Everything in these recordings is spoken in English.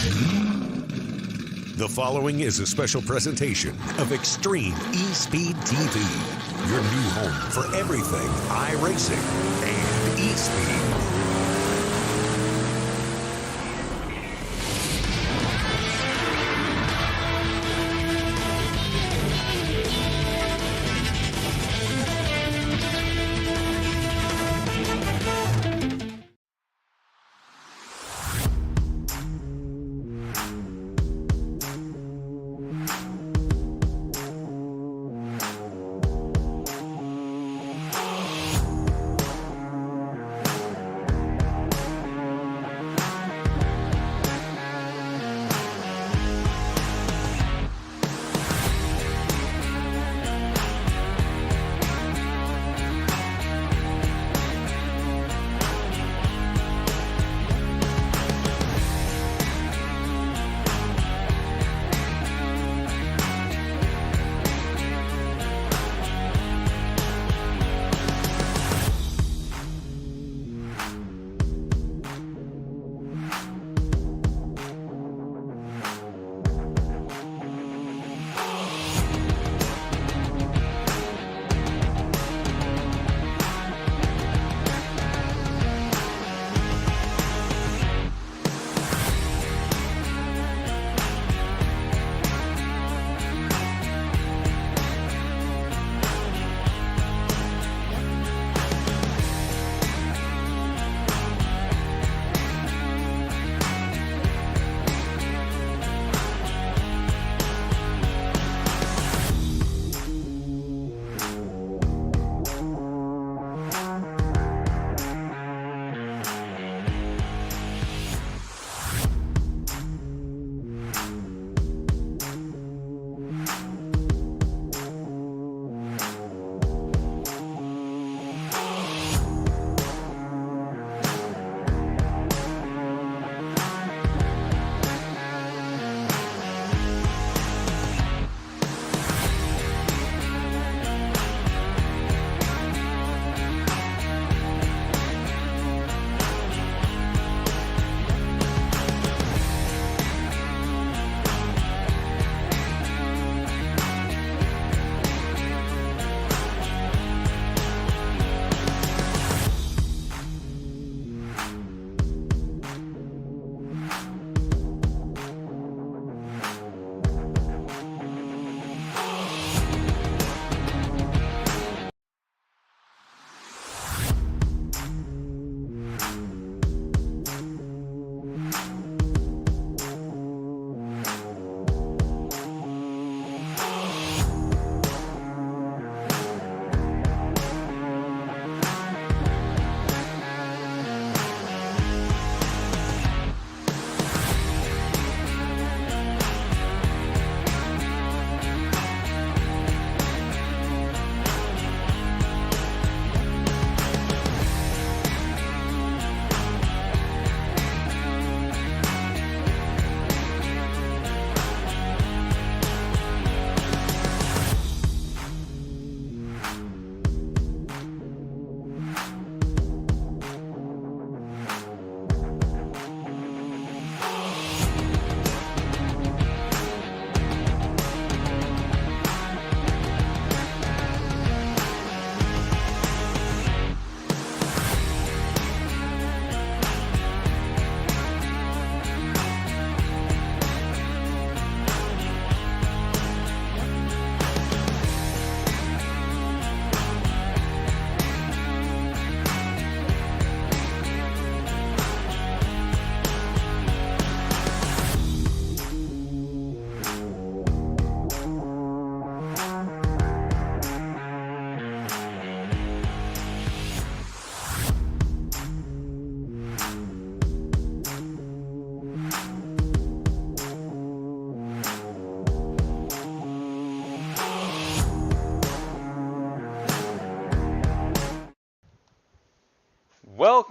The following is a special presentation of Extreme E-Speed TV, your new home for everything iRacing and E-Speed.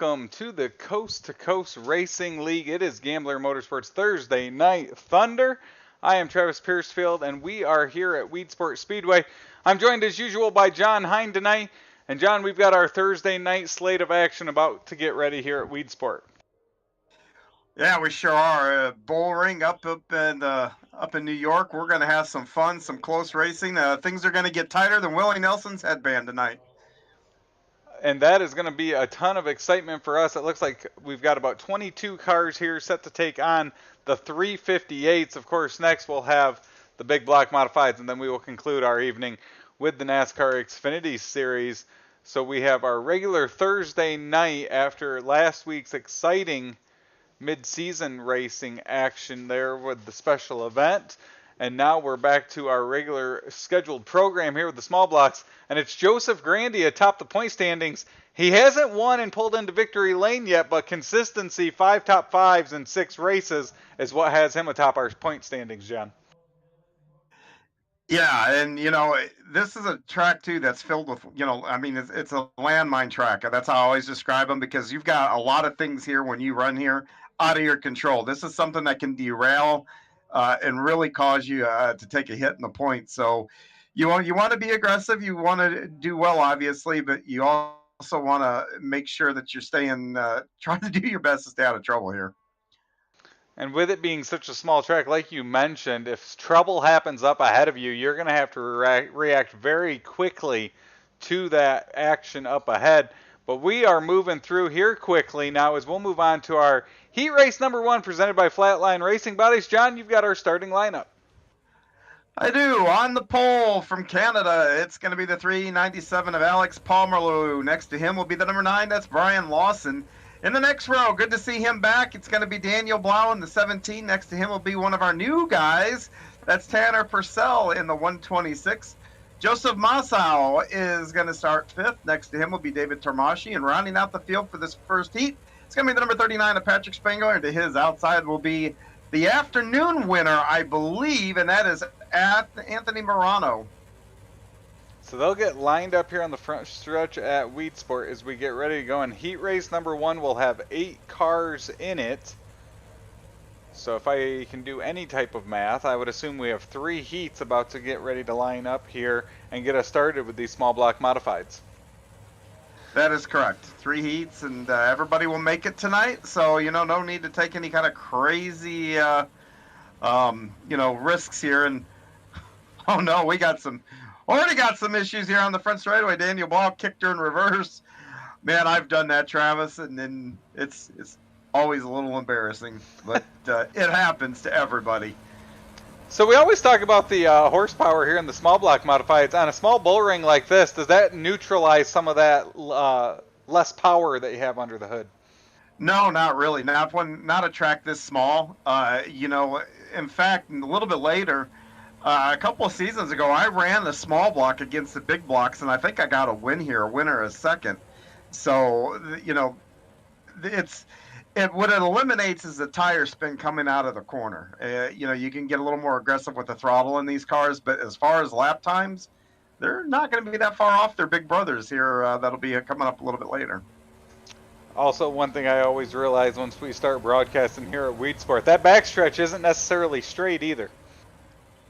Welcome to the Coast to Coast Racing League. It is Gambler Motorsports Thursday Night Thunder. I am Travis Piercefield, and we are here at Weedsport Speedway. I'm joined as usual by John Hine tonight. And John, we've got our Thursday night slate of action about to get ready here at Weedsport. Yeah, we sure are. Bullring up in New York. We're going to have some fun, some close racing. Things are going to get tighter than Willie Nelson's headband tonight. And that is going to be a ton of excitement for us. It looks like we've got about 22 cars here set to take on the 358s. Of course, next we'll have the big block modifieds, and then we will conclude our evening with the NASCAR Xfinity Series. So we have our regular Thursday night after last week's exciting mid-season racing action there with the special event. And now we're back to our regular scheduled program here with the small blocks. And it's Joseph Grandy atop the point standings. He hasn't won and pulled into victory lane yet, but consistency, 5 top fives in 6 races is what has him atop our point standings, John. Yeah, and this is a track too that's filled with, I mean, it's a landmine track. That's how I always describe them, because you've got a lot of things here when you run here out of your control. This is something that can derail and really cause you to take a hit in the point. So you want to be aggressive. You want to do well, obviously, but you also want to make sure that you're staying, trying to do your best to stay out of trouble here. And with it being such a small track, like you mentioned, if trouble happens up ahead of you, you're going to have to react very quickly to that action up ahead. But we are moving through here quickly now as we'll move on to our heat race number 1 presented by Flatline Racing Bodies. John, you've got our starting lineup. I do. On the pole from Canada, it's going to be the 397 of Alex Pomerleau. Next to him will be the number 9. That's Brian Lawson. In the next row, good to see him back. It's going to be Daniel Blau in the 17. Next to him will be one of our new guys. That's Tanner Purcell in the 126. Joseph Massau is going to start 5th. Next to him will be David Tormasci. And rounding out the field for this first heat, it's going to be the number 39 of Patrick Spangler. And to his outside will be the afternoon winner, I believe, and that is Anthony Morano. So they'll get lined up here on the front stretch at Weed Sport as we get ready to go. And heat race number 1 will have 8 cars in it. So if I can do any type of math, I would assume we have 3 heats about to get ready to line up here and get us started with these small block modifieds. That is correct. 3 heats, and everybody will make it tonight. So, no need to take any kind of crazy, risks here. And, oh no, we already got some issues here on the front straightaway. Daniel Ball kicked her in reverse. Man, I've done that, Travis, and then it's always a little embarrassing, but it happens to everybody. So we always talk about the horsepower here in the small block modifieds. On a small bull ring like this, does that neutralize some of that less power that you have under the hood? No, not really. Not a track this small. In fact, a little bit later, a couple of seasons ago, I ran the small block against the big blocks, and I think I got a win here, a winner, a second. So, what it eliminates is the tire spin coming out of the corner. You can get a little more aggressive with the throttle in these cars, but as far as lap times, they're not going to be that far off their big brothers here. That'll be coming up a little bit later. Also, one thing I always realize once we start broadcasting here at Weed Sport, that backstretch isn't necessarily straight either.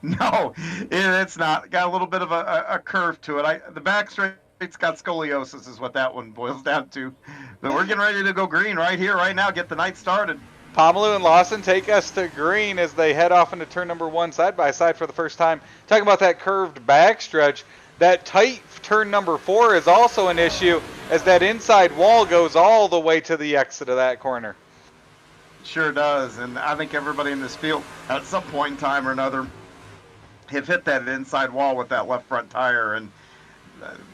No, it's not. Got a little bit of a curve to it. The backstraight's got scoliosis is what that one boils down to. But we're getting ready to go green right here, right now, get the night started. Pomerleau and Lawson take us to green as they head off into turn number 1 side by side for the first time. Talking about that curved backstretch, that tight turn number 4 is also an issue as that inside wall goes all the way to the exit of that corner. Sure does, and I think everybody in this field at some point in time or another have hit that inside wall with that left front tire, and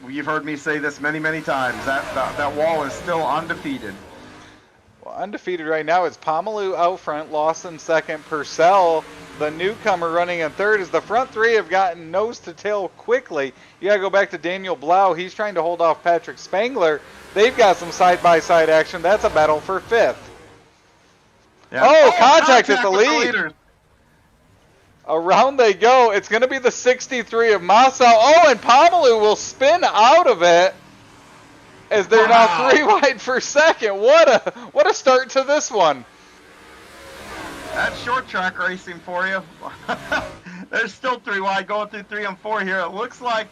you've heard me say this many, many times. That wall is still undefeated. Well, undefeated right now is Pomerleau out front, Lawson second, Purcell, the newcomer, running in third. As the front 3 have gotten nose to tail quickly. You got to go back to Daniel Blau. He's trying to hold off Patrick Spangler. They've got some side-by-side action. That's a battle for 5th. Yeah. Oh, contact at the lead. Around they go. It's going to be the 63 of Massau. Oh, and Pomerleau will spin out of it as they're now 3 wide for second. What a start to this one. That's short track racing for you. There's still 3 wide going through 3 and 4 here. It looks like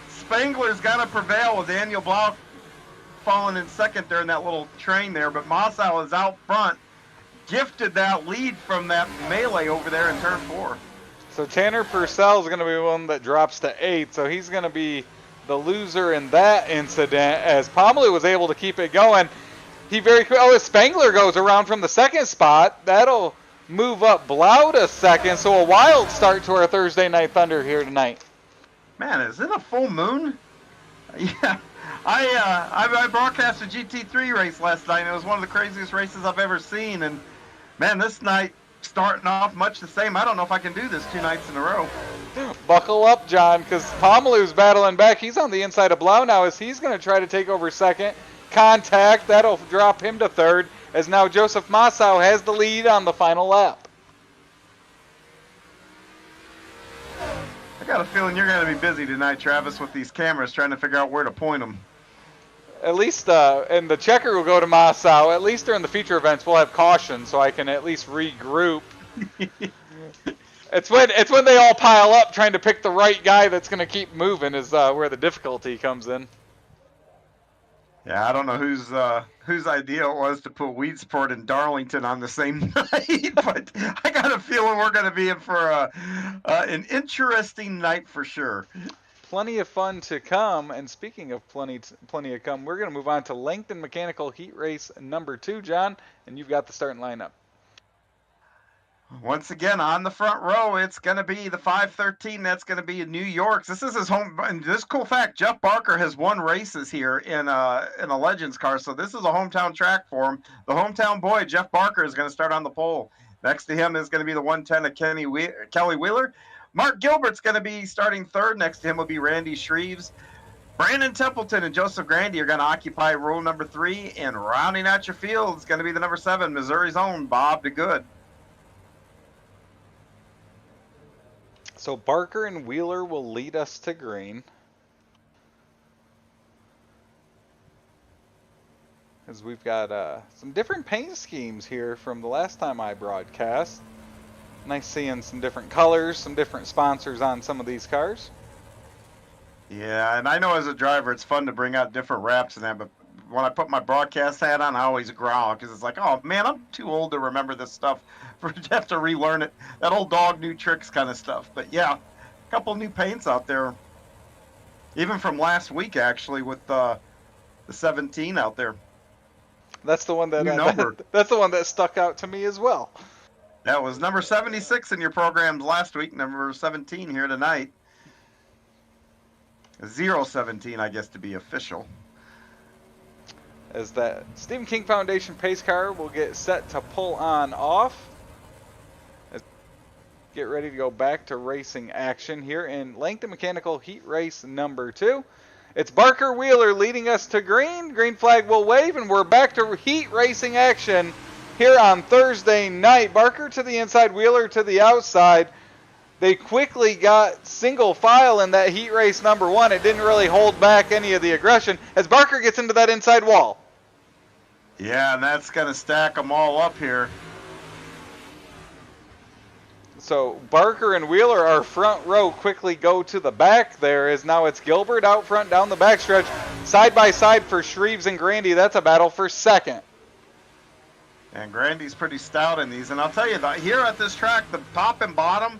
Spangler's got to prevail with Daniel Blau falling in second during that little train there, but Massau is out front. gifted that lead from that melee over there in turn 4. So Tanner Purcell is going to be one that drops to 8, so he's going to be the loser in that incident, as Pomalu was able to keep it going. He very quick. Oh, Spangler goes around from the second spot. That'll move up Blau to second, so a wild start to our Thursday Night Thunder here tonight. Man, is it a full moon? Yeah, I broadcast a GT3 race last night, and it was one of the craziest races I've ever seen. And man, this night starting off much the same. I don't know if I can do this 2 nights in a row. Buckle up, John, because Pomalu's battling back. He's on the inside of Blau now as he's going to try to take over second. Contact, that'll drop him to third, as now Joseph Massau has the lead on the final lap. I got a feeling you're going to be busy tonight, Travis, with these cameras, trying to figure out where to point them. At least, and the checker will go to Massau. At least during the feature events, we'll have caution, so I can at least regroup. It's when they all pile up trying to pick the right guy that's going to keep moving is where the difficulty comes in. Yeah, I don't know whose idea it was to put Weedsport and Darlington on the same night, but I got a feeling we're going to be in for an interesting night for sure. Plenty of fun to come, and speaking of plenty to come, we're going to move on to Langton Mechanical Heat Race number 2, John, and you've got the starting lineup. Once again, on the front row, it's going to be the 513. That's going to be in New York. This is his home. And this cool fact, Jeff Barker has won races here in a Legends car, so this is a hometown track for him. The hometown boy, Jeff Barker, is going to start on the pole. Next to him is going to be the 110 of Kelly Wheeler. Mark Gilbert's going to be starting third. Next to him will be Randy Shreves. Brandon Templeton and Joseph Grandy are going to occupy row number 3. And rounding out your field is going to be the number 7, Missouri's own Bob DeGood. So Barker and Wheeler will lead us to green. As we've got some different paint schemes here from the last time I broadcast. Nice seeing some different colors, some different sponsors on some of these cars. Yeah, and I know as a driver it's fun to bring out different wraps and that, but when I put my broadcast hat on, I always growl because it's like, oh man, I'm too old to remember this stuff. To have to relearn it. That old dog, new tricks kind of stuff. But yeah, a couple new paints out there. Even from last week, actually, with the 17 out there. That's the one that that's the one that stuck out to me as well. That was number 76 in your program last week, number 17 here tonight. 017, I guess, to be official. As that Stephen King Foundation pace car will get set to pull on off. Get ready to go back to racing action here in Langton Mechanical Heat Race number 2. It's Barker Wheeler leading us to green. Green flag will wave, and we're back to heat racing action here on Thursday night. Barker to the inside, Wheeler to the outside. They quickly got single file in that heat race number 1. It didn't really hold back any of the aggression as Barker gets into that inside wall. Yeah, and that's going to stack them all up here. So Barker and Wheeler, our front row, quickly go to the back there as now it's Gilbert out front down the backstretch. Side by side for Shreves and Grandy. That's a battle for second. And Grandy's pretty stout in these. And I'll tell you that here at this track, the top and bottom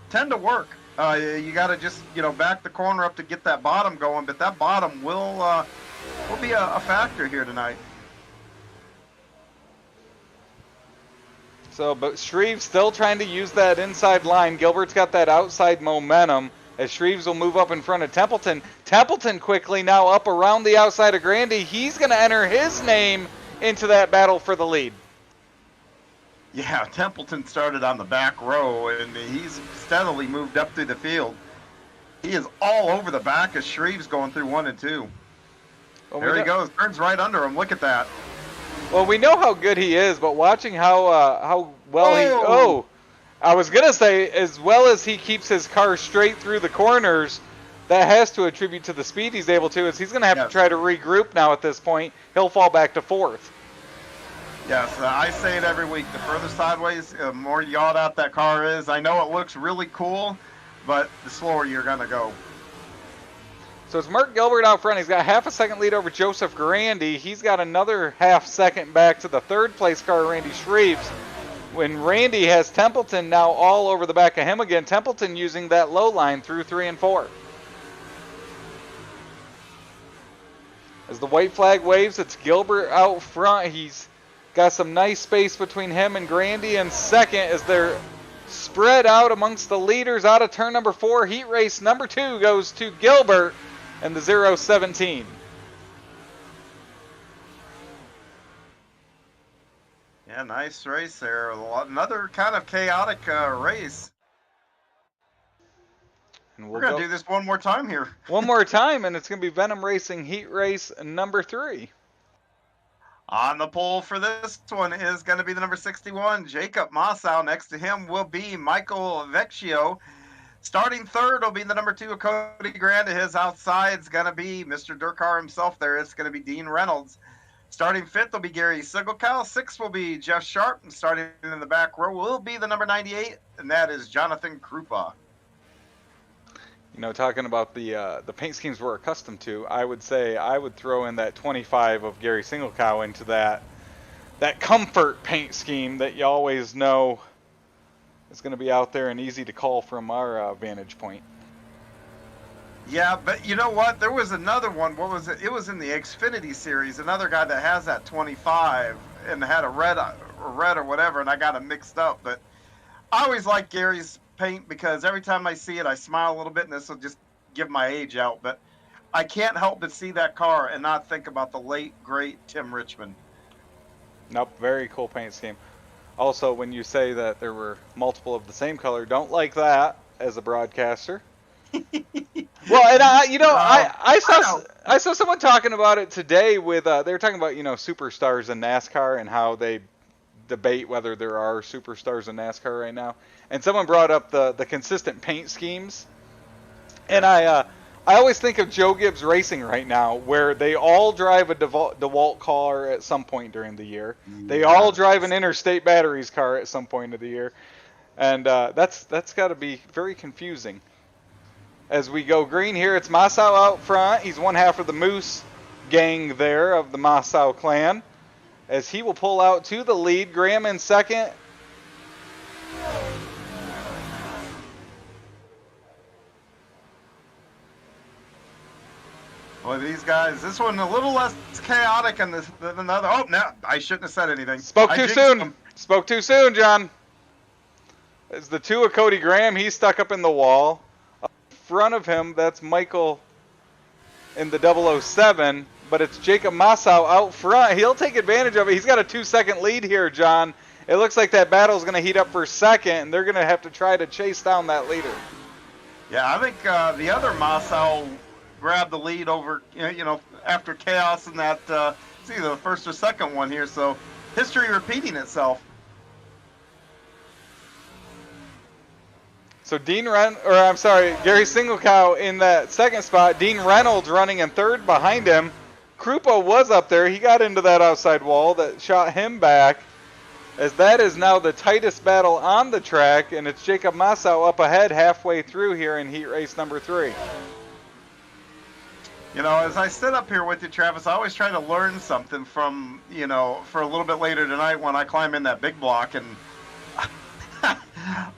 tend to work. You got to just, back the corner up to get that bottom going. But that bottom will be a factor here tonight. So, but Shreves still trying to use that inside line. Gilbert's got that outside momentum as Shreves will move up in front of Templeton. Templeton quickly now up around the outside of Grandy. He's going to enter his name into that battle for the lead. Yeah, Templeton started on the back row, and he's steadily moved up through the field. He is all over the back of Shreves going through 1 and 2. Well, there he goes. Turns right under him. Look at that. Well, we know how good he is, but watching how well he... Oh! I was going to say, as well as he keeps his car straight through the corners, that has to attribute to the speed he's able to, as he's going to have to try to regroup now at this point. He'll fall back to 4th. Yes, I say it every week. The further sideways, the more yawed out that car is. I know it looks really cool, but the slower you're going to go. So it's Mark Gilbert out front. He's got half a second lead over Joseph Grandy. He's got another half second back to the third place car, Randy Shreves. when Randy has Templeton now all over the back of him again. Templeton using that low line through 3 and 4. As the white flag waves, it's Gilbert out front. He's got some nice space between him and Grandy in second as they're spread out amongst the leaders out of turn number 4. Heat race number 2 goes to Gilbert and the 0-17. Yeah, nice race there. Another kind of chaotic race. And we're going to do this one more time here. One more time, and it's going to be Venom Racing Heat Race number 3. On the pole for this one is going to be the number 61, Jacob Mossau. Next to him will be Michael Vecchio. Starting third will be the number 2 of Cody Grant. His outside's going to be Mr. Durkar himself there. It's going to be Dean Reynolds. Starting fifth will be Gary Sigelkow. Sixth will be Jeff Sharp. And starting in the back row will be the number 98, and that is Jonathan Krupa. You know, talking about the paint schemes we're accustomed to, I would say I would throw in that 25 of Gary Sigelkow into that comfort paint scheme that you always know is going to be out there and easy to call from our vantage point. Yeah, but you know what? There was another one. What was it? It was in the Xfinity series. Another guy that has that 25 and had a red or whatever, and I got them mixed up. But I always like Gary's paint because every time I see it, I smile a little bit, and this will just give my age out. But I can't help but see that car and not think about the late, great Tim Richmond. Nope, very cool paint scheme. Also, when you say that there were multiple of the same color, don't like that as a broadcaster. Well, and I saw someone talking about it today with they were talking about superstars in NASCAR and how they debate whether there are superstars in NASCAR right now, and someone brought up the consistent paint schemes, and I always think of Joe Gibbs Racing right now, where they all drive a DeWalt car at some point during the year. They all drive an Interstate Batteries car at some point of the year, and that's got to be very confusing. As we go green here, it's Mossau out front. He's one half of the Moose gang there of the Mossau clan. As he will pull out to the lead. Graham in second. Boy, these guys, this one a little less chaotic than the other. Oh, no, I shouldn't have said anything. Spoke too soon. Spoke too soon, John. It's the 2 of Cody Graham. He's stuck up in the wall. Front of him, that's Michael in the 007, but it's Jacob Mossau out front. He'll take advantage of it. He's got a 2-second lead here, John. It looks like that battle's going to heat up for second, and they're going to have to try to chase down that leader. Yeah, I think the other Mossau grabbed the lead over, after chaos in that, it's either the first or second one here, so history repeating itself. So Gary Sigelkow in that second spot. Dean Reynolds running in third behind him. Krupa was up there. He got into that outside wall that shot him back. As that is now the tightest battle on the track, and it's Jacob Mossau up ahead halfway through here in heat race number 3. As I sit up here with you, Travis, I always try to learn something from, for a little bit later tonight when I climb in that big block, and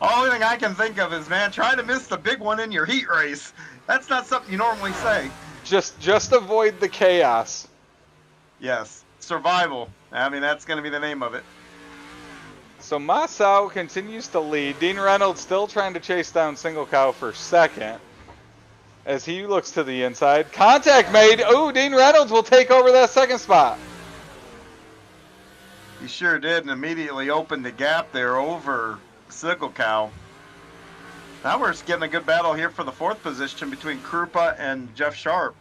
only thing I can think of is, man, try to miss the big one in your heat race. That's not something you normally say. Just avoid the chaos. Yes, survival. I mean, that's going to be the name of it. So Mossau continues to lead. Dean Reynolds still trying to chase down Sigelkow for second. As he looks to the inside. Contact made. Oh, Dean Reynolds will take over that second spot. He sure did, and immediately opened the gap there over Sigelkow. Now we're getting a good battle here for the 4th position between Krupa and Jeff Sharp.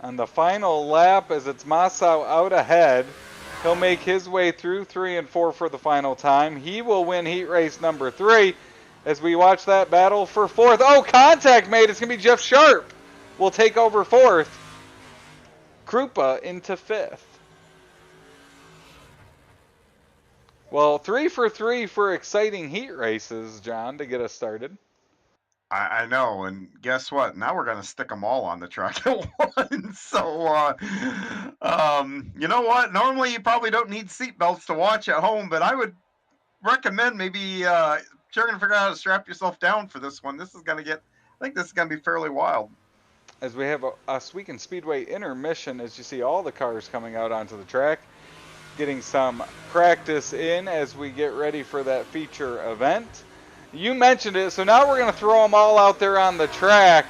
On the final lap, as it's Mossau out ahead, he'll make his way through 3 and 4 for the final time. He will win heat race number 3 as we watch that battle for 4th. Oh, contact made. It's going to be Jeff Sharp will take over 4th. Krupa into 5th. Well, 3 for 3 for exciting heat races, John, to get us started. I know, and guess what? Now we're going to stick them all on the track at once. So, you know what? Normally you probably don't need seatbelts to watch at home, but I would recommend maybe you're going to figure out how to strap yourself down for this one. This is going to get, I think this is going to be fairly wild. As we have a Oswego Speedway intermission, as you see all the cars coming out onto the track, getting some practice in as we get ready for that feature event. You mentioned it, so now we're going to throw them all out there on the track.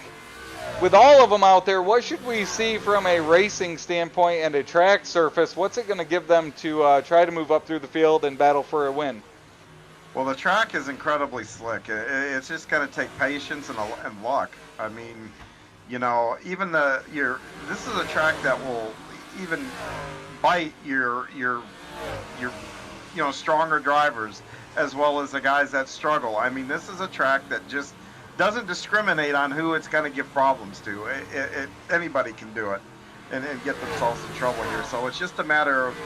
With all of them out there, what should we see from a racing standpoint and a track surface? What's it going to give them to try to move up through the field and battle for a win? Well, the track is incredibly slick. It's just going to take patience and luck. I mean, you know, even this is a track that will even bite your stronger drivers as well as the guys that struggle. I mean, this is a track that just doesn't discriminate on who it's going to give problems to. Anybody can do it and get themselves in trouble here. So it's just a matter of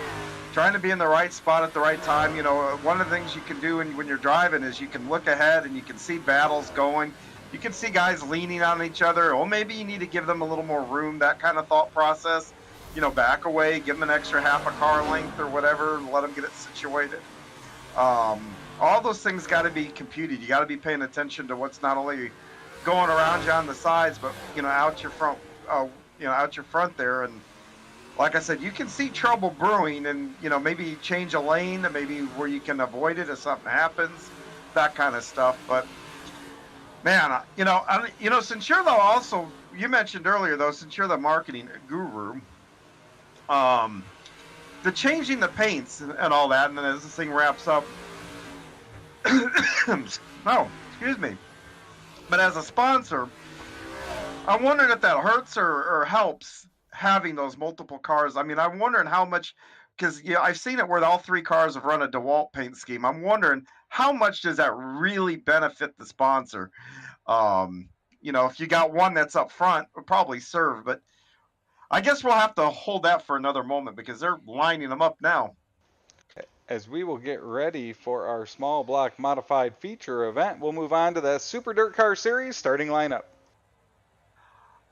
trying to be in the right spot at the right time. You know, one of the things you can do when you're driving is you can look ahead and you can see battles going. You can see guys leaning on each other. Or maybe you need to give them a little more room, that kind of thought process. You know, back away, give them an extra half a car length or whatever, and let them get it situated. All those things got to be computed. You got to be paying attention to what's not only going around you on the sides, but out your front, out your front there. And like I said, you can see trouble brewing, and maybe change a lane, maybe where you can avoid it if something happens, that kind of stuff. But man, since you're you mentioned earlier though, since you're the marketing guru, the changing the paints and all that, and then as this thing wraps up. No, excuse me. But as a sponsor, I'm wondering if that hurts or helps having those multiple cars. I mean, I'm wondering how much, because I've seen it where all three cars have run a DeWalt paint scheme. I'm wondering how much does that really benefit the sponsor? If you got one that's up front, it would probably serve. But I guess we'll have to hold that for another moment because they're lining them up now. As we will get ready for our small block modified feature event, we'll move on to the Super Dirt Car Series starting lineup.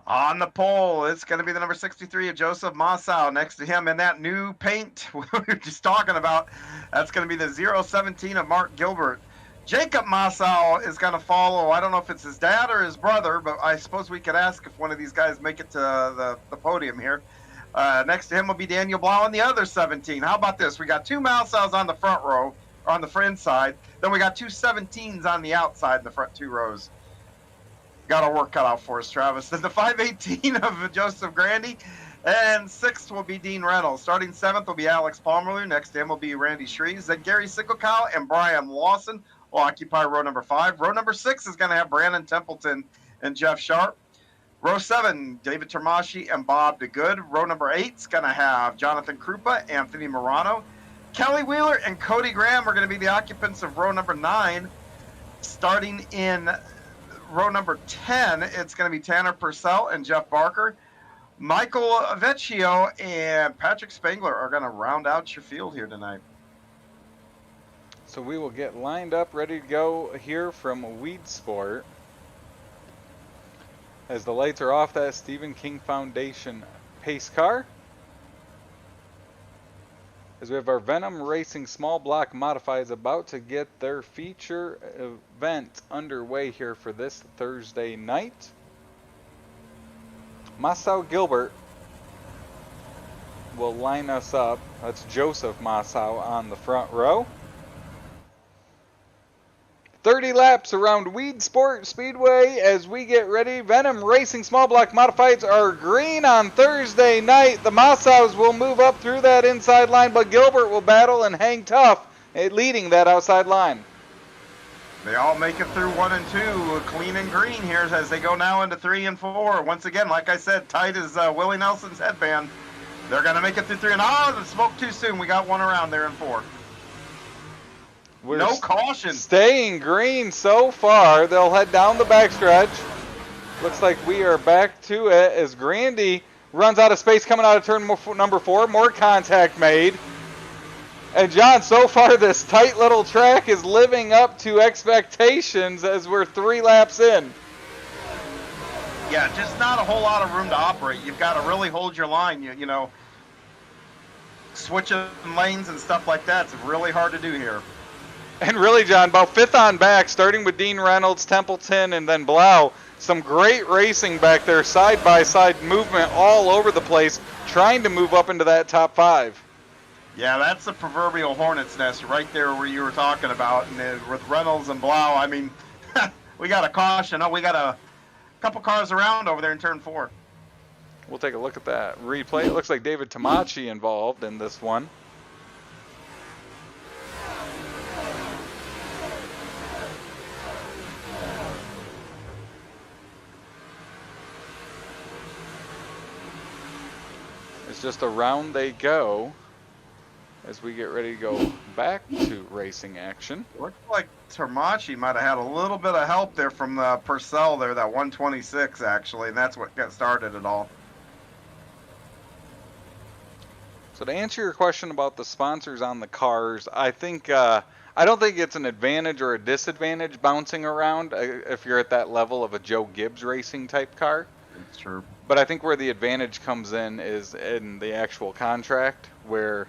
On the pole, it's going to be the number 63 of Joseph Massau. Next to him in that new paint we were just talking about, that's going to be the 017 of Mark Gilbert. Jacob Massau is going to follow. I don't know if it's his dad or his brother, but I suppose we could ask if one of these guys make it to the podium here. Next to him will be Daniel Blau in the other 17. How about this? We got two Massaus on the front row, or on the front side. Then we got two 17s on the outside in the front two rows. Got our work cut out for us, Travis. Then the 518 of Joseph Grandy. And sixth will be Dean Reynolds. Starting seventh will be Alex Palmerloo. Next to him will be Randy Shreves. Then Gary Sickelkow and Brian Lawson will occupy row number 5. Row number 6 is going to have Brandon Templeton and Jeff Sharp. Row 7, David Termasci and Bob DeGood. Row number 8 is going to have Jonathan Krupa, Anthony Morano. Kelly Wheeler and Cody Graham are going to be the occupants of row number 9. Starting in row number 10, it's going to be Tanner Purcell and Jeff Barker. Michael Vecchio and Patrick Spangler are going to round out your field here tonight. So we will get lined up, ready to go here from Weed Sport. As the lights are off, that Stephen King Foundation pace car. As we have our Venom Racing Small Block Modifieds about to get their feature event underway here for this Thursday night. Massau Gilbert will line us up. That's Joseph Massau on the front row. 30 laps around Weed Sport Speedway as we get ready. Venom Racing Small Block Modifieds are green on Thursday night. The Massaus will move up through that inside line, but Gilbert will battle and hang tough, leading that outside line. They all make it through 1 and 2, clean and green here as they go now into 3 and 4. Once again, like I said, tight as Willie Nelson's headband. They're going to make it through 3 and the smoke too soon. We got one around there in 4. No caution. Staying green so far. They'll head down the backstretch. Looks like we are back to it as Grandy runs out of space coming out of turn number 4. More contact made. And John, so far this tight little track is living up to expectations as we're 3 laps in. Yeah, just not a whole lot of room to operate. You've got to really hold your line. You know, switching lanes and stuff like that, it's really hard to do here. And really, John, about fifth on back, starting with Dean Reynolds, Templeton, and then Blau. Some great racing back there, side-by-side movement all over the place, trying to move up into that top 5. Yeah, that's the proverbial hornet's nest right there where you were talking about. And with Reynolds and Blau, I mean, we got a caution. Oh, we got a couple cars around over there in turn 4. We'll take a look at that replay. It looks like David Tamachi involved in this one. It's just around they go as we get ready to go back to racing action. Looks like Tamachi might have had a little bit of help there from the Purcell there, that 126 actually, and that's what got started it all. So to answer your question about the sponsors on the cars, I think I don't think it's an advantage or a disadvantage bouncing around if you're at that level of a Joe Gibbs racing type car. It's true. But I think where the advantage comes in is in the actual contract, where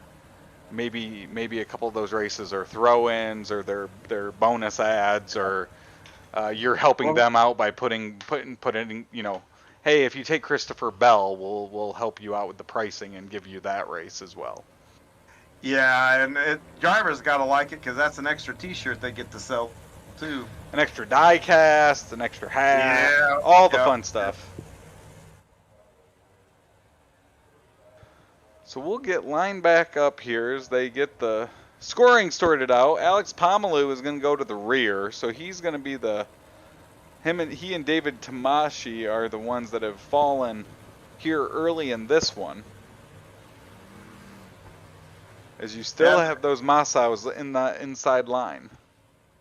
maybe a couple of those races are throw-ins or they're bonus ads, or you're helping them out by putting you know, hey, if you take Christopher Bell, we'll help you out with the pricing and give you that race as well. Yeah, and drivers got to like it because that's an extra T-shirt they get to sell too. An extra die cast, an extra hat, Yeah, all the fun stuff. So we'll get lined back up here as they get the scoring sorted out. Alex Pomalu is going to go to the rear, so he's going to be he and David Tamashi are the ones that have fallen here early in this one. As you still have those Massaus in the inside line.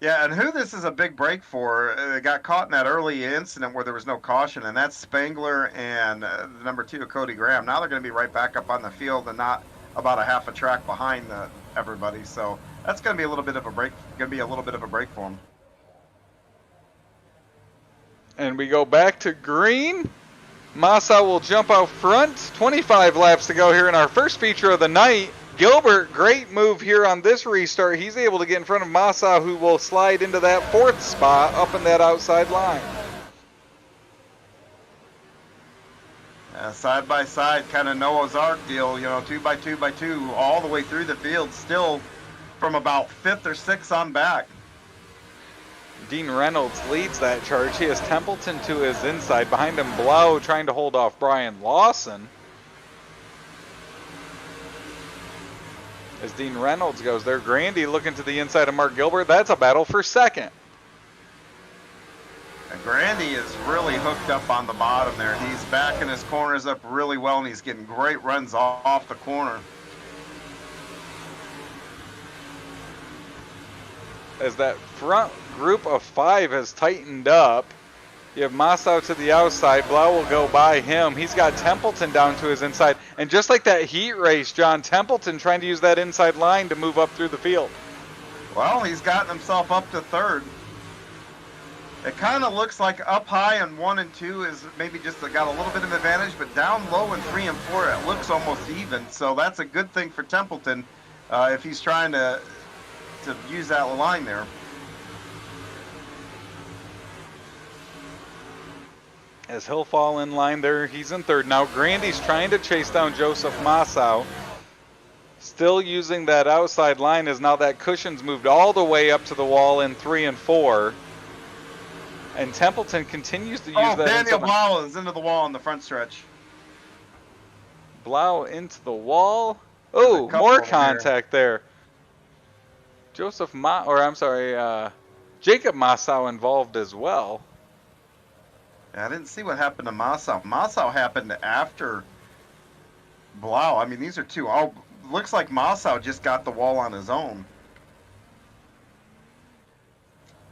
Yeah, and who this is a big break for, they got caught in that early incident where there was no caution, and that's Spangler and the number 2, Cody Graham. Now they're going to be right back up on the field and not about a half a track behind everybody. So that's going to be a little bit of a break. Going to be a little bit of a break for them. And we go back to green. Massa will jump out front. 25 laps to go here in our first feature of the night. Gilbert, great move here on this restart. He's able to get in front of Massa, who will slide into that 4th spot up in that outside line. Side by side, kind of Noah's Ark deal, 2 by 2 by 2, all the way through the field, still from about 5th or 6th on back. Dean Reynolds leads that charge. He has Templeton to his inside. Behind him, Blau trying to hold off Brian Lawson. As Dean Reynolds goes there, Grandy looking to the inside of Mark Gilbert. That's a battle for second. And Grandy is really hooked up on the bottom there. He's backing his corners up really well, and he's getting great runs off the corner. As that front group of 5 has tightened up, you have Massa to the outside. Blau will go by him. He's got Templeton down to his inside. And just like that heat race, John, Templeton trying to use that inside line to move up through the field. Well, he's gotten himself up to 3rd. It kind of looks like up high in 1 and 2 is maybe just got a little bit of advantage, but down low in 3 and 4, it looks almost even. So that's a good thing for Templeton if he's trying to use that line there. As he'll fall in line there, he's in 3rd. Now Grandy's trying to chase down Joseph Massau. Still using that outside line as now that cushion's moved all the way up to the wall in 3 and 4. And Templeton continues to use that. Daniel Blau is into the wall in the front stretch. Blau into the wall. Oh, more contact there. Jacob Massau involved as well. I didn't see what happened to Massau. Massau happened after Blau. I mean, these are two. Looks like Massau just got the wall on his own.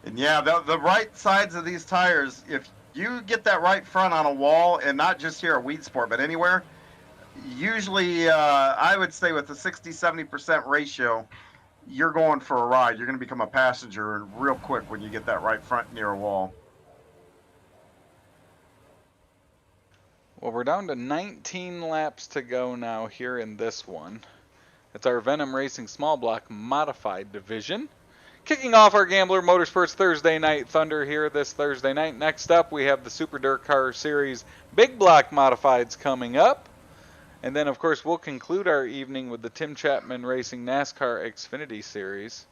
And yeah, the right sides of these tires, if you get that right front on a wall, and not just here at Weed Sport, but anywhere, usually I would say with a 60-70% ratio, you're going for a ride. You're going to become a passenger real quick when you get that right front near a wall. Well, we're down to 19 laps to go now here in this one. It's our Venom Racing Small Block Modified Division. Kicking off our Gambler Motorsports Thursday Night Thunder here this Thursday night. Next up, we have the Super Dirt Car Series Big Block Modifieds coming up. And then, of course, we'll conclude our evening with the Tim Chapman Racing NASCAR Xfinity Series.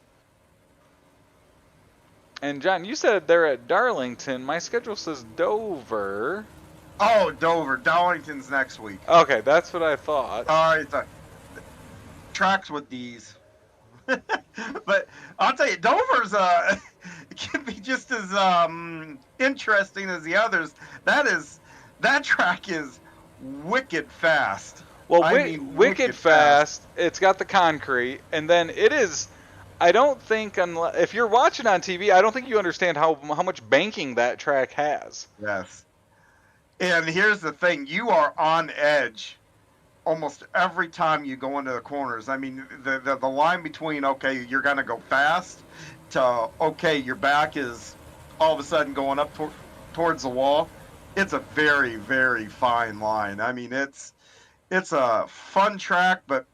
And, John, you said they're at Darlington. My schedule says Dover. Oh, Dover. Darlington's next week. Okay, that's what I thought. All right. Tracks with these. But I'll tell you, Dover's it can be just as interesting as the others. That track is wicked fast. Well, wicked fast. It's got the concrete, and then it is. I don't think, if you're watching on TV, I don't think you understand how much banking that track has. Yes. And here's the thing: you are on edge almost every time you go into the corners. I mean, the line between, okay, you're going to go fast, to, okay, your back is all of a sudden going up towards the wall, it's a very, very fine line. I mean, it's a fun track, but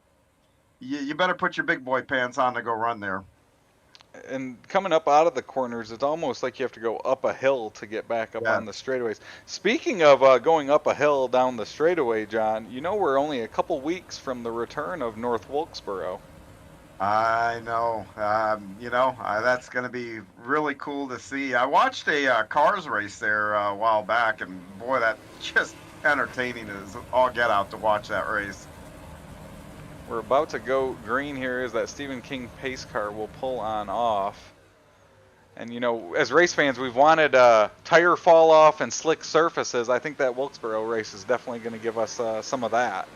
you better put your big boy pants on to go run there. And coming up out of the corners, it's almost like you have to go up a hill to get back up on the straightaways. Speaking of going up a hill down the straightaway, John, you know we're only a couple weeks from the return of North Wilkesboro. I know. That's going to be really cool to see. I watched a cars race there a while back, and boy, that just entertaining as all get out to watch that race. We're about to go green here as that Stephen King pace car will pull on off. And, you know, as race fans, we've wanted tire fall off and slick surfaces. I think that Wilkesboro race is definitely going to give us some of that.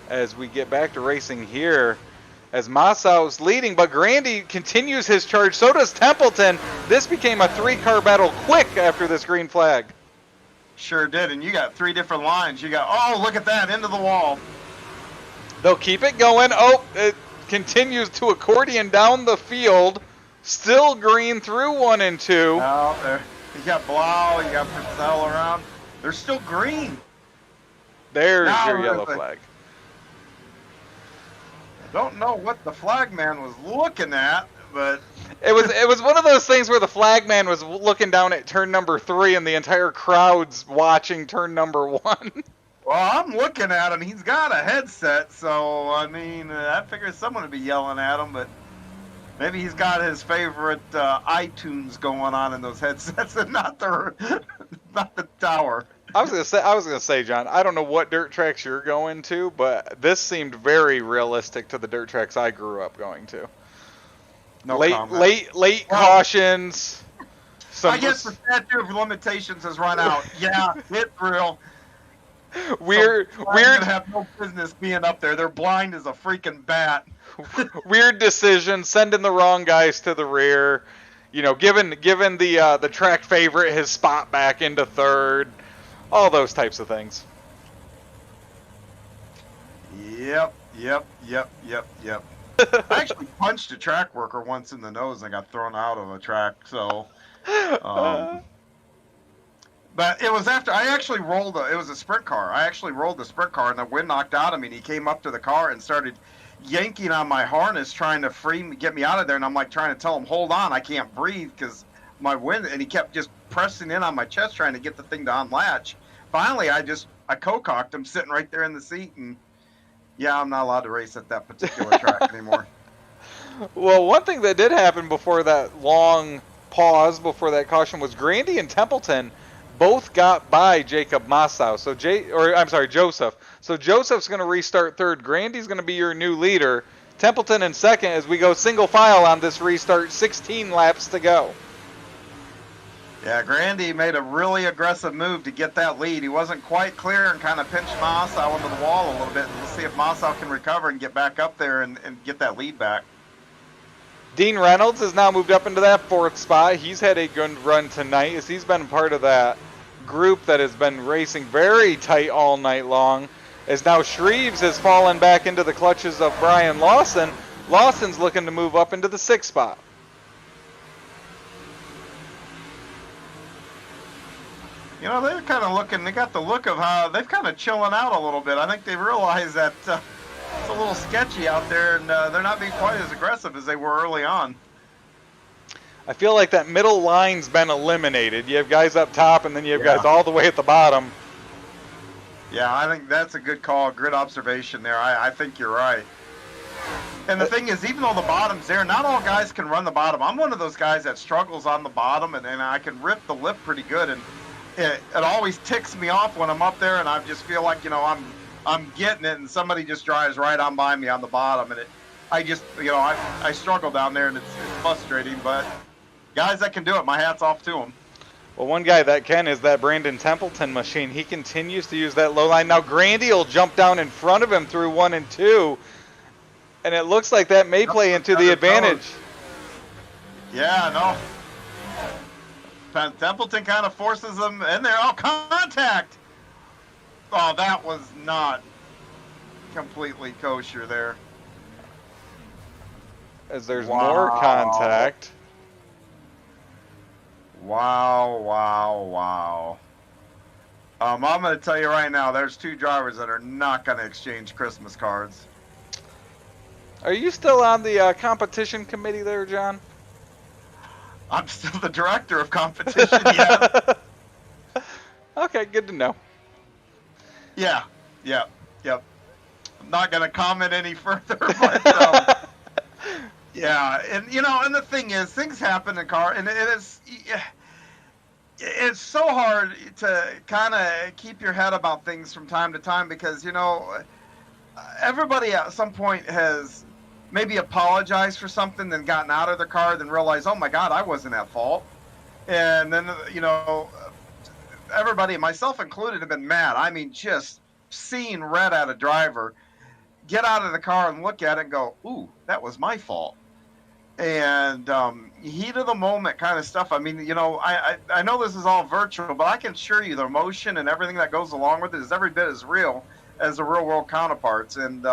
As we get back to racing here, as Massau's leading, but Grandy continues his charge. So does Templeton. This became a three-car battle quick after this green flag. Sure did, and you got three different lines. You got, oh, look at that, into the wall. They'll keep it going. Oh, it continues to accordion down the field. Still green through 1 and 2. Now, you got Blau, you got Purcell around. They're still green. There's your yellow flag. I don't know what the flag man was looking at, but it was one of those things where the flag man was looking down at turn number 3 and the entire crowd's watching turn number 1. Well, I'm looking at him. He's got a headset, so, I mean, I figured someone would be yelling at him, but maybe he's got his favorite iTunes going on in those headsets and not the tower. I was gonna say, John, I don't know what dirt tracks you're going to, but this seemed very realistic to the dirt tracks I grew up going to. No late cautions. I guess the statute of limitations has run out. Yeah, it's real. Weird. Have no business being up there. They're blind as a freaking bat. Weird decision, sending the wrong guys to the rear. You know, giving the track favorite his spot back into third. All those types of things. Yep. I actually punched a track worker once in the nose and got thrown out of a track. So. But it was after I actually it was a sprint car. I actually rolled the sprint car, and the wind knocked out of me, and he came up to the car and started yanking on my harness, trying to get me out of there. And I'm like trying to tell him, hold on, I can't breathe because my wind, and he kept just pressing in on my chest trying to get the thing to unlatch. Finally, I co-cocked him sitting right there in the seat, and yeah, I'm not allowed to race at that particular track anymore. Well, one thing that did happen before that long pause, before that caution, was Grandy and Templeton both got by Jacob Massau. Joseph. So Joseph's going to restart third. Grandy's going to be your new leader. Templeton in second as we go single file on this restart. 16 laps to go. Yeah, Grandy made a really aggressive move to get that lead. He wasn't quite clear and kind of pinched Massau into the wall a little bit. We'll see if Massau can recover and get back up there and get that lead back. Dean Reynolds has now moved up into that 4th spot. He's had a good run tonight as he's been part of that group that has been racing very tight all night long. As now Shreves has fallen back into the clutches of Brian Lawson. Lawson's looking to move up into the 6th spot. You know, they're kind of looking, they got the look of how they've kind of chilling out a little bit. I think they realize that it's a little sketchy out there, and they're not being quite as aggressive as they were early on. I feel like that middle line's been eliminated. You have guys up top, and then you have guys all the way at the bottom. Yeah, I think that's a good call, good observation there. I think you're right. And the thing is, even though the bottom's there, not all guys can run the bottom. I'm one of those guys that struggles on the bottom, and I can rip the lip pretty good. And it always ticks me off when I'm up there, and I just feel like, I'm getting it, and somebody just drives right on by me on the bottom, and I struggle down there, and it's frustrating. But guys that can do it, my hat's off to them. Well, one guy that can is that Brandon Templeton machine. He continues to use that low line. Now Grandy will jump down in front of him through 1 and 2, and it looks like that may play into the advantage. Yeah, no. Templeton kind of forces them in there. Oh, contact! Oh, that was not completely kosher there. As there's more contact. Wow. I'm going to tell you right now, there's 2 drivers that are not going to exchange Christmas cards. Are you still on the competition committee there, John? I'm still the director of competition, yeah. Okay, good to know. Yeah. I'm not going to comment any further, but yeah, and and the thing is, things happen in car, and it's so hard to kind of keep your head about things from time to time because everybody at some point has maybe apologized for something, then gotten out of the car, then realized, oh my God, I wasn't at fault, and then everybody, myself included, have been mad. I mean, just seeing red at a driver, get out of the car and look at it and go, ooh, that was my fault. And heat of the moment kind of stuff. I mean, I know this is all virtual, but I can assure you the emotion and everything that goes along with it is every bit as real as the real world counterparts. And,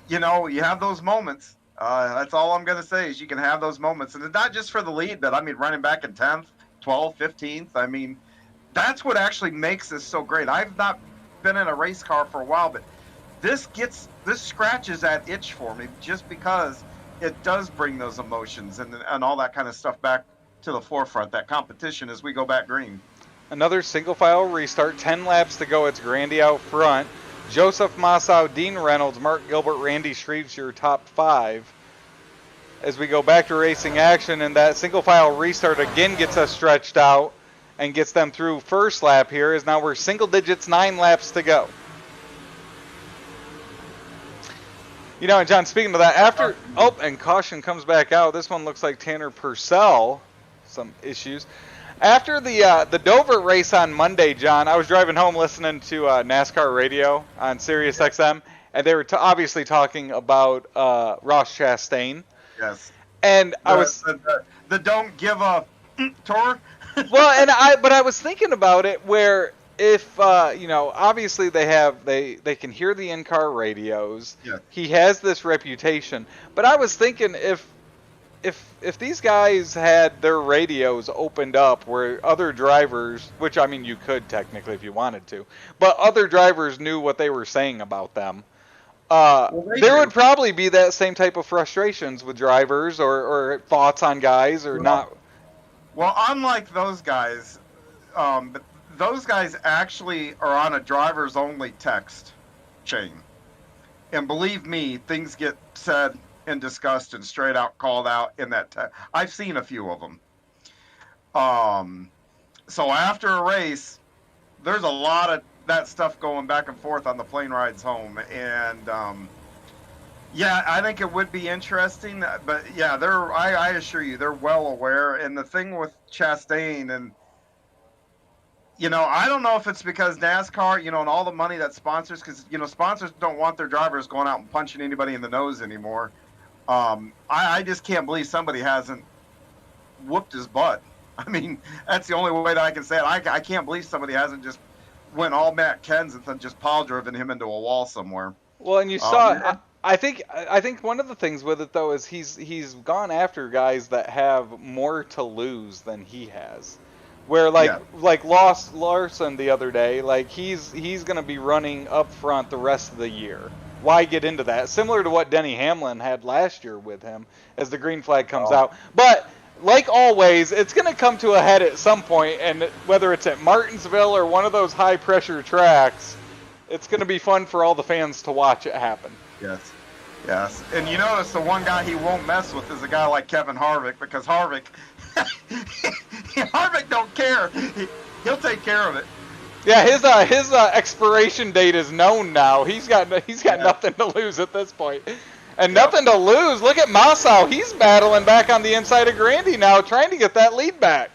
you have those moments. That's all I'm going to say is you can have those moments. And it's not just for the lead, but I mean, running back in 10th, 12th, 15th. I mean, that's what actually makes this so great. I've not been in a race car for a while, but this scratches that itch for me just because it does bring those emotions and all that kind of stuff back to the forefront, that competition as we go back green. Another single file restart, 10 laps to go. It's Grandy out front. Joseph Massow, Dean Reynolds, Mark Gilbert, Randy Shreves, your top 5. As we go back to racing action, and that single file restart again gets us stretched out and gets them through first lap here, as now we're single digits, 9 laps to go. And John, speaking of that, and caution comes back out. This one looks like Tanner Purcell, some issues. After the Dover race on Monday, John, I was driving home listening to NASCAR radio on Sirius XM, and they were obviously talking about Ross Chastain. Yes. And I was the don't give a tour. Well, but I was thinking about it where if obviously they can hear the in-car radios. Yeah. He has this reputation, but I was thinking if these guys had their radios opened up where other drivers, which I mean you could technically if you wanted to, but other drivers knew what they were saying about them, there would probably be that same type of frustrations with drivers or thoughts on guys or not. Well, unlike those guys, those guys actually are on a driver's only text chain. And believe me, things get said and discussed and straight out called out in that text. I've seen a few of them. So after a race, there's a lot of that stuff going back and forth on the plane rides home. And yeah, I think it would be interesting. But yeah, I assure you, they're well aware. And the thing with Chastain and I don't know if it's because NASCAR, and all the money that sponsors, because, sponsors don't want their drivers going out and punching anybody in the nose anymore. I just can't believe somebody hasn't whooped his butt. I mean, that's the only way that I can say it. I can't believe somebody hasn't just went all Matt Kenseth and just pile driven him into a wall somewhere. Well, and you saw, I think one of the things with it, though, is he's gone after guys that have more to lose than he has. Where like Larson the other day, like he's going to be running up front the rest of the year, why get into that? Similar to what Denny Hamlin had last year with him as the green flag comes out. But like always, it's going to come to a head at some point, and whether it's at Martinsville or one of those high-pressure tracks, it's going to be fun for all the fans to watch it happen. Yes. Yes. And you notice the one guy he won't mess with is a guy like Kevin Harvick, because Harvick don't care. He'll take care of it. Yeah, his expiration date is known now. He's got nothing to lose at this point. And nothing to lose. Look at Massau. He's battling back on the inside of Grandy now, trying to get that lead back.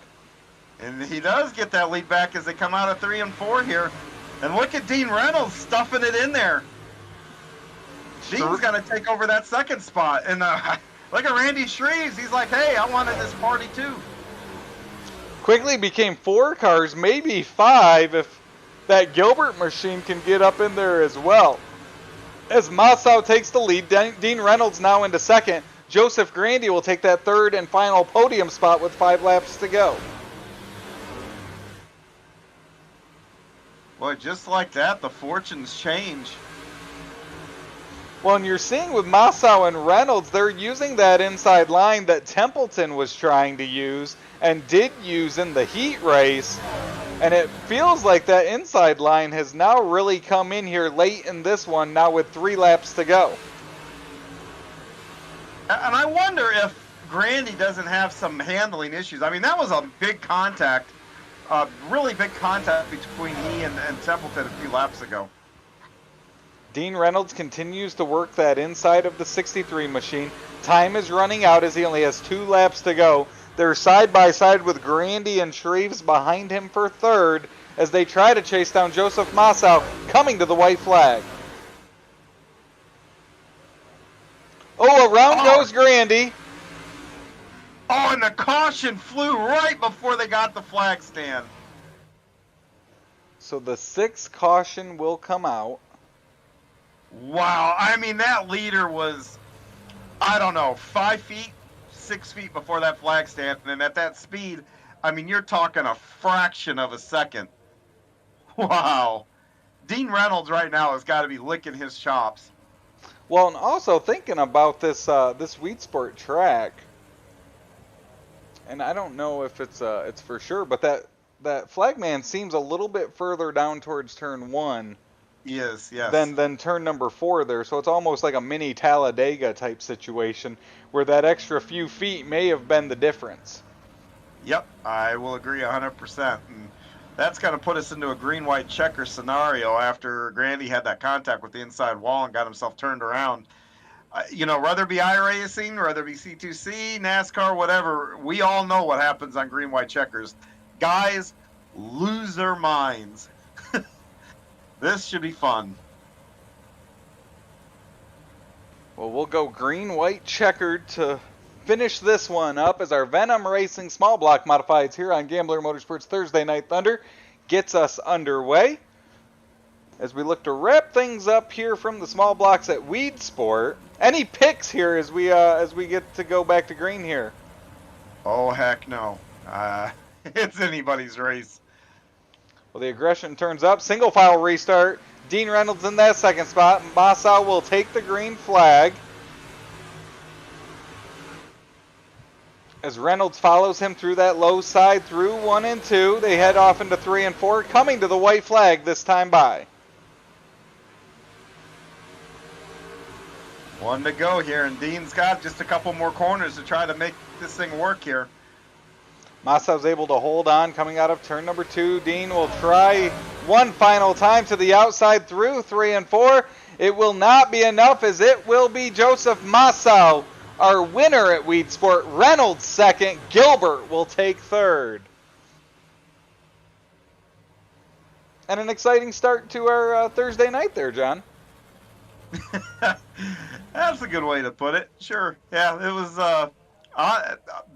And he does get that lead back as they come out of 3 and 4 here. And look at Dean Reynolds stuffing it in there. Dean's going to take over that second spot. And look at Randy Shreves. He's like, hey, I wanted this party too. Quickly became 4 cars, maybe 5 if that Gilbert machine can get up in there as well. As Massau takes the lead, Dean Reynolds now into second. Joseph Grandy will take that third and final podium spot with 5 laps to go. Well, just like that, the fortunes change. Well, and you're seeing with Massau and Reynolds, they're using that inside line that Templeton was trying to use and did use in the heat race. And it feels like that inside line has now really come in here late in this one, now with 3 laps to go. And I wonder if Grandy doesn't have some handling issues. I mean, that was a big contact, really big contact between he and Templeton a few laps ago. Dean Reynolds continues to work that inside of the 63 machine. Time is running out as he only has 2 laps to go. They're side by side with Grandy and Shreves behind him for third as they try to chase down Joseph Massau coming to the white flag. Oh, around goes Grandy. Oh, and the caution flew right before they got the flag stand. So the 6th caution will come out. Wow, I mean, that leader was, I don't know, 5 feet, 6 feet before that flag stand, and at that speed, I mean, you're talking a fraction of a second. Wow. Dean Reynolds right now has got to be licking his chops. Well, and also thinking about this this Wheat Sport track, and I don't know if it's for sure, but that flagman seems a little bit further down towards turn 1. Yes. Than turn number 4 there. So it's almost like a mini Talladega type situation where that extra few feet may have been the difference. Yep, I will agree 100%. And that's going to put us into a green-white checker scenario after Grandy had that contact with the inside wall and got himself turned around. You know, whether it be iRacing, whether it be C2C, NASCAR, whatever, we all know what happens on green-white checkers. Guys lose their minds. This should be fun. Well, we'll go green-white checkered to finish this one up as our Venom Racing Small Block Modifieds here on Gambler Motorsports Thursday Night Thunder gets us underway. As we look to wrap things up here from the small blocks at Weed Sport. Any picks here as we get to go back to green here? Oh, heck no. It's anybody's race. Well, the aggression turns up. Single file restart. Dean Reynolds in that second spot. Massau will take the green flag. As Reynolds follows him through that low side through 1 and 2. They head off into 3 and 4, coming to the white flag this time by. 1 to go here, and Dean's got just a couple more corners to try to make this thing work here. Massau's able to hold on coming out of turn number 2. Dean will try one final time to the outside through 3 and 4. It will not be enough as it will be Joseph Massau, our winner at Weed Sport. Reynolds second. Gilbert will take third. And an exciting start to our Thursday night there, John. That's a good way to put it. Sure. Yeah, it was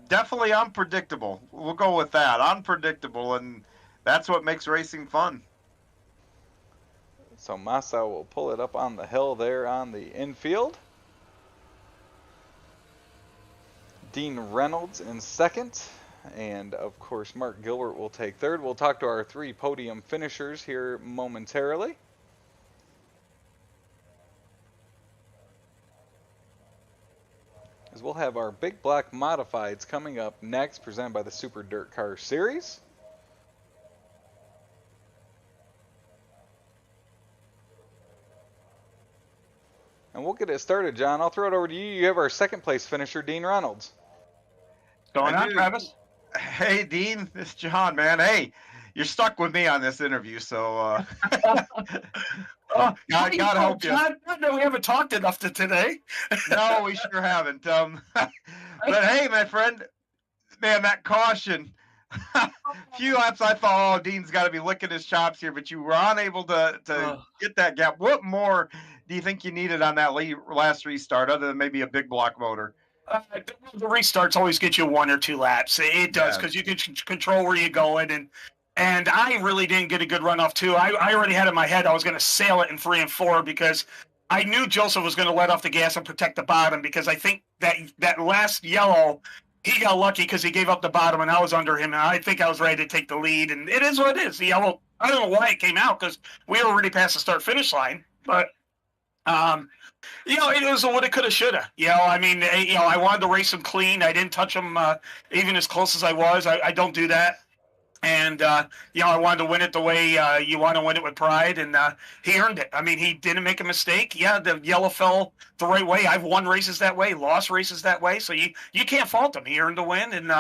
definitely unpredictable. We'll go with that. Unpredictable, and that's what makes racing fun. So Massau will pull it up on the hill there on the infield. Dean Reynolds in second. And, of course, Mark Gilbert will take third. We'll talk to our 3 podium finishers here momentarily. we'll have our Big Block Modifieds coming up next, presented by the Super Dirt Car Series. And we'll get it started, John. I'll throw it over to you. You have our second place finisher, Dean Reynolds. Going on, Travis? Hey, Dean, this is John, man. Hey, you're stuck with me on this interview, so gotta help you. John, no, we haven't talked enough today. No, we sure haven't. But hey, my friend, man, that caution. Few laps, I thought, oh, Dean's got to be licking his chops here, but you were unable to get that gap. What more do you think you needed on that last restart, other than maybe a big block motor? The restarts always get you 1 or 2 laps. It does, because you can control where you're going, and I really didn't get a good run off too. I already had in my head I was going to sail it in 3 and 4 because I knew Joseph was going to let off the gas and protect the bottom, because I think that last yellow, he got lucky because he gave up the bottom and I was under him, and I think I was ready to take the lead, and it is what it is. The yellow, I don't know why it came out, because we were already past the start-finish line, but it was a woulda, coulda, shoulda. I mean, I wanted to race him clean. I didn't touch him even as close as I was. I don't do that. And, I wanted to win it the way you want to win it, with pride, and he earned it. I mean, he didn't make a mistake. Yeah, the yellow fell the right way. I've won races that way, lost races that way, so you can't fault him. He earned the win, and,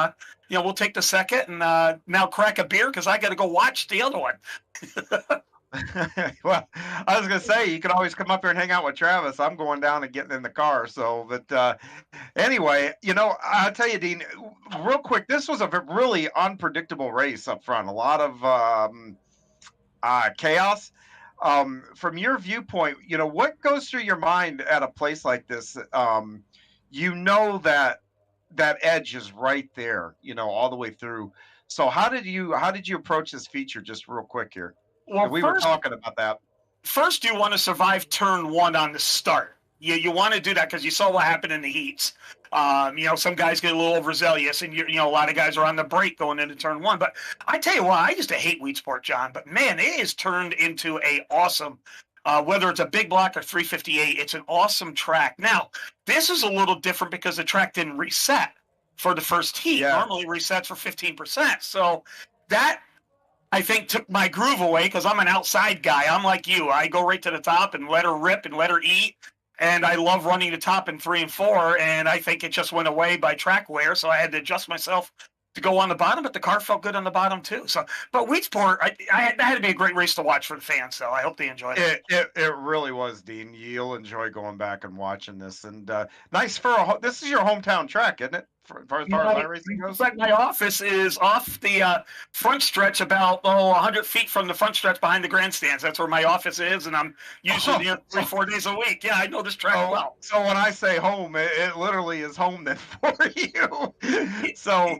we'll take the second and now crack a beer because I got to go watch the other one. Well, I was going to say, you can always come up here and hang out with Travis. I'm going down and getting in the car. So, but anyway, I'll tell you, Dean, real quick, this was a really unpredictable race up front. A lot of chaos. From your viewpoint, what goes through your mind at a place like this? That edge is right there, all the way through. So how did you approach this feature, just real quick here? Well, we were talking about that. First, you want to survive turn 1 on the start. You want to do that because you saw what happened in the heats. Some guys get a little overzealous, and a lot of guys are on the brake going into turn 1. But I tell you what, I used to hate Weed Sport, John, but man, it is turned into a awesome. Whether it's a big block or 358, it's an awesome track. Now, this is a little different because the track didn't reset for the first heat. Yeah. Normally resets for 15%. So that, I think, took my groove away because I'm an outside guy. I'm like you. I go right to the top and let her rip and let her eat. And I love running the top in 3 and 4. And I think it just went away by track wear. So I had to adjust myself to go on the bottom, but the car felt good on the bottom too. So, but Weed Sport, that had to be a great race to watch for the fans. So I hope they enjoyed it. It really was, Dean. You'll enjoy going back and watching this. And nice this is your hometown track, isn't it? As far as my racing goes? Like my office is off the front stretch, about 100 feet from the front stretch behind the grandstands. That's where my office is, and I'm usually 3-4 days a week. Yeah, I know this track well. So when I say home, it literally is home then for you. So,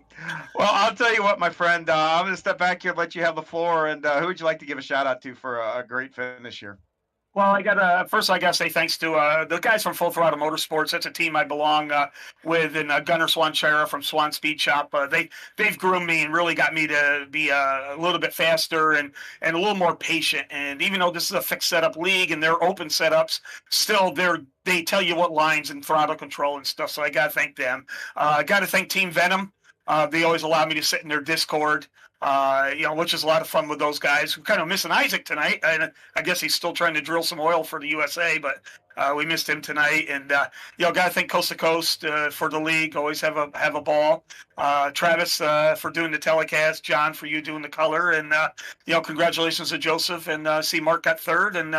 well, I'll tell you what, my friend. I'm going to step back here and let you have the floor. And who would you like to give a shout out to for a great finish here? Well, I got first I got to say thanks to the guys from Full Throttle Motorsports. That's a team I belong with, and Gunnar Swanchera from Swan Speed Shop. They've groomed me and really got me to be a little bit faster and a little more patient. And even though this is a fixed setup league and they're open setups, still they tell you what lines and throttle control and stuff. So I got to thank them. I got to thank Team Venom. They always allow me to sit in their Discord. Which is a lot of fun with those guys. We're kind of missing Isaac tonight. I guess he's still trying to drill some oil for the USA, but we missed him tonight. And got to thank Coast to Coast for the league. Always have a ball. Travis for doing the telecast. John for you doing the color. And congratulations to Joseph. And see, Mark got third. And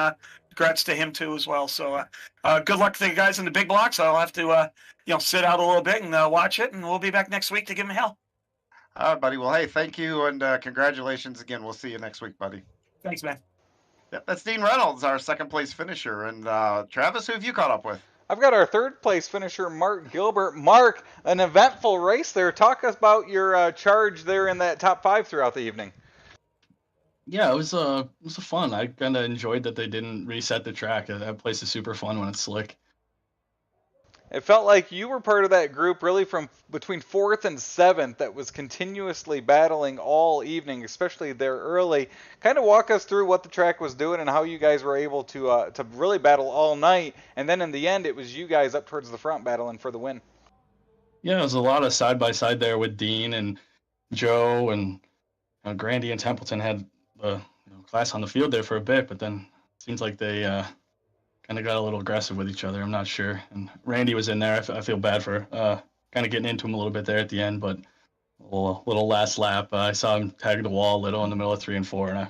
congrats to him too as well. So good luck to the guys in the big blocks. I'll have to sit out a little bit and watch it. And we'll be back next week to give them hell. All right, buddy. Well, hey, thank you, and congratulations again. We'll see you next week, buddy. Thanks, man. Yep, that's Dean Reynolds, our second-place finisher. And Travis, who have you caught up with? I've got our third-place finisher, Mark Gilbert. Mark, an eventful race there. Talk about your charge there in that top 5 throughout the evening. Yeah, it was fun. I kind of enjoyed that they didn't reset the track. That place is super fun when it's slick. It felt like you were part of that group really from between 4th and 7th that was continuously battling all evening, especially there early. Kind of walk us through what the track was doing and how you guys were able to really battle all night. And then in the end, it was you guys up towards the front battling for the win. Yeah, it was a lot of side by side there with Dean and Joe, and Grandy and Templeton had the class on the field there for a bit, but then it seems like they kind of got a little aggressive with each other. I'm not sure. And Randy was in there. I feel bad for kind of getting into him a little bit there at the end, but a little last lap, I saw him tag the wall a little in the middle of 3 and 4, and I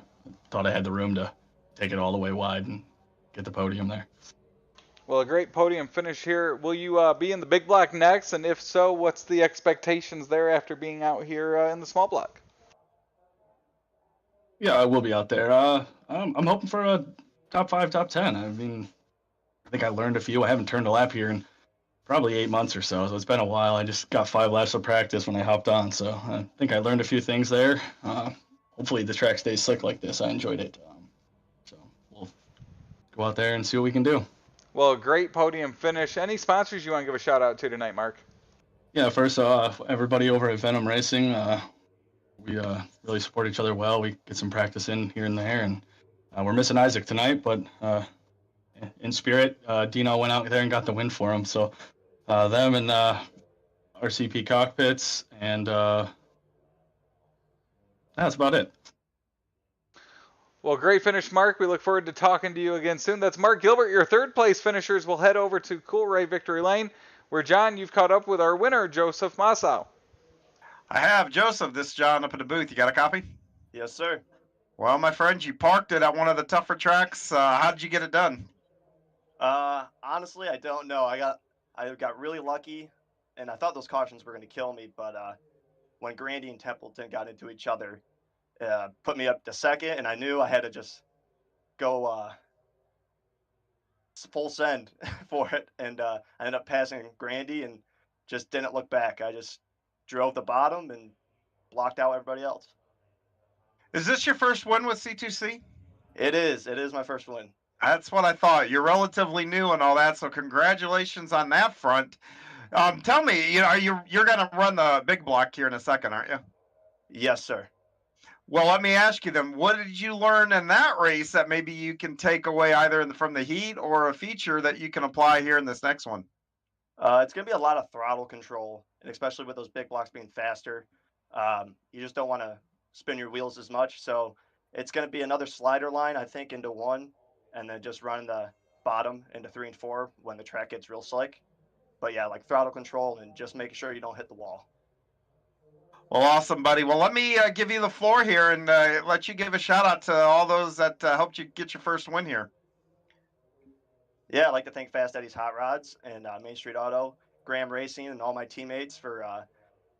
thought I had the room to take it all the way wide and get the podium there. Well, a great podium finish here. Will you be in the big block next? And if so, what's the expectations there after being out here in the small block? Yeah, I will be out there. I'm hoping for a top 5, top 10. I mean, I think I learned a few. I haven't turned a lap here in probably 8 months or so it's been a while. I just got 5 laps of practice when I hopped on, so I think I learned a few things there. Hopefully the track stays slick like this. I enjoyed it. So we'll go out there and see what we can do. Well, great podium finish. Any sponsors you want to give a shout out to tonight, Mark? Yeah, first off, everybody over at Venom Racing, we really support each other well. We get some practice in here and there, and we're missing Isaac tonight, but in spirit, Dino went out there and got the win for him. So them and RCP Cockpits, and that's about it. Well, great finish, Mark. We look forward to talking to you again soon. That's Mark Gilbert. Your third place finishers will head over to Coolray Victory Lane, where, John, you've caught up with our winner, Joseph Massau. I have. Joseph, this is John up at the booth. You got a copy? Yes, sir. Well, my friend, you parked it at one of the tougher tracks. How did you get it done? Honestly, I don't know. I got really lucky, and I thought those cautions were going to kill me, but when Grandy and Templeton got into each other, put me up to second, and I knew I had to just go full send for it, and I ended up passing Grandy and just didn't look back. I just drove the bottom and blocked out everybody else. Is this your first win with C2C? It is my first win. That's what I thought. You're relatively new and all that, so congratulations on that front. Tell me, you're going to run the big block here in a second, aren't you? Yes, sir. Well, let me ask you then, what did you learn in that race that maybe you can take away either from the heat or a feature that you can apply here in this next one? It's going to be a lot of throttle control, and especially with those big blocks being faster. You just don't want to spin your wheels as much. So it's going to be another slider line, I think, into 1, and then just run the bottom into 3 and 4 when the track gets real slick. But yeah, like throttle control and just making sure you don't hit the wall. Well, awesome, buddy. Well, let me give you the floor here and let you give a shout out to all those that helped you get your first win here. Yeah, I'd like to thank Fast Eddie's Hot Rods and Main Street Auto, Graham Racing, and all my teammates for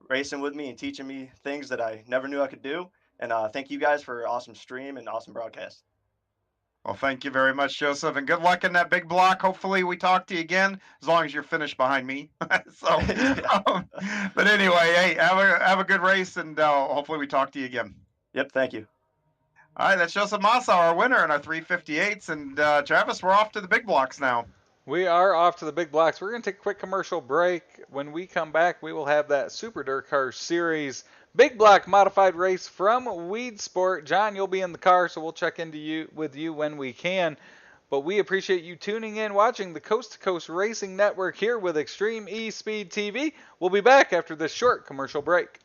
racing with me and teaching me things that I never knew I could do. And thank you guys for an awesome stream and awesome broadcast. Well, thank you very much, Joseph, and good luck in that big block. Hopefully we talk to you again, as long as you're finished behind me. So, but anyway, hey, have a good race, and hopefully we talk to you again. Yep, thank you. All right, that's Joseph Massau, our winner in our 358s, and Travis, we're off to the big blocks now. We are off to the big blocks. We're going to take a quick commercial break. When we come back, we will have that Super Dirt Car Series big block modified race from Weed Sport. John, you'll be in the car, so we'll check with you when we can. But we appreciate you tuning in, watching the Coast to Coast Racing Network here with Extreme E-Speed TV. We'll be back after this short commercial break.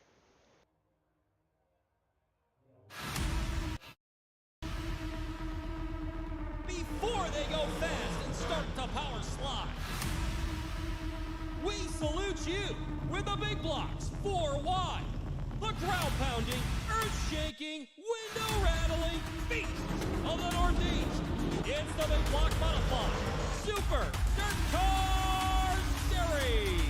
Before they go fast and start the power slide, we salute you with the big blocks 4 wide. The crowd-pounding, earth-shaking, window-rattling feat of the Northeast. It's the Big Block Modified Super Dirt Car Series.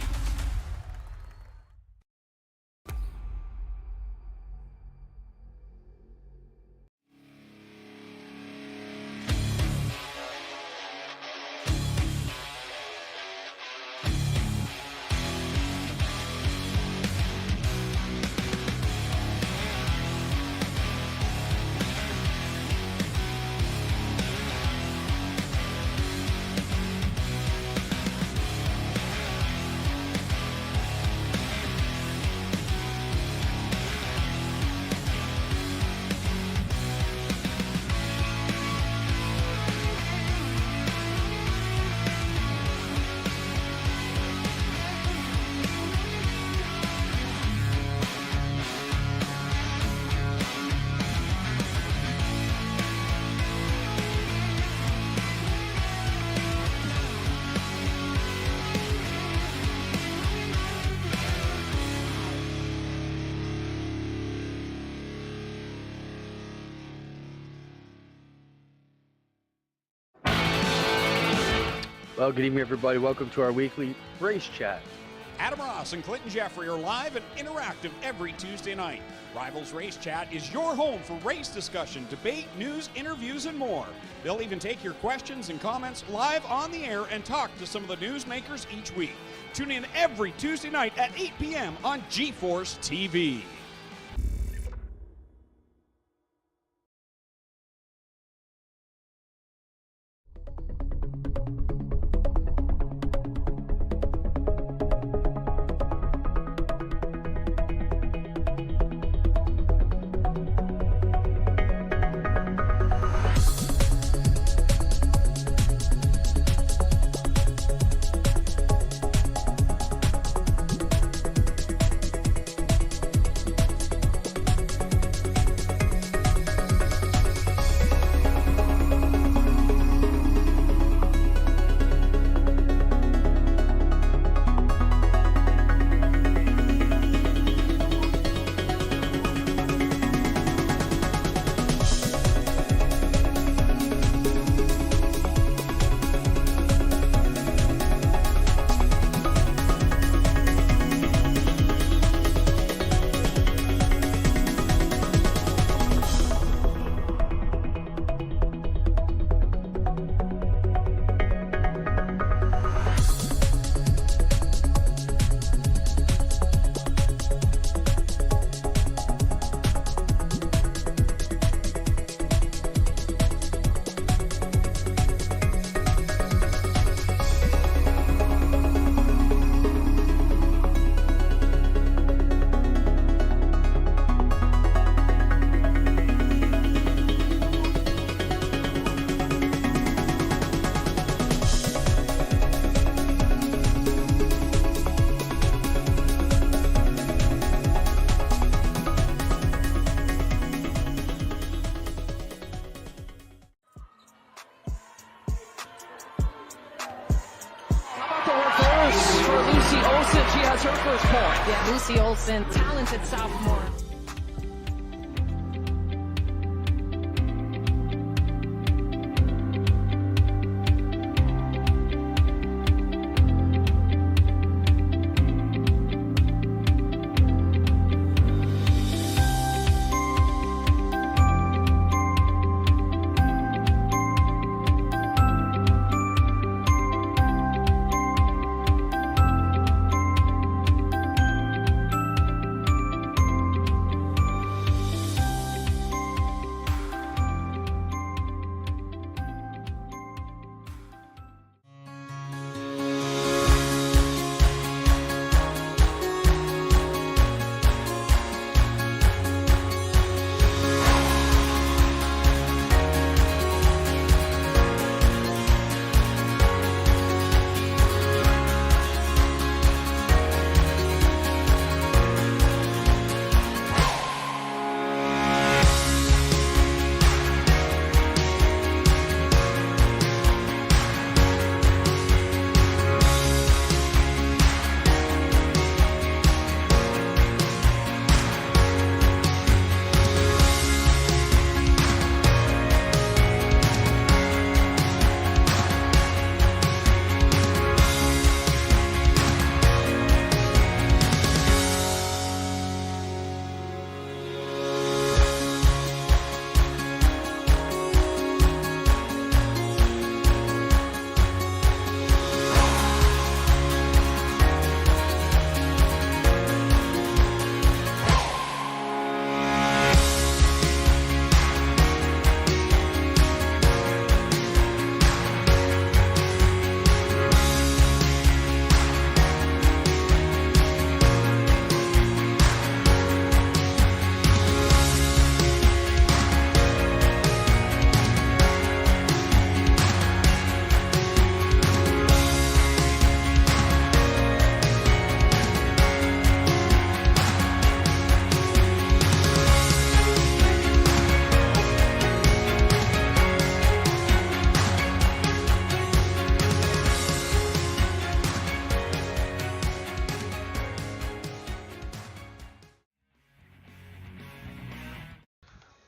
Well, good evening, everybody. Welcome to our weekly race chat. Adam Ross and Clinton Jeffrey are live and interactive every Tuesday night. Rivals Race Chat is your home for race discussion, debate, news, interviews, and more. They'll even take your questions and comments live on the air and talk to some of the newsmakers each week. Tune in every Tuesday night at 8 p.m. on GeForce TV. Lucy Olson, talented sophomore.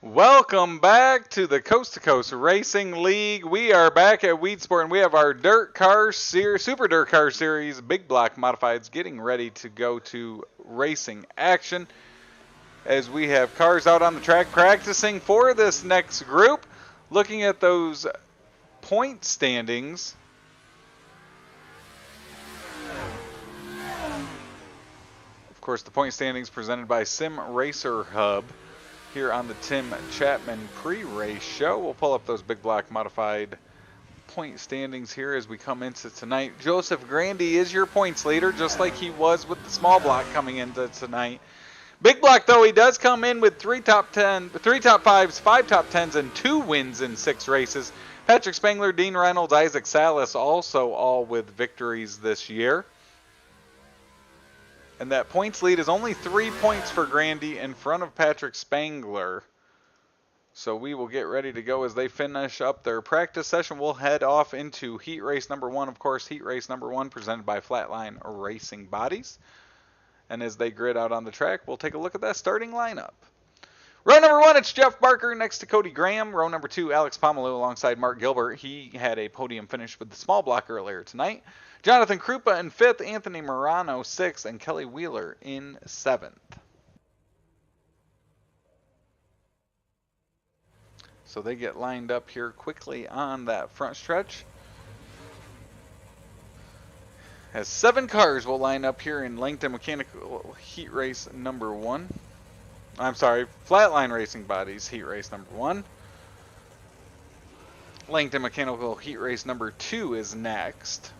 Welcome back to the Coast to Coast Racing League. We are back at Weed Sport, and we have our Super Dirt Car Series Big Block Modifieds getting ready to go to racing action. As we have cars out on the track practicing for this next group, looking at those point standings. Of course, the point standings presented by Sim Racer Hub here on the Tim Chapman pre-race show. We'll pull up those Big Block Modified point standings here as we come into tonight. Joseph Grandy is your points leader, just like he was with the small block coming into tonight. Big block, though, he does come in with 3 top 5s, 5 top 10s, and 2 wins in 6 races. Patrick Spangler, Dean Reynolds, Isaac Salas also all with victories this year. And that points lead is only 3 points for Grandy in front of Patrick Spangler. So we will get ready to go as they finish up their practice session. We'll head off into heat race number 1. Of course, heat race number 1 presented by Flatline Racing Bodies. And as they grid out on the track, we'll take a look at that starting lineup. Row number 1, it's Jeff Barker next to Cody Graham. Row number 2, Alex Pomeloy alongside Mark Gilbert. He had a podium finish with the small block earlier tonight. Jonathan Krupa in 5th, Anthony Morano 6th, and Kelly Wheeler in 7th. So they get lined up here quickly on that front stretch. As 7 cars will line up here in Langton Mechanical Heat Race number 1. I'm sorry, Flatline Racing Bodies Heat Race number 1. Langton Mechanical Heat Race number 2 is next.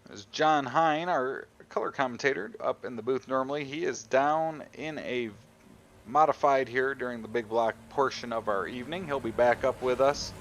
There's John Hine, our color commentator, up in the booth normally. He is down in a modified here during the big block portion of our evening. He'll be back up with us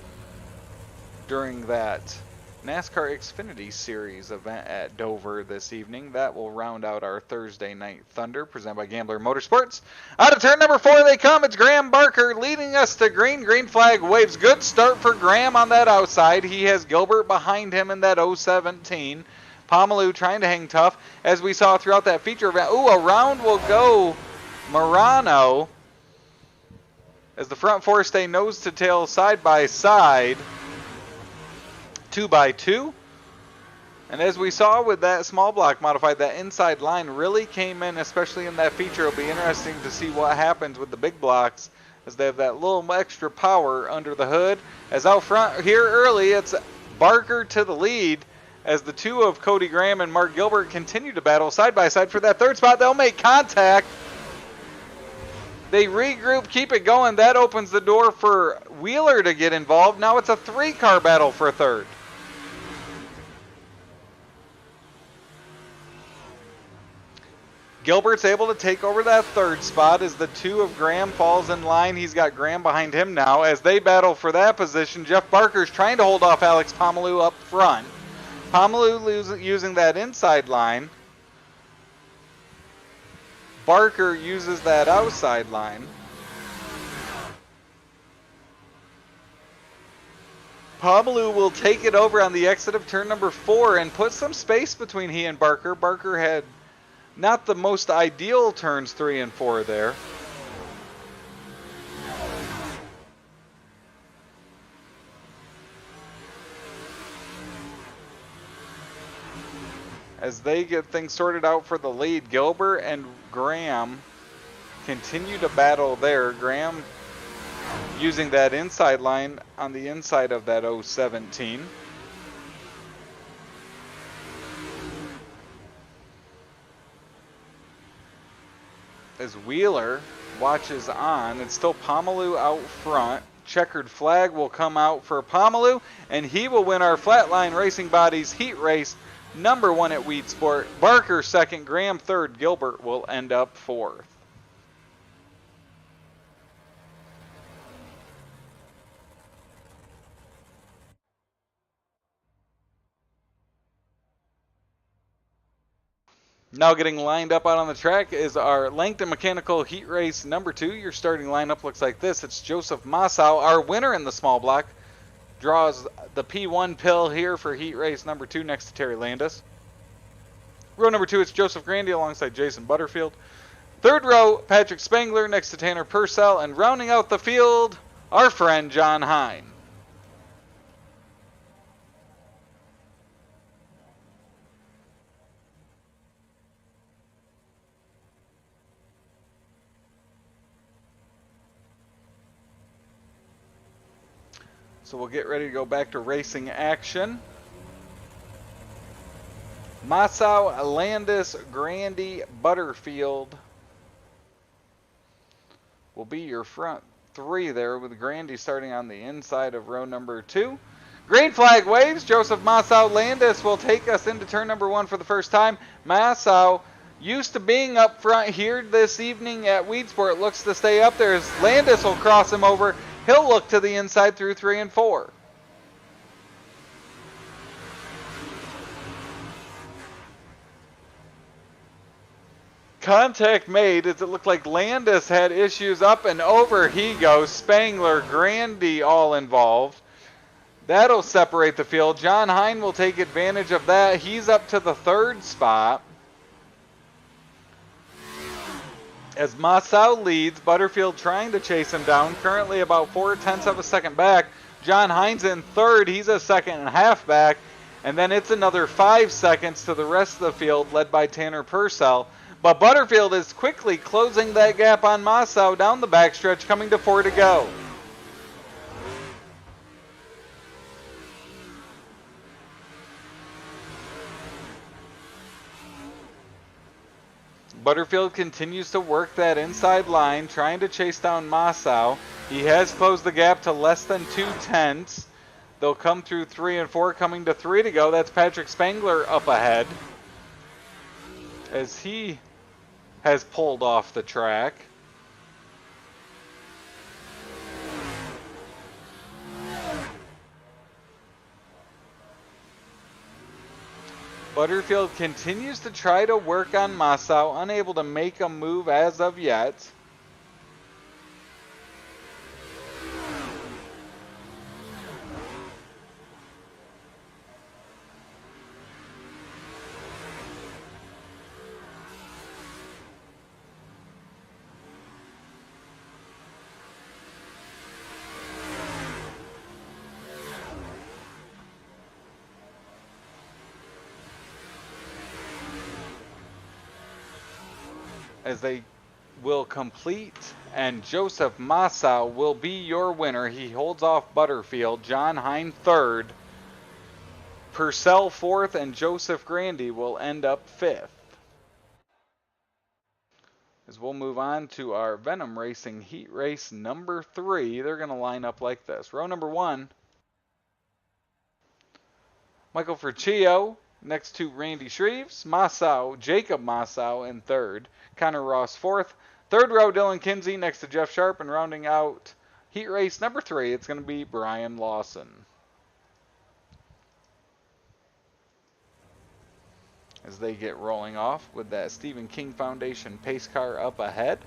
during that NASCAR Xfinity Series event at Dover this evening. That will round out our Thursday Night Thunder presented by Gambler Motorsports. Out of turn number 4 they come. It's Graham Barker leading us to green. Green flag waves. Good start for Graham on that outside. He has Gilbert behind him in that 017. Pomeloy trying to hang tough, as we saw throughout that feature event. Ooh, around will go Morano as the front 4 stay nose to tail, side by side, 2 by 2. And as we saw with that small block modified, that inside line really came in, especially in that feature. It'll be interesting to see what happens with the big blocks as they have that little extra power under the hood. As out front here early, it's Barker to the lead, as the 2 of Cody Graham and Mark Gilbert continue to battle side by side for that 3rd spot. They'll make contact. They regroup, keep it going. That opens the door for Wheeler to get involved. Now it's a 3-car battle for 3rd. Gilbert's able to take over that 3rd spot as the 2 of Graham falls in line. He's got Graham behind him now. As they battle for that position, Jeff Barker's trying to hold off Alex Pomeloy up front. Pomeloy using that inside line. Barker uses that outside line. Pomeloy will take it over on the exit of turn number 4 and put some space between he and Barker. Barker had not the most ideal turns 3 and 4 there. As they get things sorted out for the lead, Gilbert and Graham continue to battle there. Graham using that inside line on the inside of that 017. As Wheeler watches on, it's still Pomeloy out front. Checkered flag will come out for Pomeloy, and he will win our Flatline Racing Bodies heat race number 1 at Weed Sport. Barker 2nd, Graham 3rd, Gilbert will end up 4th. Now getting lined up out on the track is our Langton Mechanical Heat Race number 2. Your starting lineup looks like this. It's Joseph Massau, our winner in the small block. Draws the P1 pill here for Heat Race number 2 next to Terry Landis. Row number 2, it's Joseph Grandy alongside Jason Butterfield. Third row, Patrick Spangler next to Tanner Purcell. And rounding out the field, our friend John Hine. So we'll get ready to go back to racing action. Massau, Landis, Grandy, Butterfield will be your front three there, with Grandy starting on the inside of row number 2. Green flag waves. Joseph Massau Landis will take us into turn number 1 for the first time. Massau, used to being up front here this evening at Weedsport, looks to stay up there as Landis will cross him over. He'll look to the inside through 3 and 4. Contact made as it looked like Landis had issues. Up and over he goes. Spangler, Grandy all involved. That'll separate the field. John Hine will take advantage of that. He's up to the 3rd spot. As Massau leads, Butterfield trying to chase him down. Currently about 0.4 of a second back. John Hine's in 3rd. He's a 2.5 back. And then it's another 5 seconds to the rest of the field, led by Tanner Purcell. But Butterfield is quickly closing that gap on Massau down the backstretch, coming to 4 to go. Butterfield continues to work that inside line, trying to chase down Massau. He has closed the gap to less than 0.2. They'll come through 3 and 4, coming to 3 to go. That's Patrick Spangler up ahead, as he has pulled off the track. Butterfield continues to try to work on Massau, unable to make a move as of yet. As they will complete, and Joseph Massau will be your winner. He holds off Butterfield. John Hine 3rd, Purcell 4th, and Joseph Grandy will end up 5th. As we'll move on to our Venom Racing Heat Race number 3. They're going to line up like this. Row number 1, Michael Ferchio next to Randy Shreves. Jacob Massau in 3rd. Connor Ross 4th. 3rd row, Dylan Kinsey next to Jeff Sharp. And rounding out heat race number 3, it's going to be Brian Lawson. As they get rolling off with that Stephen King Foundation pace car up ahead.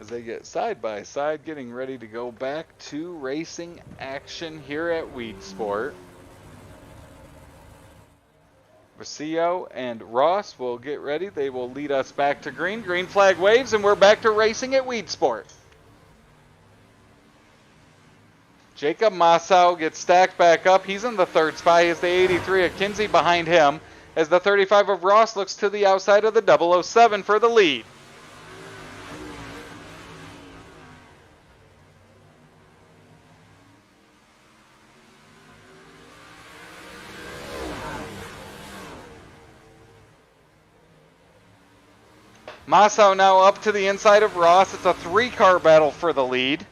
As they get side by side, getting ready to go back to racing action here at Weedsport. Vasillo and Ross will get ready. They will lead us back to green. Green flag waves, and we're back to racing at Weedsport. Jacob Massau gets stacked back up. He's in the 3rd spot. He has the 83 of Kinsey behind him, as the 35 of Ross looks to the outside of the 007 for the lead. Massau now up to the inside of Ross. It's a 3-car battle for the lead,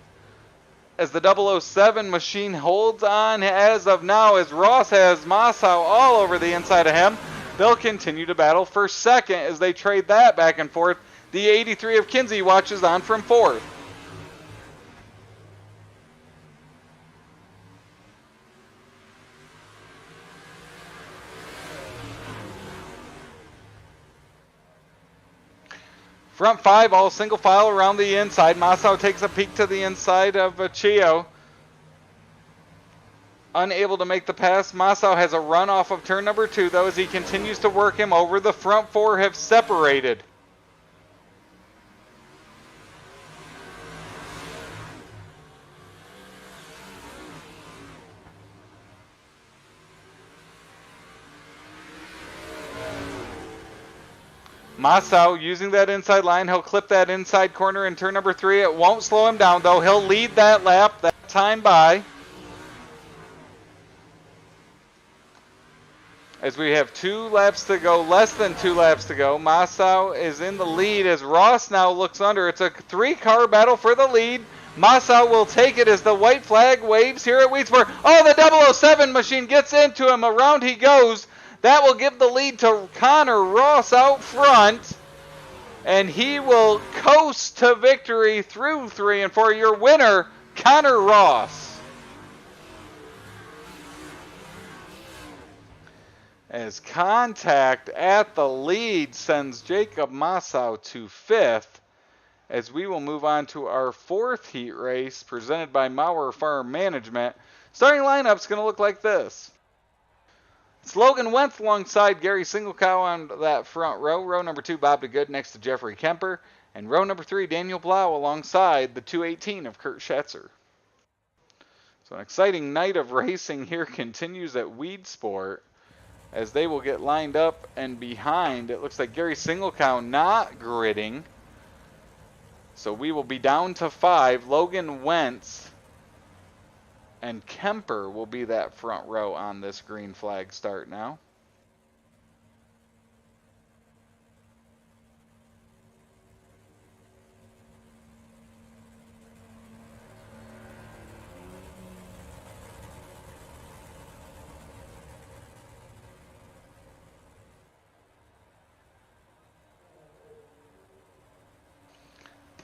as the 007 machine holds on as of now, as Ross has Massau all over the inside of him. They'll continue to battle for 2nd as they trade that back and forth. The 83 of Kinsey watches on from 4th. Front 5, all single file around the inside. Masao takes a peek to the inside of Chio. Unable to make the pass. Masao has a run off of turn number 2, though, as he continues to work him over. The front 4 have separated. Masao using that inside line. He'll clip that inside corner in turn number 3. It won't slow him down, though. He'll lead that lap, that time by. As we have 2 laps to go, less than 2 laps to go. Masao is in the lead as Ross now looks under. It's a 3-car battle for the lead. Masao will take it as the white flag waves here at Weedsport. Oh, the 007 machine gets into him. Around he goes. That will give the lead to Connor Ross out front. And he will coast to victory through 3 and 4. Your winner, Connor Ross. As contact at the lead sends Jacob Masao to 5th. As we will move on to our 4th heat race presented by Mauer Farm Management. Starting lineup's going to look like this. It's Logan Wentz alongside Gary Singlecow on that front row. Row number 2, Bob DeGood next to Jeffrey Kemper. And row number 3, Daniel Blau alongside the 218 of Kurt Schatzer. So an exciting night of racing here continues at Weedsport as they will get lined up and behind. It looks like Gary Singlecow not gridding. So we will be down to 5. Logan Wentz and Kemper will be that front row on this green flag start now.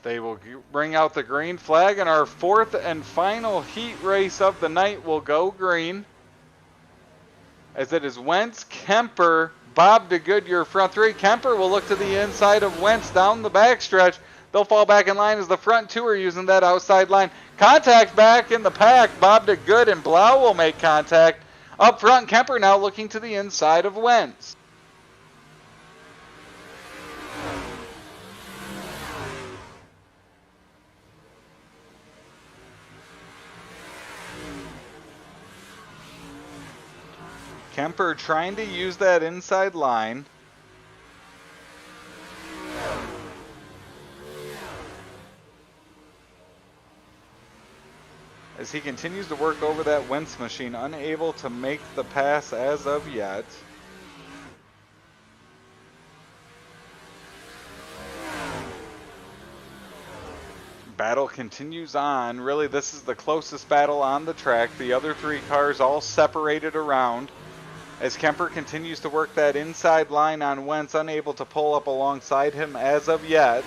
They will bring out the green flag, and our 4th and final heat race of the night will go green. As it is Wentz, Kemper, Bob DeGood, your front 3. Kemper will look to the inside of Wentz down the backstretch. They'll fall back in line as the front 2 are using that outside line. Contact back in the pack. Bob DeGood and Blau will make contact. Up front, Kemper now looking to the inside of Wentz. Kemper trying to use that inside line. As he continues to work over that Wentz machine, unable to make the pass as of yet. Battle continues on. Really, this is the closest battle on the track. The other 3 cars all separated around. As Kemper continues to work that inside line on Wentz, unable to pull up alongside him as of yet.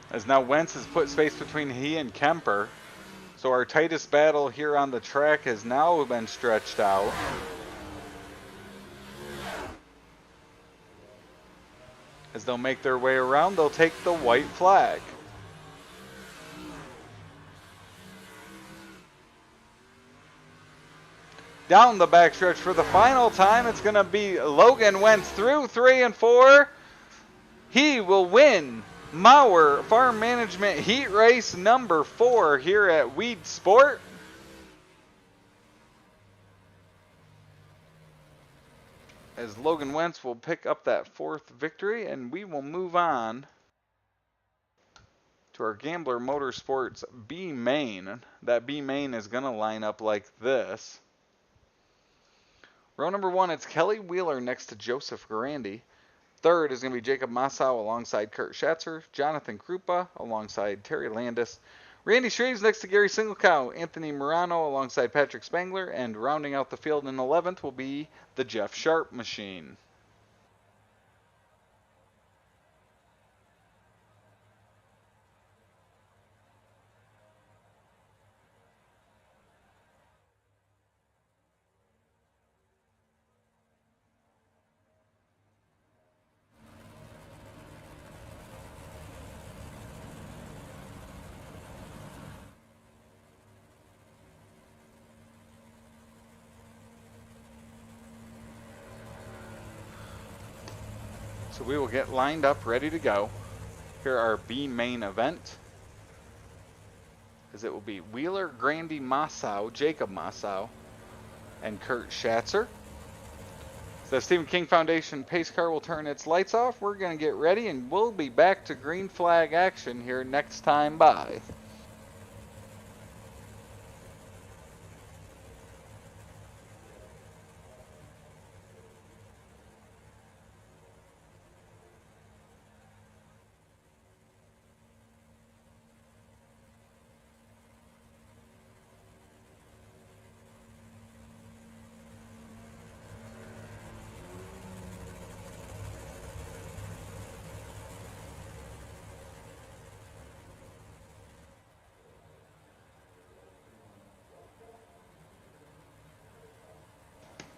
As now Wentz has put space between he and Kemper. So our tightest battle here on the track has now been stretched out. As they'll make their way around, they'll take the white flag. Down the backstretch for the final time, it's going to be Logan Wentz through 3 and 4. He will win Mauer Farm Management Heat Race number 4 here at Weedsport. As Logan Wentz will pick up that 4th victory, and we will move on to our Gambler Motorsports B main. That B main is going to line up like this. Row number 1, it's Kelly Wheeler next to Joseph Grandi. 3rd is going to be Jacob Masao alongside Kurt Schatzer, Jonathan Krupa alongside Terry Landis. Randy Shreves next to Gary Singlecow, Anthony Morano alongside Patrick Spangler, and rounding out the field in 11th will be the Jeff Sharp machine. So we will get lined up, ready to go. Here are our B main event. As it will be Wheeler, Grandy Massow, Jacob Massow, and Kurt Schatzer. The Stephen King Foundation pace car will turn its lights off. We're going to get ready, and we'll be back to green flag action here next time by.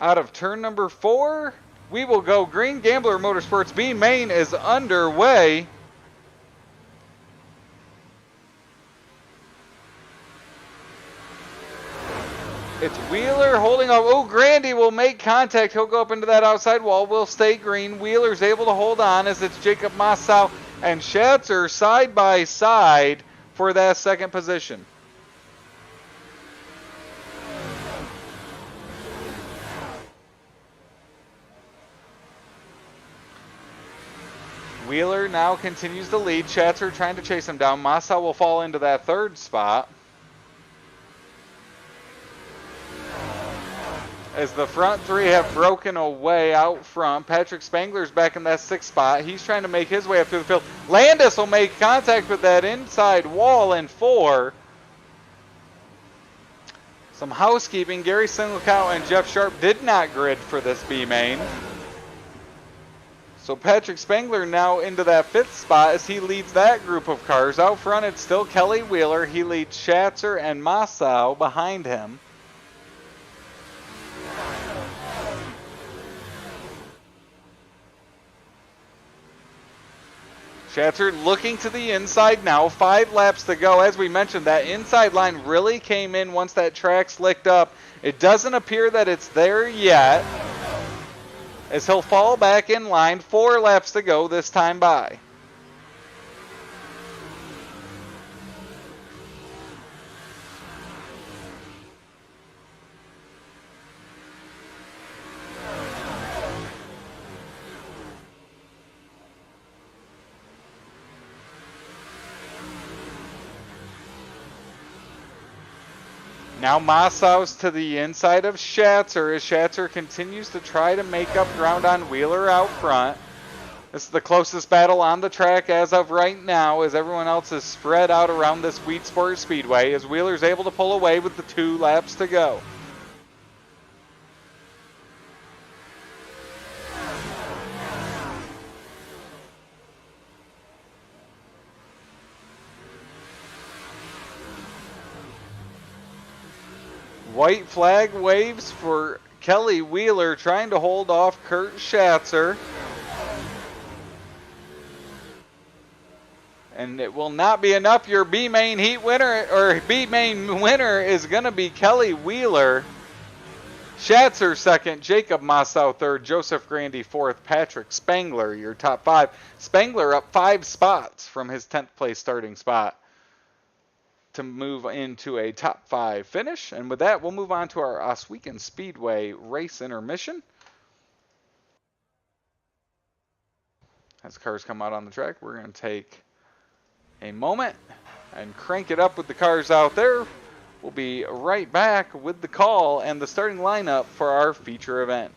Out of turn number 4, we will go green. Gambler Motorsports B main is underway. It's Wheeler holding up. Oh, Grandy will make contact. He'll go up into that outside wall. Will stay green. Wheeler's able to hold on as it's Jacob Massow and Schatzer side by side for that second position. Wheeler now continues to lead. Schatzer trying to chase him down. Massow will fall into that third spot. As the front three have broken away out front. Patrick Spangler's back in that 6th spot. He's trying to make his way up through the field. Landis will make contact with that inside wall in 4. Some housekeeping. Gary Singlecow and Jeff Sharp did not grid for this B main. So Patrick Spangler now into that 5th spot as he leads that group of cars. Out front it's still Kelly Wheeler. He leads Schatzer and Massow behind him. Schatzer looking to the inside now. 5 laps to go. As we mentioned, that inside line really came in once that track slicked up. It doesn't appear that it's there yet, as he'll fall back in line. 4 laps to go this time by. Now Massow's to the inside of Schatzer as Schatzer continues to try to make up ground on Wheeler out front. This is the closest battle on the track as of right now, as everyone else is spread out around this Weed Sport Speedway, as Wheeler's able to pull away with the 2 laps to go. White flag waves for Kelly Wheeler trying to hold off Kurt Schatzer. And it will not be enough. Your B main heat winner, or B main winner, is going to be Kelly Wheeler. Schatzer second, Jacob Massow third, Joseph Grandy fourth, Patrick Spangler your top 5. Spangler up 5 spots from his 10th place starting spot to move into a top 5 finish. And with that, we'll move on to our Oswego Speedway race intermission. As cars come out on the track, we're going to take a moment and crank it up with the cars out there. We'll be right back with the call and the starting lineup for our feature event.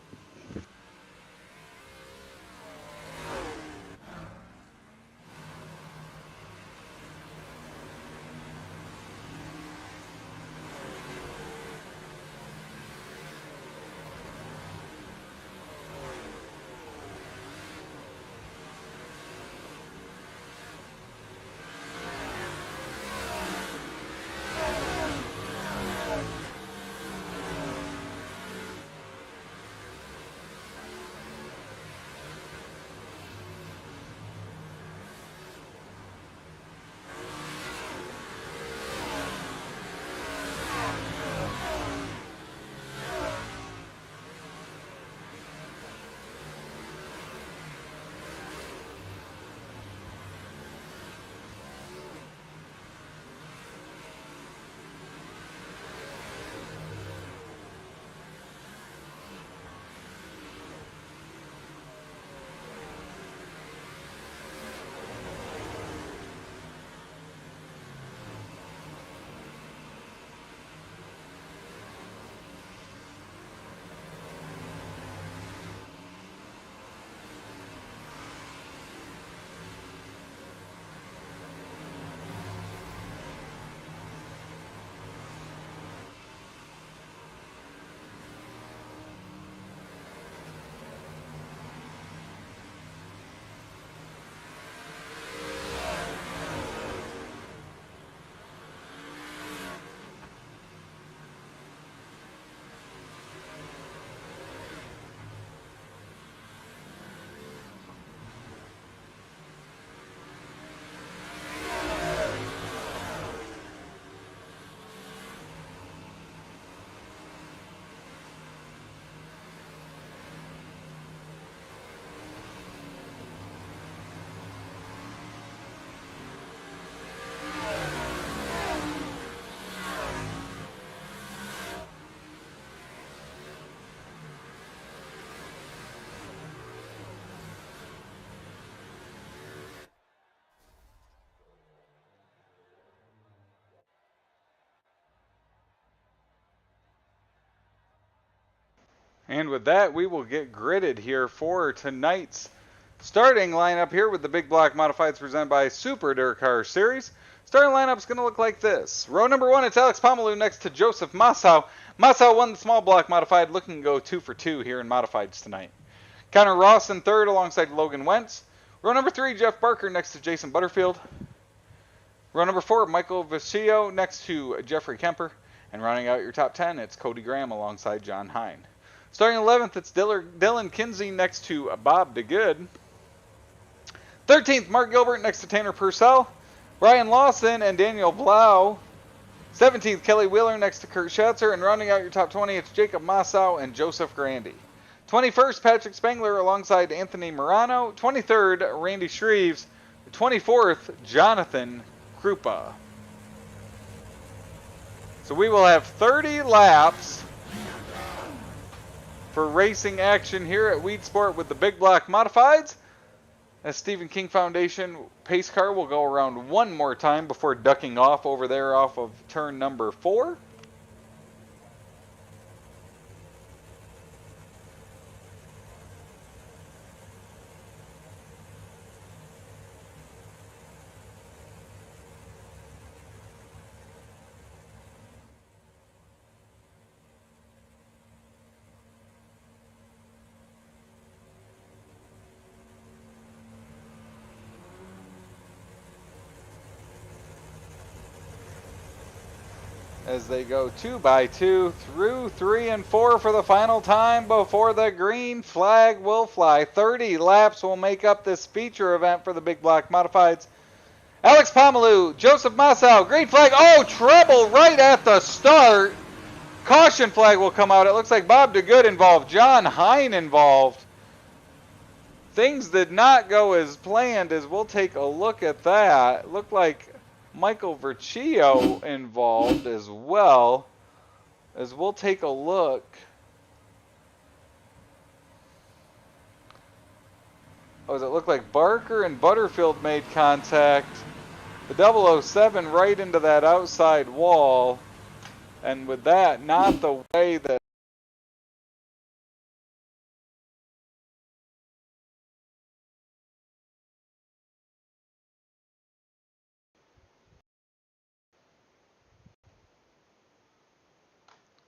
And with that, we will get gridded here for tonight's starting lineup here with the Big Block Modifieds presented by Super Dirt Car Series. Starting lineup's going to look like this. Row number 1, it's Alex Pomeluh next to Joseph Massau. Massau won the small block modified, looking to go 2 for 2 here in modifieds tonight. Connor Ross in third alongside Logan Wentz. Row number 3, Jeff Barker next to Jason Butterfield. Row number 4, Michael Vecchio next to Jeffrey Kemper. And rounding out your top 10, it's Cody Graham alongside John Hine. Starting 11th, it's Dylan Kinsey next to Bob DeGood. 13th, Mark Gilbert next to Tanner Purcell. Ryan Lawson and Daniel Blau. 17th, Kelly Wheeler next to Kurt Schatzer. And rounding out your top 20, it's Jacob Massau and Joseph Grandy. 21st, Patrick Spengler alongside Anthony Morano. 23rd, Randy Shreves. 24th, Jonathan Krupa. So we will have 30 laps for racing action here at Weed Sport with the Big Block Modifieds. As Stephen King Foundation pace car will go around one more time before ducking off over there off of turn number 4. As they go 2 by 2 through 3 and 4 for the final time before the green flag will fly. 30 laps will make up this feature event for the Big Block Modifieds. Alex Pomeluh, Joseph Massau, green flag. Oh, trouble right at the start. Caution flag will come out. It looks like Bob DeGood involved, John Hine involved. Things did not go as planned, as we'll take a look at that. It looked like Michael Vecchio involved as well, as we'll take a look. Oh, does it look like Barker and Butterfield made contact? The 007 right into that outside wall, and with that, not the way that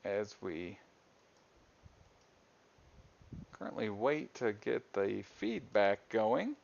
as we currently wait to get the feedback going.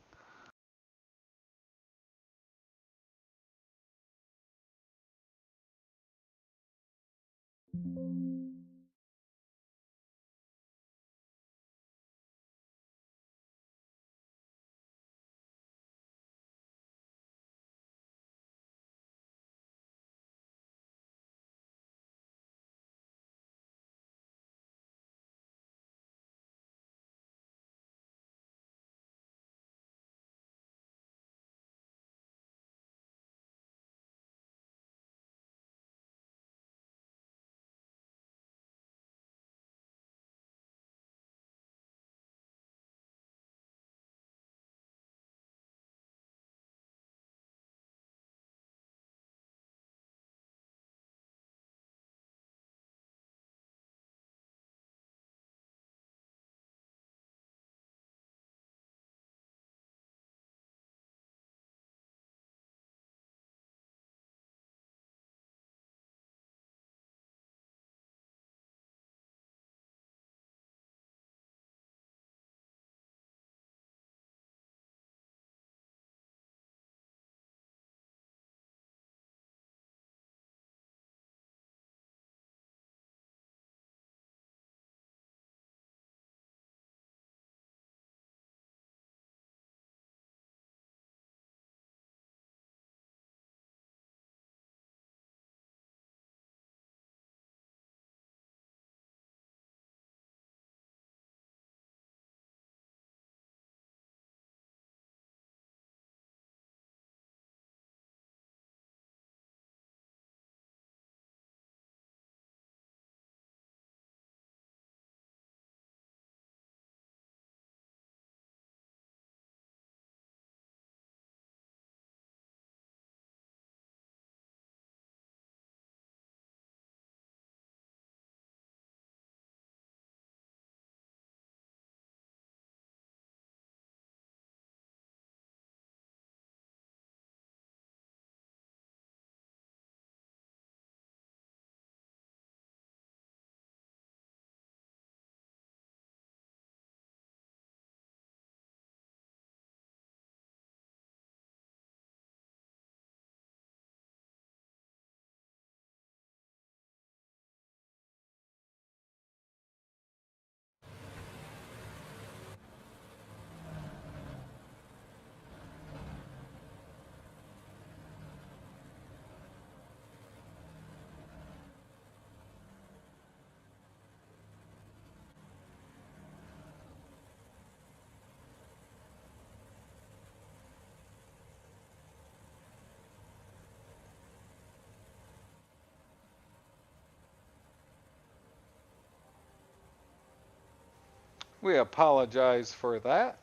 We apologize for that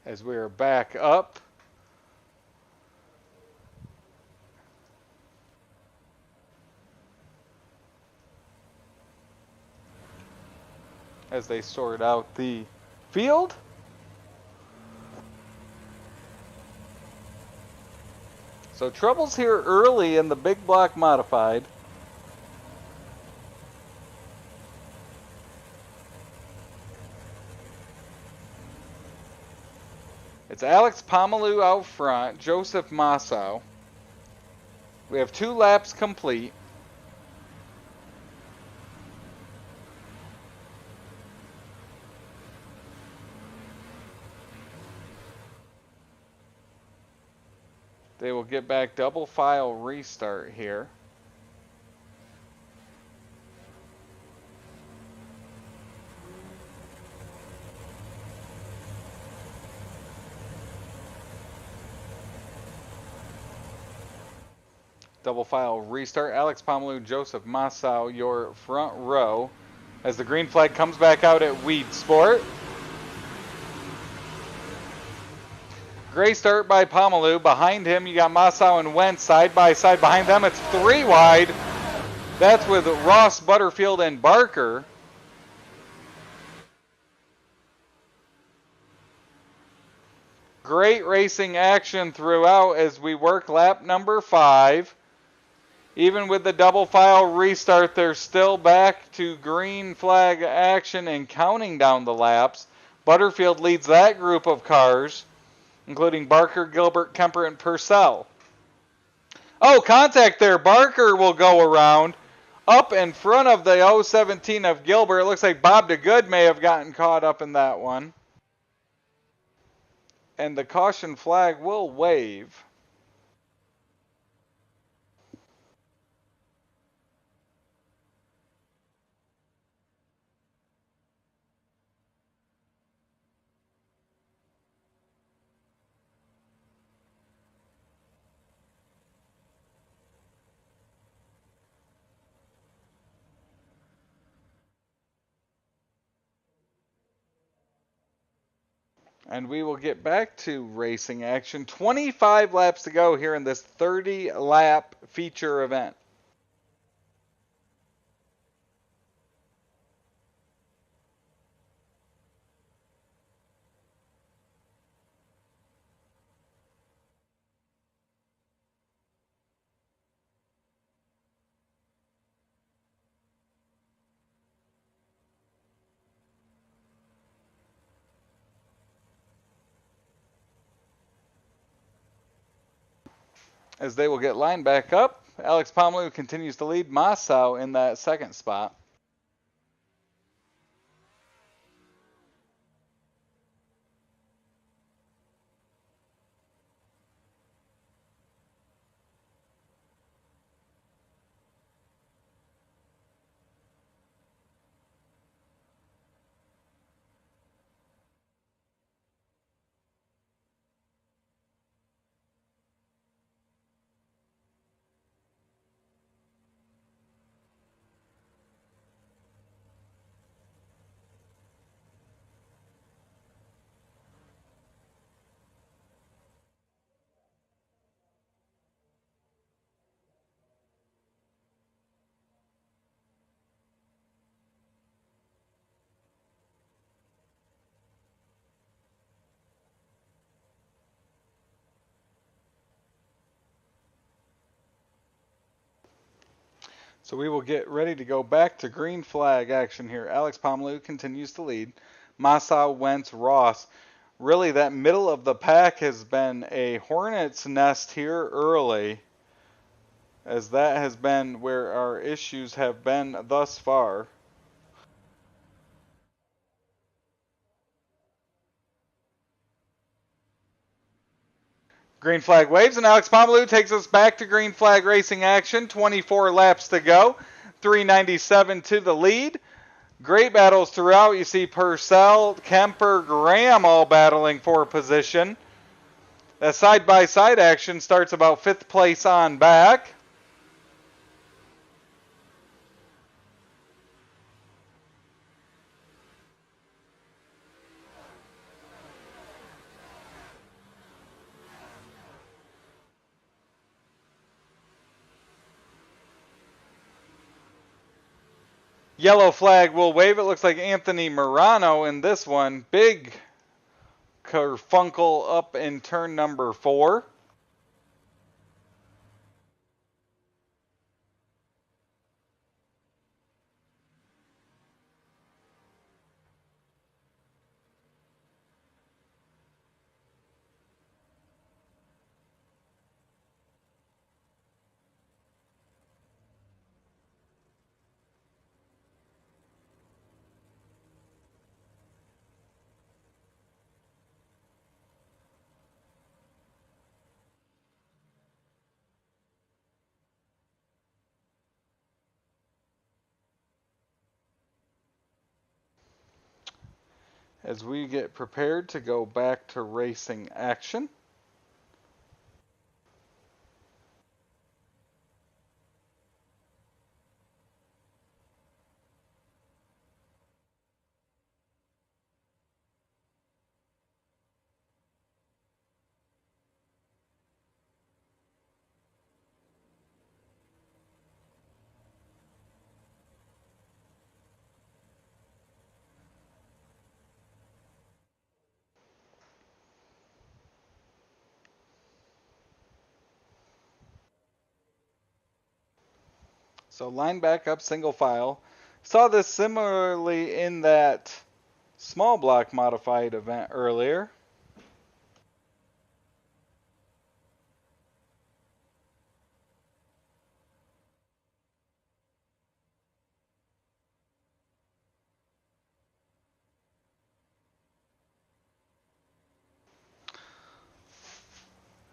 as we are back up. As they sort out the field. So troubles here early in the big block modified. It's Alex Pomalu out front, Joseph Massow. We have 2 laps complete. They will get back double file restart here. Double file restart. Alex Pomalu, Joseph Massow, your front row. As the green flag comes back out at Weed Sport. Great start by Pomalu. Behind him, you got Massow and Wentz side by side. Behind them, it's 3 wide. That's with Ross, Butterfield, and Barker. Great racing action throughout as we work lap number 5. Even with the double file restart, they're still back to green flag action and counting down the laps. Butterfield leads that group of cars, including Barker, Gilbert, Kemper, and Purcell. Oh, contact there. Barker will go around up in front of the 017 of Gilbert. It looks like Bob DeGood may have gotten caught up in that one. And the caution flag will wave. And we will get back to racing action. 25 laps to go here in this 30-lap feature event. As they will get lined back up, Alex Pomalu continues to lead Massow in that second spot. So we will get ready to go back to green flag action here. Alex Pomalu continues to lead. Massow, Wentz, Ross. Really, that middle of the pack has been a hornet's nest here early, as that has been where our issues have been thus far. Green flag waves, and Alex Pomalu takes us back to green flag racing action. 24 laps to go. 397 to the lead. Great battles throughout. You see Purcell, Kemper, Graham all battling for position. That side-by-side action starts about 5th place on back. Yellow flag will wave. It looks like Anthony Morano in this one. Big kerfunkel up in turn number 4. As we get prepared to go back to racing action. So line back up, single file. Saw this similarly in that small block modified event earlier.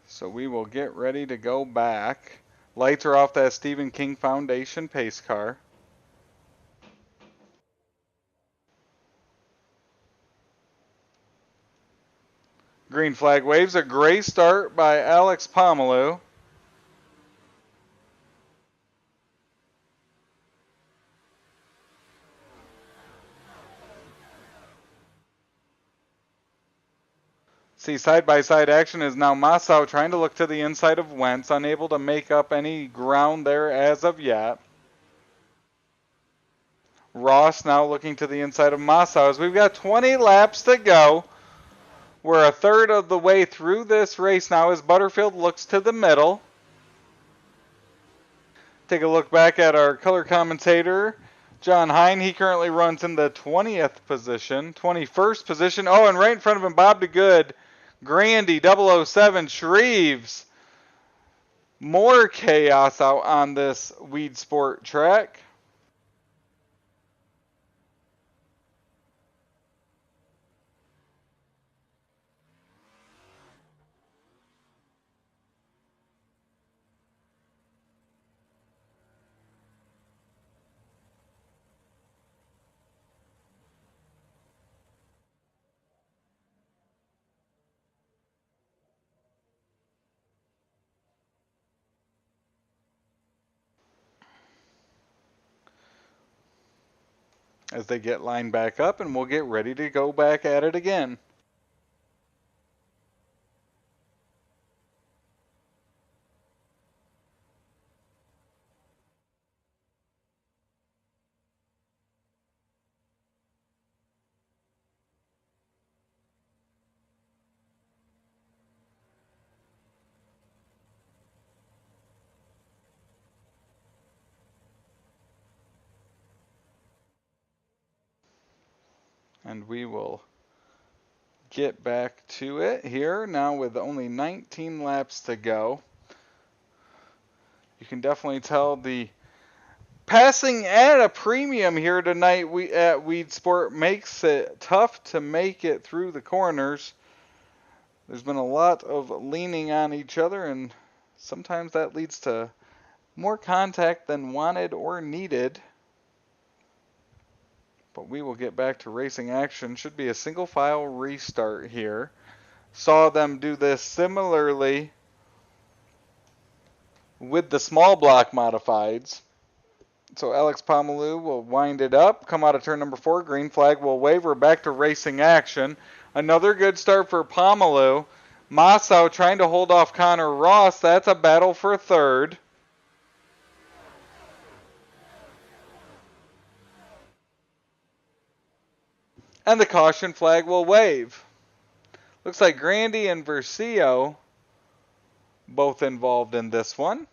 So we will get ready to go back. Lights are off that Stephen King Foundation pace car. Green flag waves. A gray start by Alex Pomeloy. See, side-by-side action is now Massau trying to look to the inside of Wentz, unable to make up any ground there as of yet. Ross now looking to the inside of Massau as we've got 20 laps to go. We're a third of the way through this race now as Butterfield looks to the middle. Take a look back at our color commentator, John Hine. He currently runs in the 20th position, 21st position. Oh, and right in front of him, Bob DeGood, Grandy, 007, Shreves. More chaos out on this Weed Sport track. As they get lined back up, and we'll get ready to go back at it again. And we will get back to it here now with only 19 laps to go. You can definitely tell the passing at a premium here tonight at Weed Sport makes it tough to make it through the corners. There's been a lot of leaning on each other, and sometimes that leads to more contact than wanted or needed. But we will get back to racing action. Should be a single file restart here. Saw them do this similarly with the small block modifieds. So Alex Pomeloy will wind it up, come out of turn number 4. Green flag will wave. We're back to racing action. Another good start for Pomeloy. Massau trying to hold off Connor Ross. That's a battle for third. And the caution flag will wave. Looks like Grandy and Versio both involved in this one.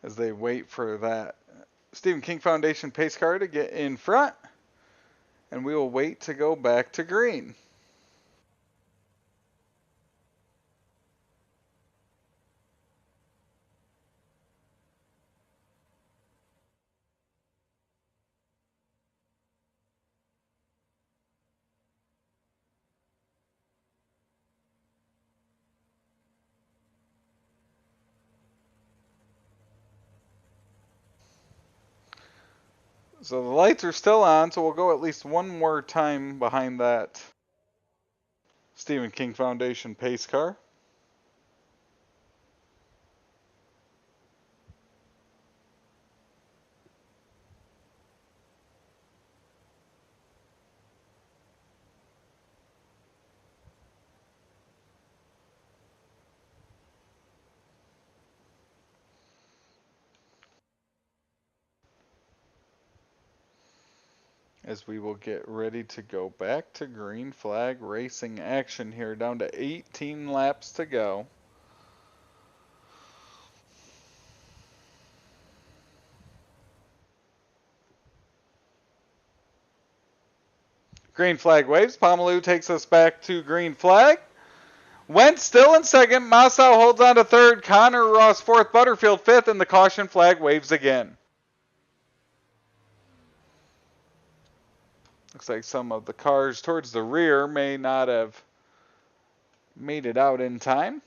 As they wait for that Stephen King Foundation pace car to get in front. And we will wait to go back to green. So the lights are still on, so we'll go at least one more time behind that Stephen King Foundation pace car. As we will get ready to go back to green flag racing action here, down to 18 laps to go. Green flag waves. Pomalu takes us back to green flag. Wentz still in second. Massau holds on to third. Connor Ross fourth. Butterfield fifth. And the caution flag waves again. Looks like some of the cars towards the rear may not have made it out in time.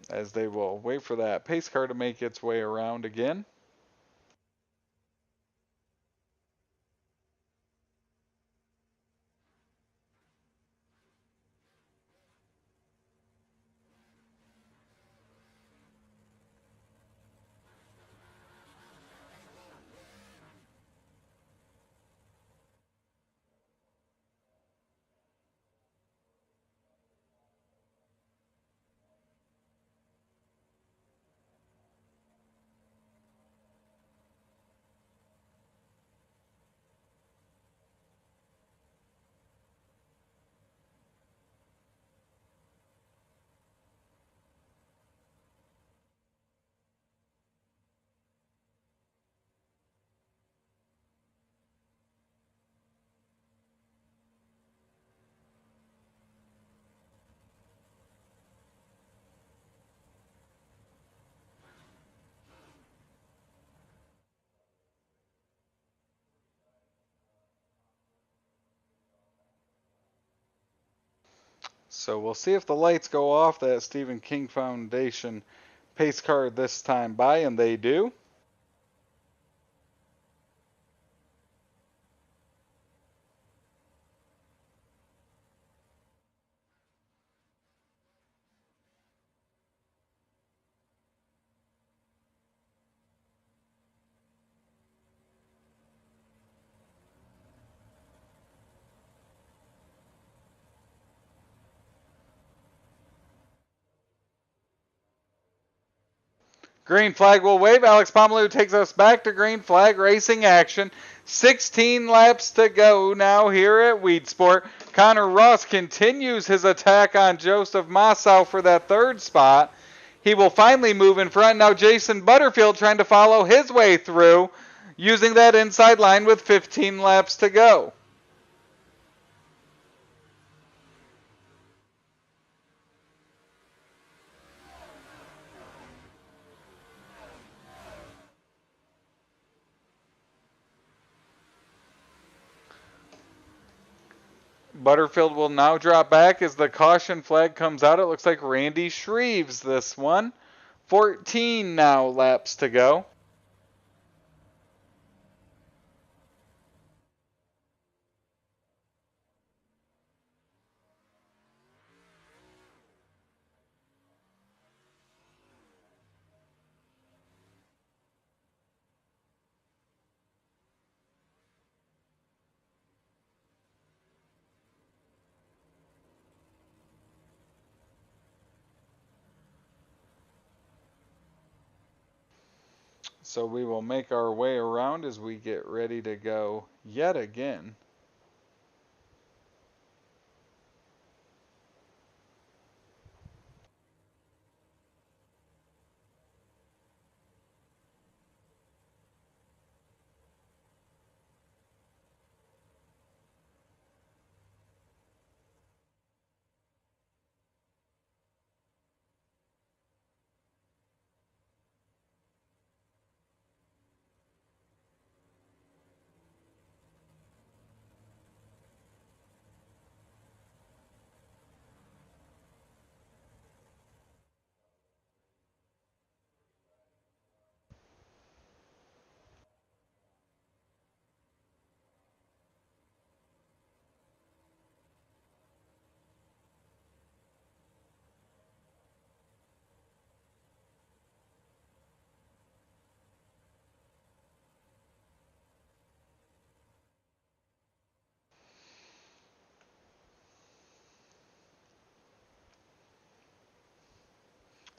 As they will wait for that pace car to make its way around again. So we'll see if the lights go off that Stephen King Foundation pace car this time by, and they do. Green flag will wave. Alex Pomalu takes us back to green flag racing action. 16 laps to go now here at Weedsport. Connor Ross continues his attack on Joseph Massau for that third spot. He will finally move in front. Now Jason Butterfield trying to follow his way through, using that inside line with 15 laps to go. Butterfield will now drop back as the caution flag comes out. It looks like Randy Shreves this one. 14 now laps to go. So we will make our way around as we get ready to go yet again.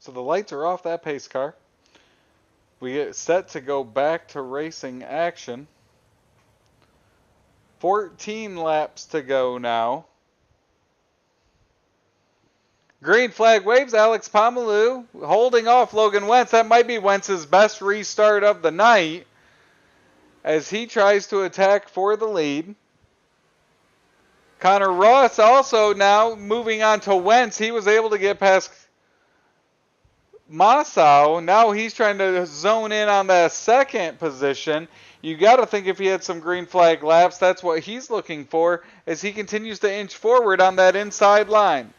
So the lights are off that pace car. We get set to go back to racing action. 14 laps to go now. Green flag waves. Alex Pomeluy holding off Logan Wentz. That might be Wentz's best restart of the night as he tries to attack for the lead. Connor Ross also now moving on to Wentz. He was able to get past Masao. Now he's trying to zone in on that second position. You got to think if he had some green flag laps, that's what he's looking for as he continues to inch forward on that inside line.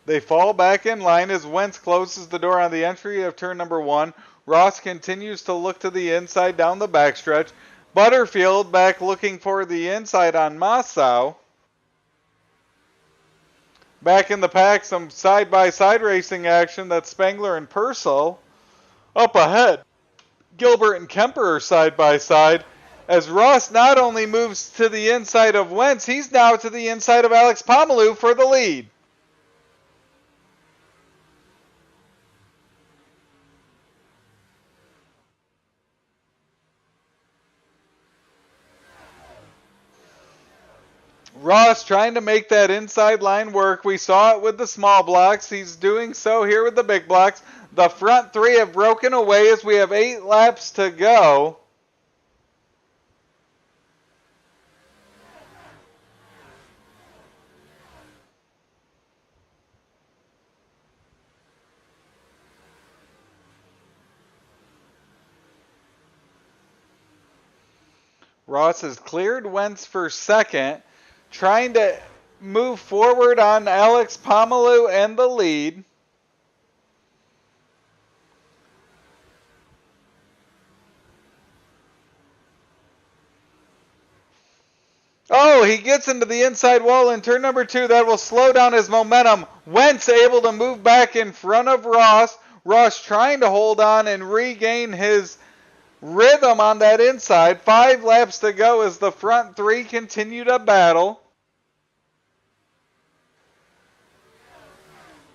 They fall back in line as Wentz closes the door on the entry of turn number 1. Ross continues to look to the inside down the backstretch. Butterfield back looking for the inside on Masao. Back in the pack, some side-by-side racing action. That's Spangler and Purcell. Up ahead, Gilbert and Kemper are side-by-side. As Ross not only moves to the inside of Wentz, he's now to the inside of Alex Pomeluy for the lead. Ross trying to make that inside line work. We saw it with the small blocks. He's doing so here with the big blocks. The front three have broken away as we have 8 laps to go. Ross has cleared Wentz for second. Trying to move forward on Alex Pomeluy and the lead. Oh, he gets into the inside wall in turn number 2. That will slow down his momentum. Wentz able to move back in front of Ross. Ross trying to hold on and regain his rhythm on that inside. 5 laps to go as the front 3 continue to battle.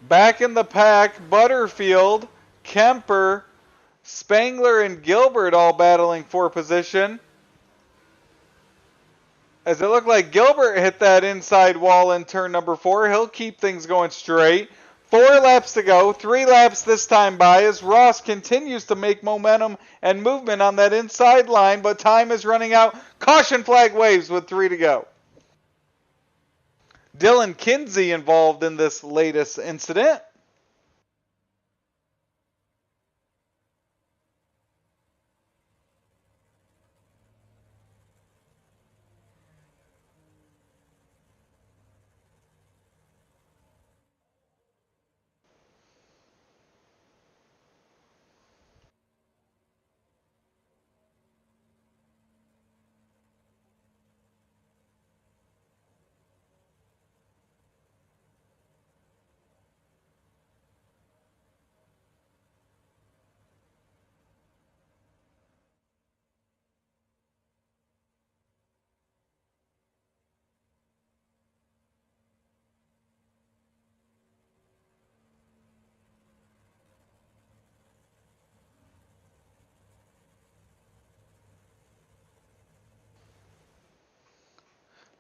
Back in the pack, Butterfield, Kemper, Spangler, and Gilbert all battling for position. As it looked like Gilbert hit that inside wall in turn number 4. He'll keep things going straight. 4 laps to go. 3 laps this time by as Ross continues to make momentum and movement on that inside line, but time is running out. Caution flag waves with 3 to go. Dylan Kinsey involved in this latest incident.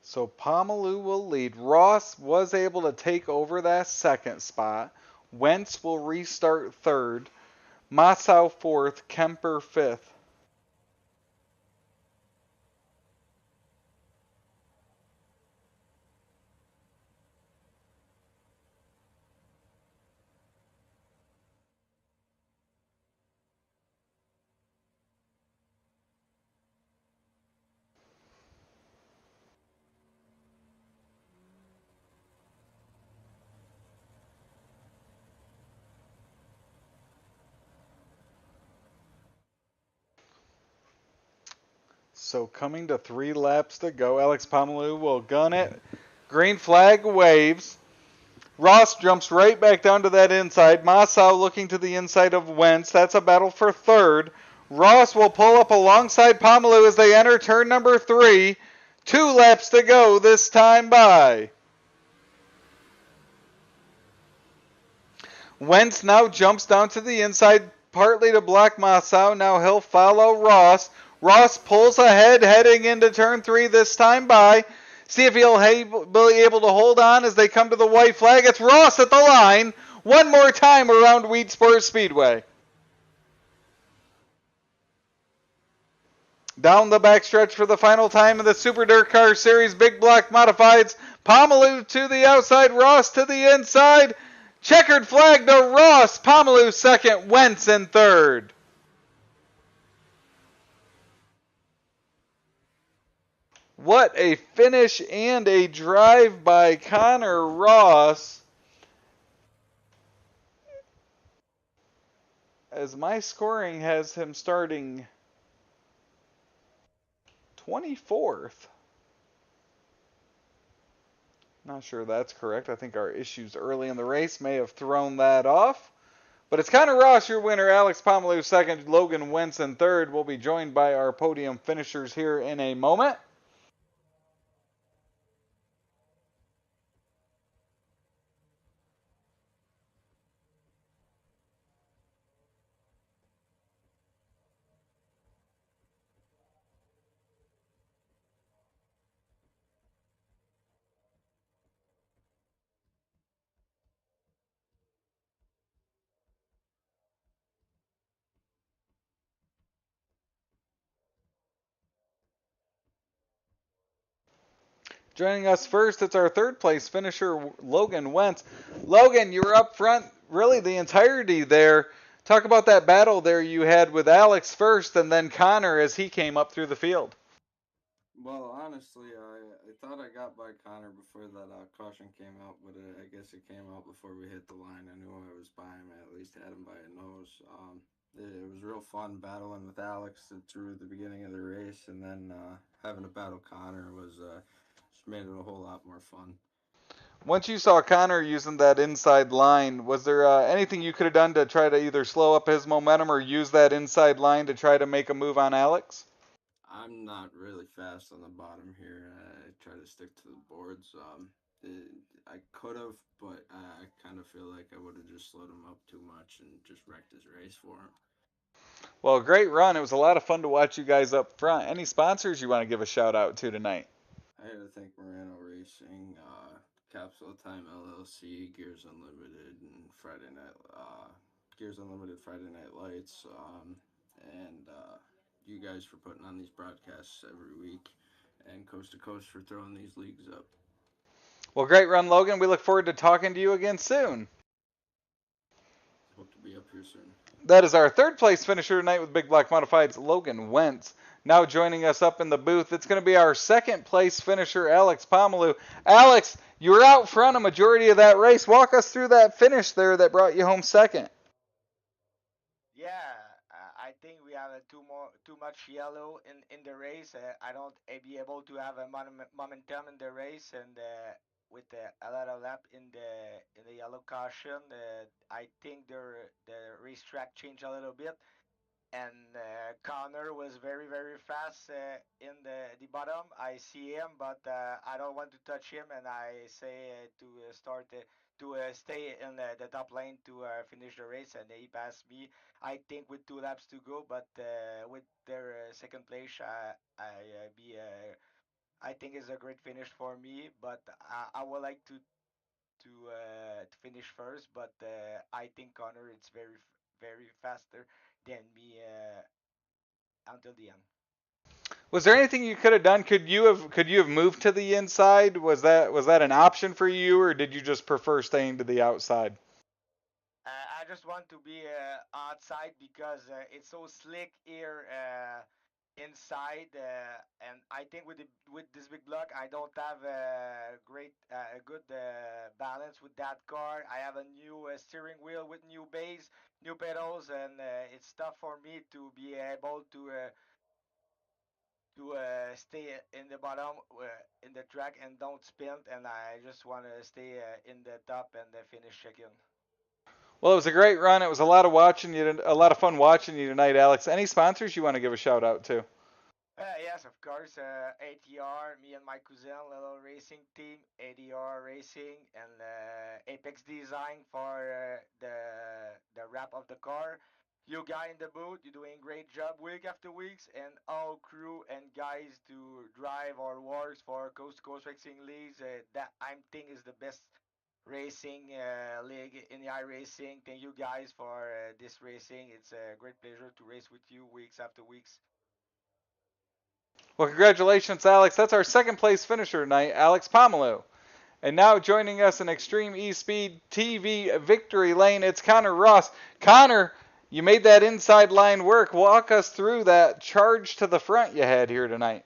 So Pomalu will lead. Ross was able to take over that second spot. Wentz will restart third. Massau fourth. Kemper fifth. So coming to 3 laps to go. Alex Pomalu will gun it. Green flag waves. Ross jumps right back down to that inside. Massau looking to the inside of Wentz. That's a battle for third. Ross will pull up alongside Pomalu as they enter turn number 3. 2 laps to go this time by. Wentz now jumps down to the inside, partly to block Massau. Now he'll follow Ross. Ross pulls ahead, heading into turn 3 this time by. See if he'll be able to hold on as they come to the white flag. It's Ross at the line. One more time around Weed Sports Speedway. Down the backstretch for the final time in the Super Dirt Car Series Big Block Modifieds. Pomalu to the outside, Ross to the inside. Checkered flag to Ross. Pomalu second, Wentz in third. What a finish and a drive by Connor Ross. As my scoring has him starting 24th. Not sure that's correct. I think our issues early in the race may have thrown that off. But it's Connor Ross, your winner. Alex Pomalu second. Logan Wentz in third. We'll be joined by our podium finishers here in a moment. Joining us first, it's our third place finisher, Logan Wentz. Logan, you were up front really the entirety there. Talk about that battle there you had with Alex first and then Connor as he came up through the field. Well, honestly, I thought I got by Connor before that caution came out, but I guess it came out before we hit the line. I knew I was by him. I at least had him by a nose. It was real fun battling with Alex through the beginning of the race, and then having to battle Connor was just made it a whole lot more fun. Once you saw Connor using that inside line, was there anything you could have done to try to either slow up his momentum or use that inside line to try to make a move on Alex? I'm not really fast on the bottom here. I try to stick to the boards. I could have, but I kind of feel like I would have just slowed him up too much and just wrecked his race for him. Well, great run. It was a lot of fun to watch you guys up front. Any sponsors you want to give a shout out to tonight? I had to thank Morano Racing, Capsule Time LLC, Gears Unlimited, and Gears Unlimited Friday Night Lights, and you guys for putting on these broadcasts every week, and Coast to Coast for throwing these leagues up. Well, great run, Logan. We look forward to talking to you again soon. Hope to be up here soon. That is our third place finisher tonight with Big Block Modifieds, Logan Wentz. Now joining us up in the booth, it's going to be our second place finisher, Alex Pomalu. Alex, you were out front a majority of that race. Walk us through that finish there that brought you home second. Yeah, I think we have too much yellow in the race. I don't be able to have a momentum in the race, and with a lot of lap in the yellow caution, I think the racetrack changed a little bit. And Connor was very fast in the bottom. I see him, but I don't want to touch him, and I say to start to stay in the top lane to finish the race, and he passed me. I think with 2 laps to go, but with their second place, I be I think it's a great finish for me, but I would like to finish first. But I think Connor it's very faster than me until the end. Was there anything you could have done? Could you have moved to the inside? Was that an option for you, or did you just prefer staying to the outside? I just want to be outside because it's so slick here inside, and I think with this big block, I don't have a good balance with that car. I have a new steering wheel with new base, new pedals, and it's tough for me to be able to stay in the bottom in the track and don't spin. And I just want to stay in the top and finish second. Well, it was a great run. It was a lot of fun watching you tonight, Alex. Any sponsors you want to give a shout out to? Yes, of course. ATR, me and my cousin, little racing team, ADR Racing, and Apex Design for the wrap of the car. You guy in the booth, you're doing great job week after weeks, and all crew and guys to drive or works for Coast to Coast Racing Leagues. That I think is the best racing league in the iRacing. Thank you guys for this racing. It's a great pleasure to race with you weeks after weeks. Well, congratulations, Alex. That's our second place finisher tonight, Alex Pomelo. And now joining us in Extreme E-Speed TV Victory Lane, it's Connor Ross. Connor, you made that inside line work. Walk us through that charge to the front you had here tonight.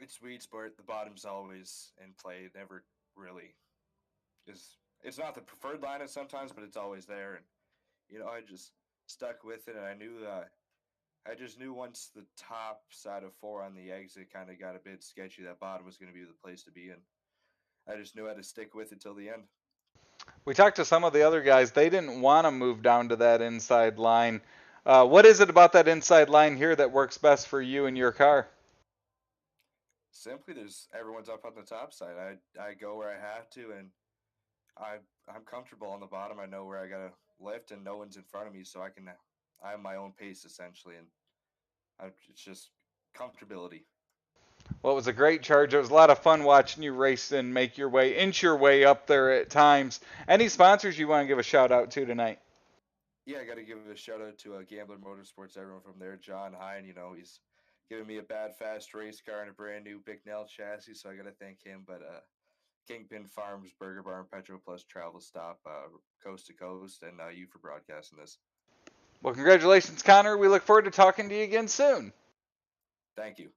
It's weed sport. The bottom's always in play. It never really is. It's not the preferred line sometimes, but it's always there. And I just stuck with it, and I just knew once the top side of 4 on the exit kind of got a bit sketchy, that bottom was going to be the place to be, and I just knew I had to stick with it till the end. We talked to some of the other guys. They didn't want to move down to that inside line. What is it about that inside line here that works best for you and your car? Simply, everyone's up on the top side. I go where I have to, and I'm comfortable on the bottom. I know where I gotta lift, and no one's in front of me, so I have my own pace essentially, and it's just comfortability. Well, it was a great charge. It was a lot of fun watching you race and inch your way up there at times. Any sponsors you want to give a shout out to tonight? Yeah, I got to give a shout out to Gambler Motorsports, everyone from there. John Hine, he's giving me a bad, fast race car and a brand new Bicknell chassis, so I got to thank him. But Kingpin Farms, Burger Barn, Petro Plus, Travel Stop, Coast to Coast, and you for broadcasting this. Well, congratulations, Connor. We look forward to talking to you again soon. Thank you.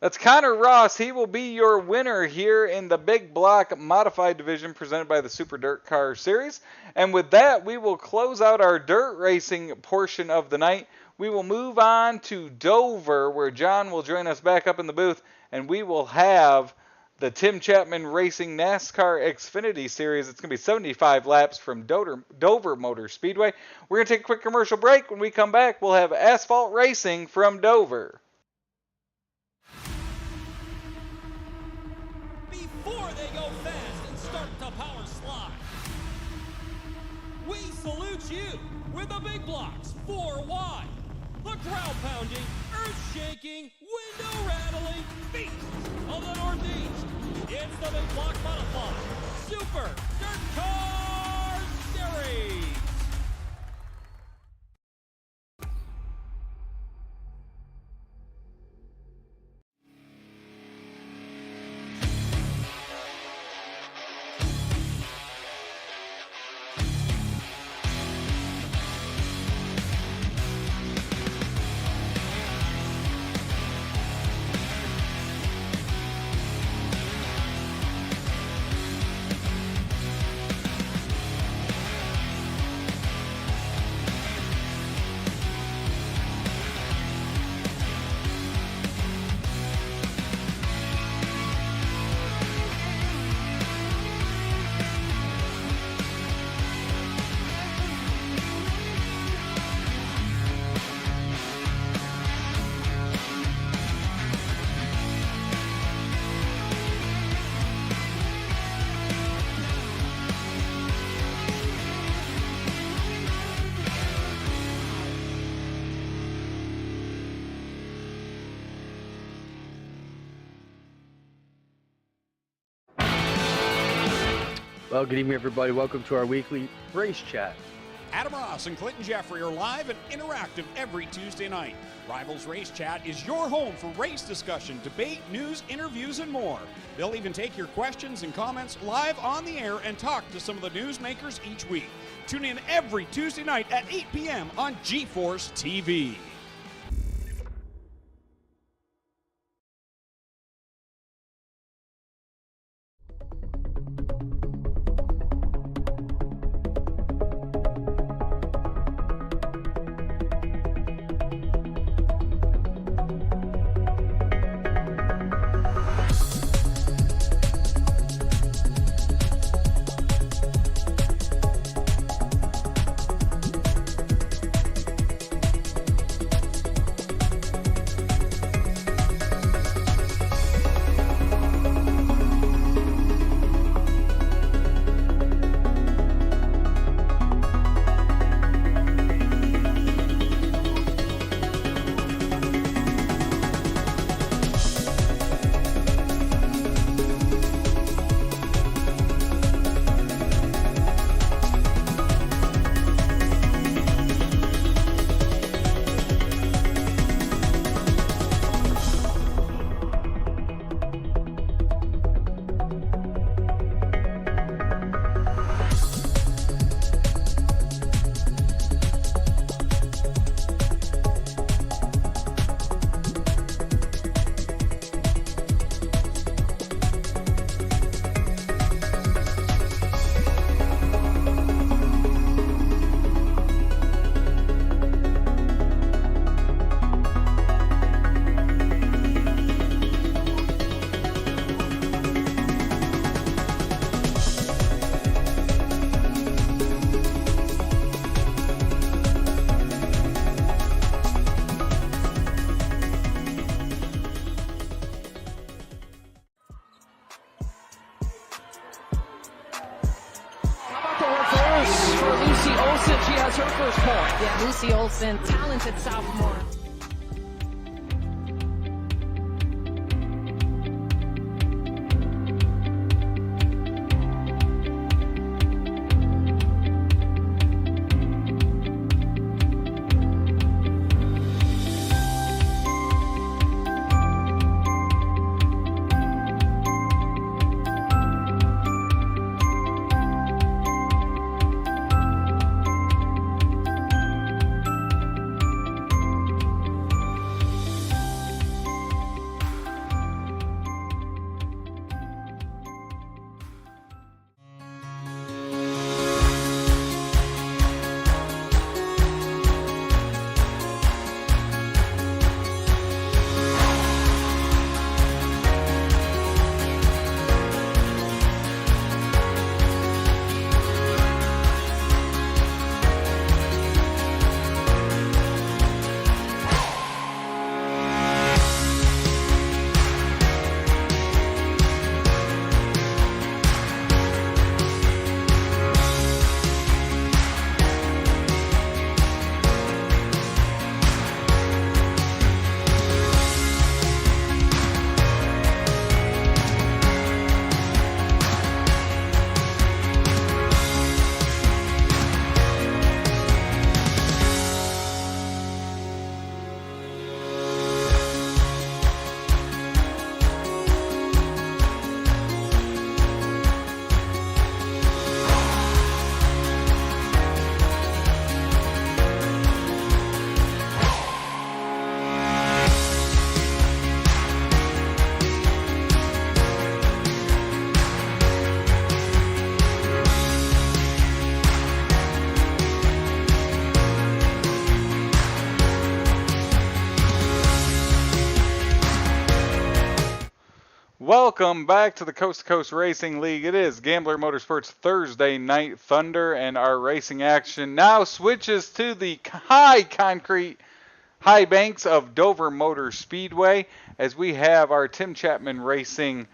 That's Connor Ross. He will be your winner here in the Big Block Modified Division presented by the Super Dirt Car Series. And with that, we will close out our dirt racing portion of the night. We will move on to Dover, where John will join us back up in the booth, and we will have the Tim Chapman Racing NASCAR Xfinity Series. It's going to be 75 laps from Dover Motor Speedway. We're going to take a quick commercial break. When we come back, we'll have asphalt racing from Dover. Before they go fast and start to power slide, we salute you with the big blocks 4 wide. The crowd-pounding, earth-shaking, window-rattling beast of the Northeast. It's the Big Block Modified Super Dirt Car Series. Well, good evening, everybody. Welcome to our weekly race chat. Adam Ross and Clinton Jeffrey are live and interactive every Tuesday night. Rivals Race Chat is your home for race discussion, debate, news, interviews, and more. They'll even take your questions and comments live on the air and talk to some of the newsmakers each week. Tune in every Tuesday night at 8 p.m. on GeForce TV. Yeah, Lucy Olson, talented sophomore. Welcome back to the Coast to Coast Racing League. It is Gambler Motorsports Thursday Night Thunder, and our racing action now switches to the high concrete high banks of Dover Motor Speedway as we have our Tim Chapman Racing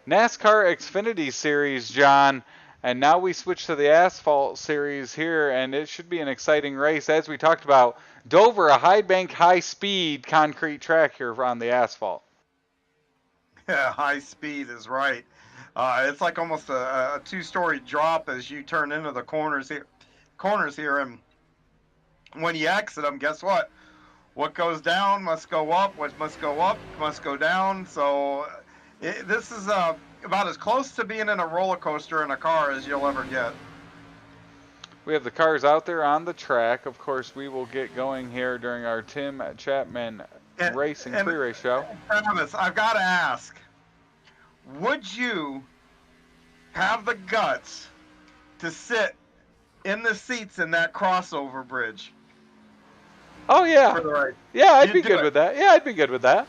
NASCAR Xfinity Series, John. And now we switch to the asphalt series here, and it should be an exciting race. As we talked about, Dover, a high bank, high speed concrete track here on the asphalt. Yeah, high speed is right. It's like almost a two-story drop as you turn into the corners here, and when you exit them, guess what? What goes down must go up. What must go up must go down. So this is about as close to being in a roller coaster in a car as you'll ever get. We have the cars out there on the track. Of course, we will get going here during our Tim Chapman Racing pre-race show. Travis, I've got to ask, would you have the guts to sit in the seats in that crossover bridge? Oh, yeah. Yeah, I'd be good with that. Yeah, I'd be good with that.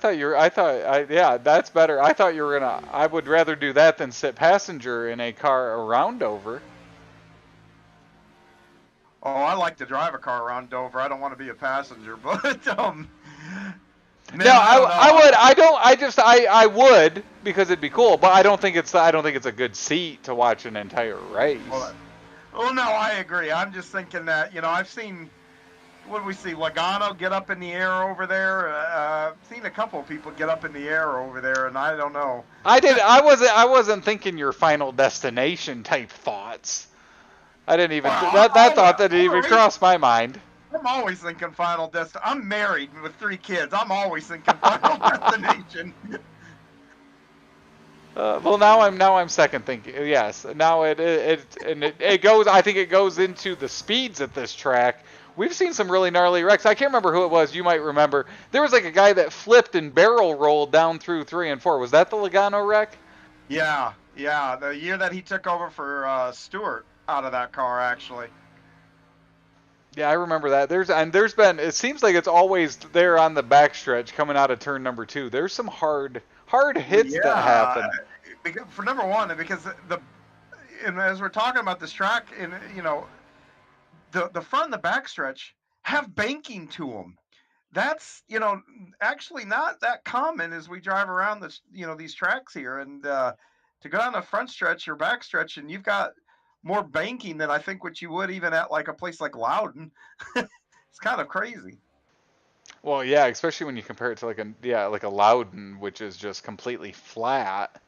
Yeah, that's better. I thought you were I would rather do that than sit passenger in a car around Dover. Oh, I like to drive a car around Dover. I don't want to be a passenger, but man, no, I would because it'd be cool, but I don't think it's a good seat to watch an entire race. Well, no, I agree. I'm just thinking that, I've seen, what did we see, Logano get up in the air over there? I've seen a couple of people get up in the air over there, and I don't know. I wasn't thinking your Final Destination type thoughts. I didn't even that thought didn't even cross my mind. I'm always thinking Final Destination. I'm married with 3 kids. I'm always thinking Final Destination. Well, now I'm second thinking. Yes, now it goes. I think it goes into the speeds at this track. We've seen some really gnarly wrecks. I can't remember who it was. You might remember. There was like a guy that flipped and barrel rolled down through 3 and 4. Was that the Logano wreck? Yeah. The year that he took over for Stewart out of that car, actually. Yeah, I remember that. There's been. It seems like it's always there on the backstretch coming out of turn number 2. There's some hard hits that happen. For number one, because and as we're talking about this track, and the front and the backstretch have banking to them. That's actually not that common as we drive around this these tracks here, and to go down the front stretch or back stretch, and you've got more banking than I think what you would even at like a place like Loudon. It's kind of crazy. Well, yeah, especially when you compare it to like a Loudon, which is just completely flat.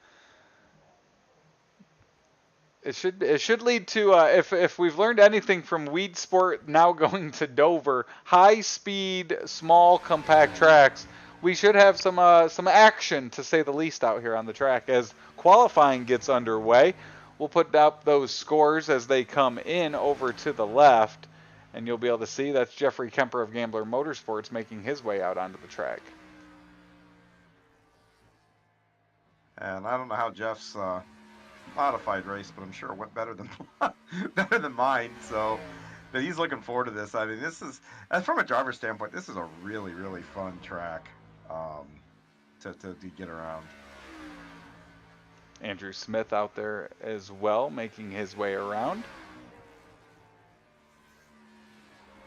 It should lead to if we've learned anything from Weed Sport now going to Dover, high speed, small, compact tracks. We should have some action, to say the least, out here on the track as qualifying gets underway. We'll put up those scores as they come in over to the left, and you'll be able to see that's Jeffrey Kemper of Gambler Motorsports making his way out onto the track. And I don't know how Jeff's modified race, but I'm sure it went better than mine. So, but he's looking forward to this. I mean, this is, from a driver standpoint, this is a really, really fun track to get around. Andrew Smith out there as well, making his way around.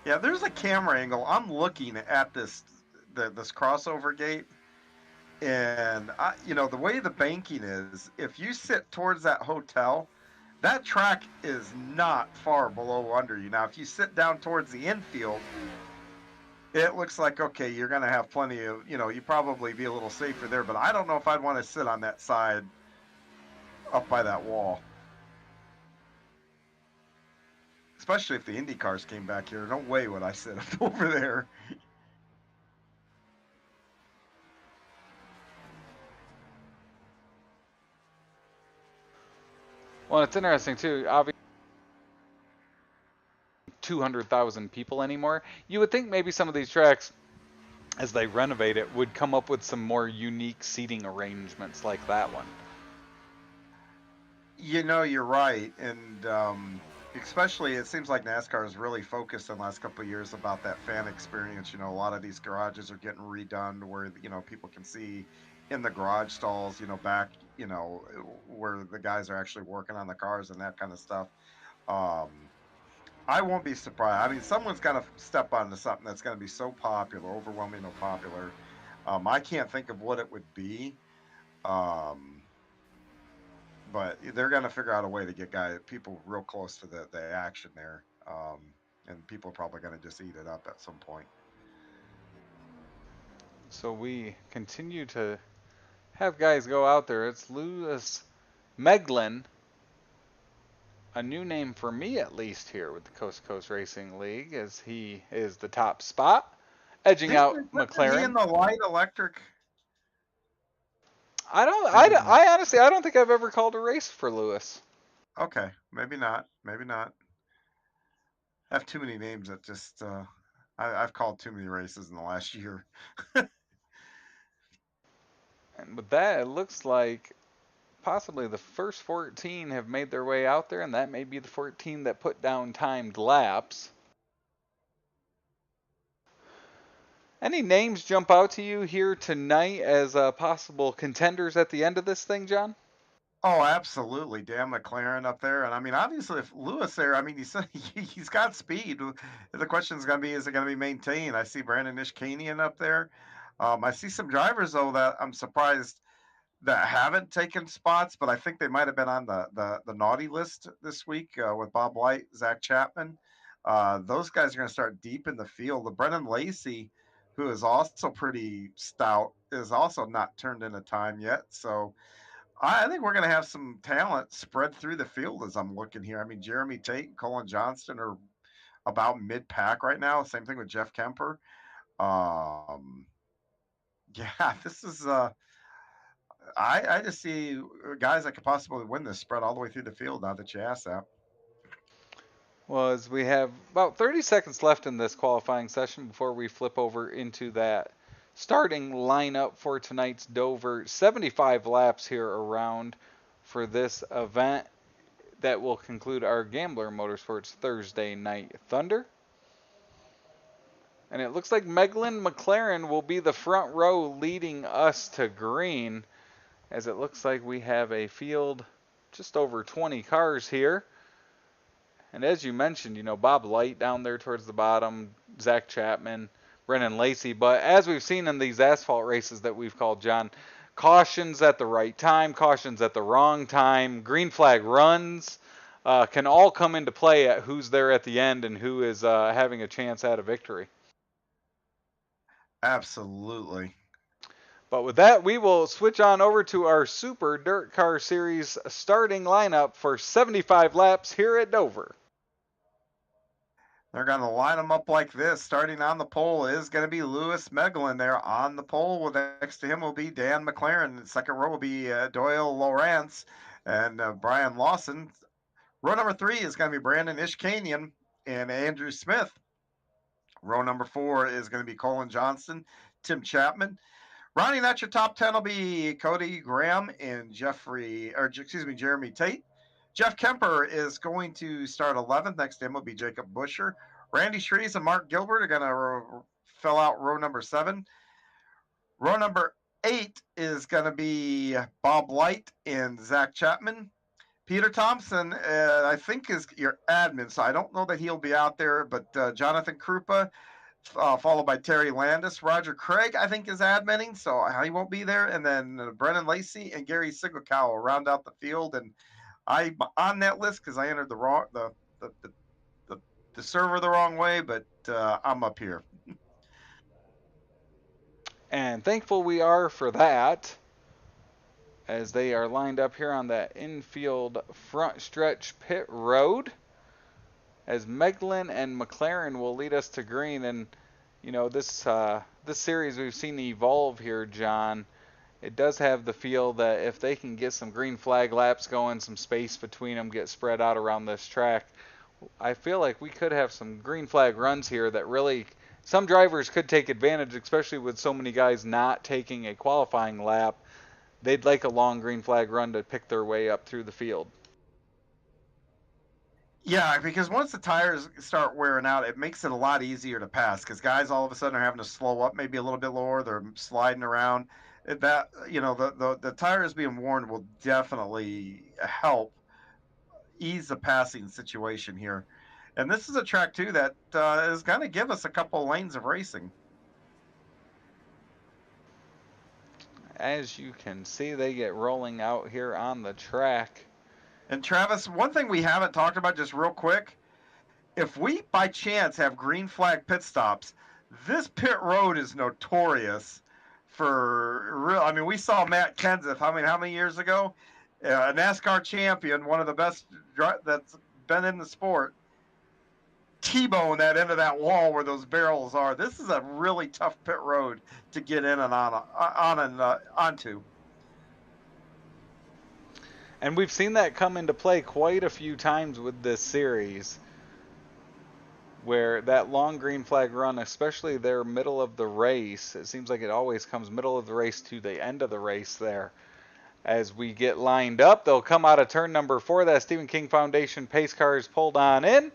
Yeah, there's a camera angle. I'm looking at this crossover gate, and the way the banking is, if you sit towards that hotel, that track is not far below under you. Now, if you sit down towards the infield, it looks like, okay, you're going to have plenty of, you probably be a little safer there, but I don't know if I'd want to sit on that side up by that wall. Especially if the Indy cars came back here. No way would I sit up over there. Well, it's interesting too. Obviously, 200,000 people anymore. You would think maybe some of these tracks, as they renovate it, would come up with some more unique seating arrangements like that one. You're right, and especially it seems like NASCAR is really focused in the last couple of years about that fan experience. A lot of these garages are getting redone where people can see in the garage stalls, back, where the guys are actually working on the cars and that kind of stuff. I won't be surprised. I mean, someone's got to step onto something that's going to be so popular, overwhelmingly popular. I can't think of what it would be. But they're going to figure out a way to get people real close to the action there. And people are probably going to just eat it up at some point. So we continue to have guys go out there. It's Lewis Meglin, a new name for me at least here with the Coast to Coast Racing League, as he is the top spot, edging out Wasn't he in McLaren. the light electric? I honestly, I don't think I've ever called a race for Lewis. Okay, maybe not. Maybe not. I have too many names that just I've called too many races in the last year. And with that, it looks like possibly the first 14 have made their way out there, and that may be the 14 that put down timed laps. Any names jump out to you here tonight as possible contenders at the end of this thing, John? Oh, absolutely. Dan McLaren up there. And I mean, obviously, if Lewis there, I mean, he's got speed. The question is going to be, is it going to be maintained? I see Brandon Ishkanian up there. I see some drivers, though, that I'm surprised that haven't taken spots, but I think they might have been on the naughty list this week with Bob White, Zach Chapman. Those guys are going to start deep in the field. The Brennan Lacey, who is also pretty stout, is also not turned into time yet. So I think we're going to have some talent spread through the field as I'm looking here. I mean, Jeremy Tate and Colin Johnston are about mid-pack right now. Same thing with Jeff Kemper. Yeah, this is I just see guys that could possibly win this spread all the way through the field now that you asked that. Well, as we have about 30 seconds left in this qualifying session before we flip over into that starting lineup for tonight's Dover. 75 laps here around for this event that will conclude our Gambler Motorsports Thursday Night Thunder. And it looks like Meglin McLaren will be the front row leading us to green, as it looks like we have a field just over 20 cars here. And as you mentioned, Bob Light down there towards the bottom, Zach Chapman, Brennan Lacey. But as we've seen in these asphalt races that we've called, John, cautions at the right time, cautions at the wrong time, green flag runs can all come into play at who's there at the end and who is having a chance at a victory. Absolutely. But with that, we will switch on over to our Super Dirt Car Series starting lineup for 75 laps here at Dover. They're going to line them up like this. Starting on the pole is going to be Lewis Meglin there on the pole. Next to him will be Dan McLaren. The second row will be Doyle Lawrence and Brian Lawson. Row number 3 is going to be Brandon Ishkanian and Andrew Smith. Row number 4 is going to be Colin Johnston, Tim Chapman. Rounding out your top 10 will be Cody Graham and Jeremy Tate. Jeff Kemper is going to start 11th. Next to him will be Jacob Busher. Randy Shrees and Mark Gilbert are going to fill out row number 7. Row number 8 is going to be Bob Light and Zach Chapman. Peter Thompson, I think, is your admin, so I don't know that he'll be out there, but Jonathan Krupa, followed by Terry Landis. Roger Craig, I think, is adminning, so he won't be there. And then Brennan Lacey and Gary Siglekow will round out the field. And I'm on that list because I entered the server the wrong way, but I'm up here. And thankful we are for that, as they are lined up here on that infield front stretch pit road, as Meglin and McLaren will lead us to green. And this series we've seen evolve here, John. It does have the feel that if they can get some green flag laps going, some space between them, get spread out around this track, I feel like we could have some green flag runs here that really some drivers could take advantage, especially with so many guys not taking a qualifying lap. They'd like a long green flag run to pick their way up through the field. Yeah, because once the tires start wearing out, it makes it a lot easier to pass because guys all of a sudden are having to slow up maybe a little bit lower. They're sliding around. That the tires being worn will definitely help ease the passing situation here. And this is a track too that is going to give us a couple lanes of racing. As you can see, they get rolling out here on the track. And Travis, one thing we haven't talked about just real quick, if we by chance have green flag pit stops, this pit road is notorious for real. I mean, we saw Matt Kenseth, how many years ago? A NASCAR champion, one of the best that's been in the sport, T-bone that end of that wall where those barrels are. This is a really tough pit road to get in and onto. And we've seen that come into play quite a few times with this series, where that long green flag run, especially their middle of the race, it seems like it always comes middle of the race to the end of the race there. As we get lined up, they'll come out of turn number 4. That Stephen King Foundation pace car is pulled on in.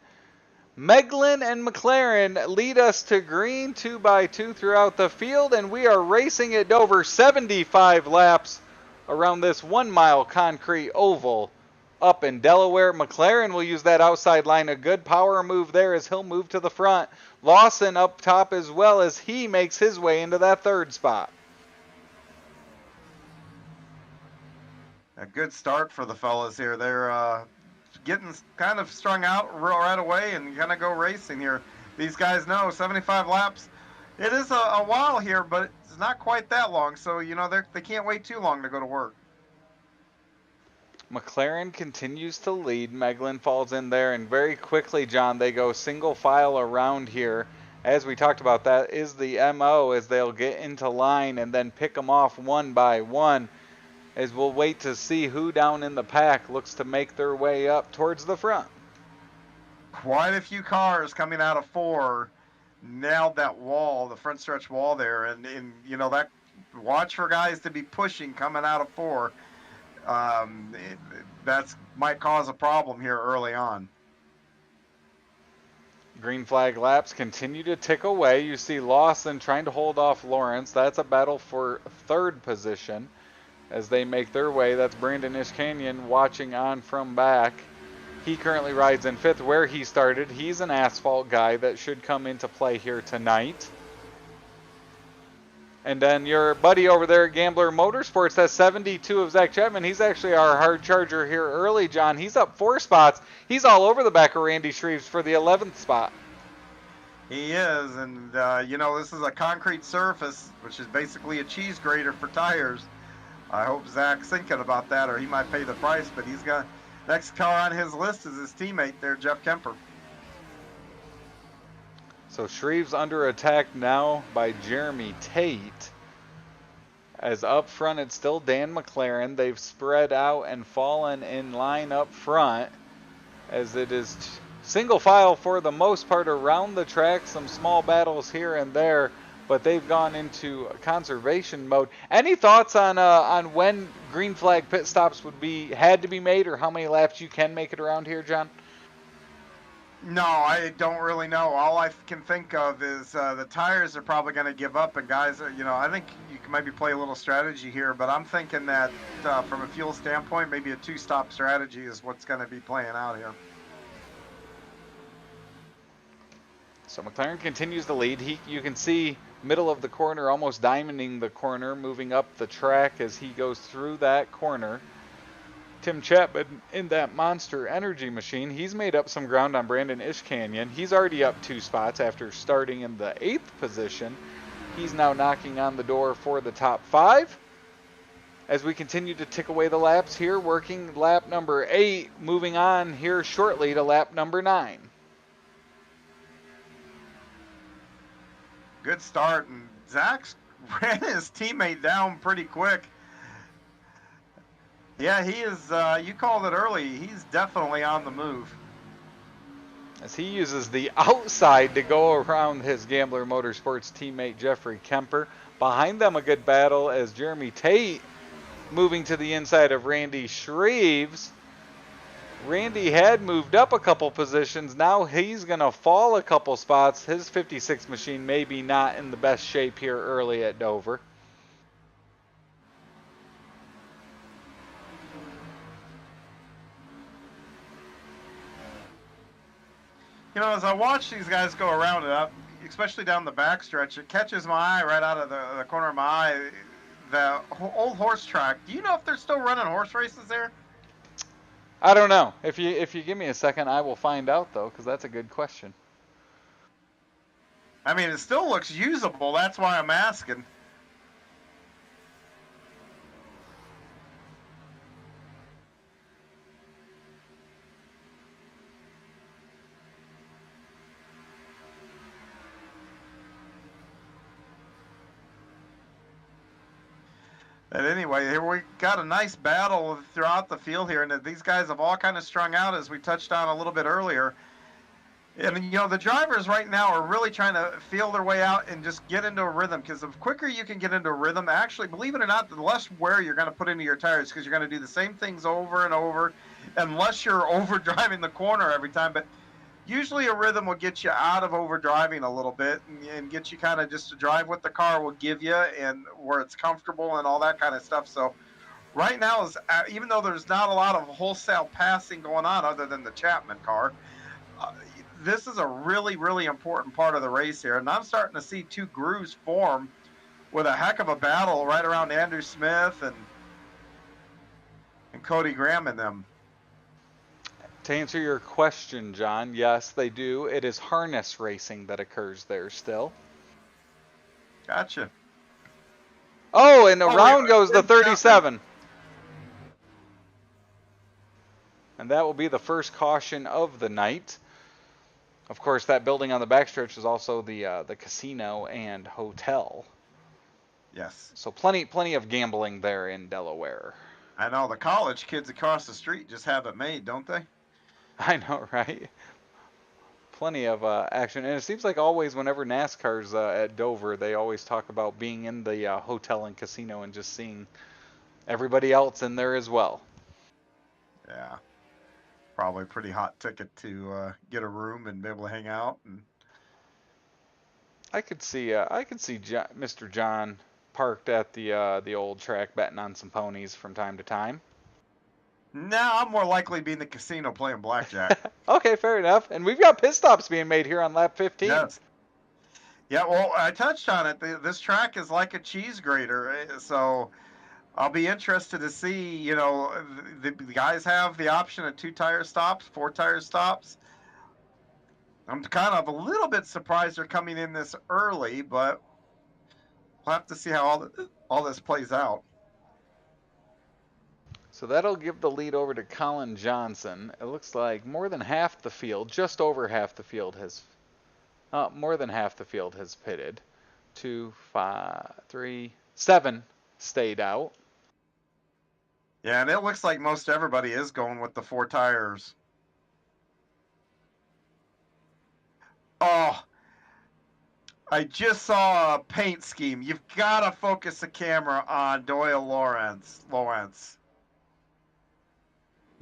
Meglin and McLaren lead us to green 2x2 throughout the field, and we are racing at Dover 75 laps around this 1-mile concrete oval up in Delaware. McLaren will use that outside line. A good power move there as he'll move to the front. Lawson up top as well as he makes his way into that 3rd spot. A good start for the fellas here. They're getting kind of strung out right away and kind of go racing here. These guys know 75 laps. It is a while here, but it's not quite that long. So, you know, they can't wait too long to go to work. McLaren continues to lead. Meglin falls in there, and very quickly, John, they go single file around here. As we talked about, that is the MO, as they'll get into line and then pick them off one by one, as we'll wait to see who down in the pack looks to make their way up towards the front. Quite a few cars coming out of 4 nailed that wall, the front stretch wall there, and you know, that watch for guys to be pushing coming out of 4. That's might cause a problem here early on. Green flag laps continue to tick away. You see Lawson trying to hold off Lawrence. That's a battle for 3rd position as they make their way. That's Brandon Ishkanyan watching on from back. He currently rides in 5th where he started. He's an asphalt guy that should come into play here tonight. And then your buddy over there at Gambler Motorsports, that's 72 of Zach Chapman. He's actually our hard charger here early, John. He's up 4 spots. He's all over the back of Randy Shreves for the 11th spot. He is, and you know, this is a concrete surface, which is basically a cheese grater for tires. I hope Zach's thinking about that, or he might pay the price, but he's got next car on his list is his teammate there, Jeff Kemper. So Shreves under attack now by Jeremy Tate. As up front, it's still Dan McLaren. They've spread out and fallen in line up front, as it is single file for the most part around the track. Some small battles here and there, but they've gone into conservation mode. Any thoughts on when green flag pit stops had to be made, or how many laps you can make it around here, John? No, I don't really know. All I can think of is the tires are probably going to give up, and guys are, you know, I think you can maybe play a little strategy here, but I'm thinking that from a fuel standpoint, maybe a 2-stop strategy is what's going to be playing out here. So McLaren continues to lead. You can see middle of the corner, almost diamonding the corner, moving up the track as he goes through that corner. Tim Chapman in that Monster Energy machine. He's made up some ground on Brandon Ishkanyan. He's already up 2 spots after starting in the 8th position. He's now knocking on the door for the top 5. As we continue to tick away the laps here, working lap number 8, moving on here shortly to lap number 9. Good start, and Zach's ran his teammate down pretty quick. Yeah, he is, you called it early, he's definitely on the move. As he uses the outside to go around his Gambler Motorsports teammate Jeffrey Kemper. Behind them a good battle as Jeremy Tate moving to the inside of Randy Shreves. Randy had moved up a couple positions. Now he's going to fall a couple spots. His 56 machine maybe not in the best shape here early at Dover. You know, as I watch these guys go around it up, especially down the backstretch, it catches my eye right out of the corner of my eye, the old horse track. Do you know if they're still running horse races there? I don't know. If you give me a second, I will find out, though, because that's a good question. I mean, it still looks usable. That's why I'm asking. And anyway, here we got a nice battle throughout the field here, and these guys have all kind of strung out, as we touched on a little bit earlier. And, you know, the drivers right now are really trying to feel their way out and just get into a rhythm, because the quicker you can get into a rhythm, actually, believe it or not, the less wear you're going to put into your tires, because you're going to do the same things over and over, unless you're overdriving the corner every time. But usually a rhythm will get you out of overdriving a little bit and get you kind of just to drive what the car will give you and where it's comfortable and all that kind of stuff. So right now, is even though there's not a lot of wholesale passing going on other than the Chapman car, this is a really, really important part of the race here. And I'm starting to see two grooves form with a heck of a battle right around Andrew Smith and Cody Graham and them. To answer your question, John, yes, they do. It is harness racing that occurs there still. Gotcha. Oh, and around goes the 37. And that will be the first caution of the night. Of course, that building on the backstretch is also the casino and hotel. Yes. So plenty of gambling there in Delaware. I know the college kids across the street just have it made, don't they? I know, right? Plenty of action, and it seems like always whenever NASCAR's at Dover, they always talk about being in the hotel and casino and just seeing everybody else in there as well. Yeah. Probably a pretty hot ticket to get a room and be able to hang out. And I could see Mr. John parked at the old track betting on some ponies from time to time. No, I'm more likely to be in the casino playing blackjack. Okay, fair enough. And we've got pit stops being made here on lap 15. Yes. Yeah, well, I touched on it. This track is like a cheese grater, so I'll be interested to see, you know, the guys have the option of 2-tire stops, 4-tire stops. I'm kind of a little bit surprised they're coming in this early, but we'll have to see how all this plays out. So that'll give the lead over to Colin Johnson. It looks like more than half the field, just over half the field more than half the field has pitted. 2, 5, 3, 7 stayed out. Yeah, and it looks like most everybody is going with the 4 tires. Oh, I just saw a paint scheme. You've got to focus the camera on Doyle Lawrence.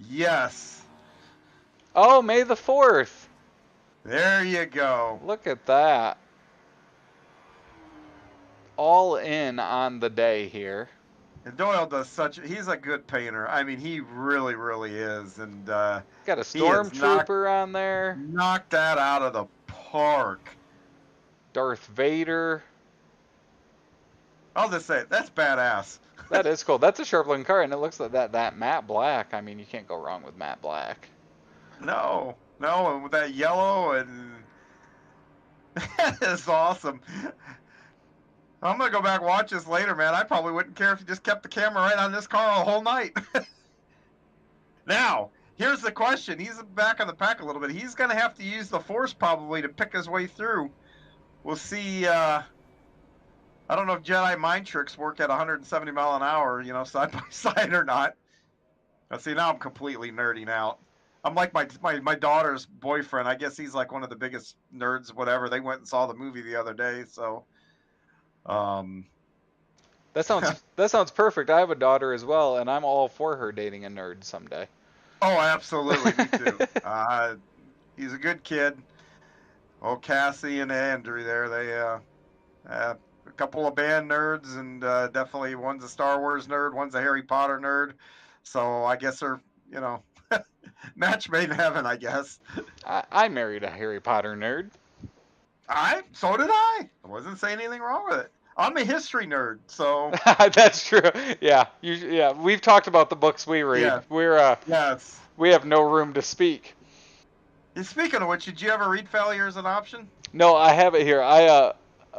Yes. Oh, May the 4th. There you go. Look at that. All in on the day here. And Doyle does he's a good painter. I mean, he really, really is. And got a stormtrooper on there. Knocked that out of the park. Darth Vader. I'll just say it, that's badass. That is cool. That's a sharp looking car, and it looks like that matte black. I mean, you can't go wrong with matte black. No, and with that yellow, and that is awesome. I'm gonna go back and watch this later, man. I probably wouldn't care if you just kept the camera right on this car the whole night. Now, here's the question. He's back on the pack a little bit. He's gonna have to use the force probably to pick his way through. We'll see. I don't know if Jedi mind tricks work at 170 mile an hour, you know, side by side or not. Now, see, now I'm completely nerding out. I'm like my daughter's boyfriend. I guess he's like one of the biggest nerds, whatever. They went and saw the movie the other day, so. That sounds perfect. I have a daughter as well, and I'm all for her dating a nerd someday. Oh, absolutely, me too. He's a good kid. Oh, Cassie and Andrew there, they a couple of band nerds, and definitely one's a Star Wars nerd, one's a Harry Potter nerd. So I guess they're, you know, match made in heaven, I guess. I married a Harry Potter nerd. So did I. I wasn't saying anything wrong with it. I'm a history nerd, so. That's true. Yeah, we've talked about the books we read. Yeah. Yes. We have no room to speak. And speaking of which, did you ever read Failure as an Option? No, I have it here.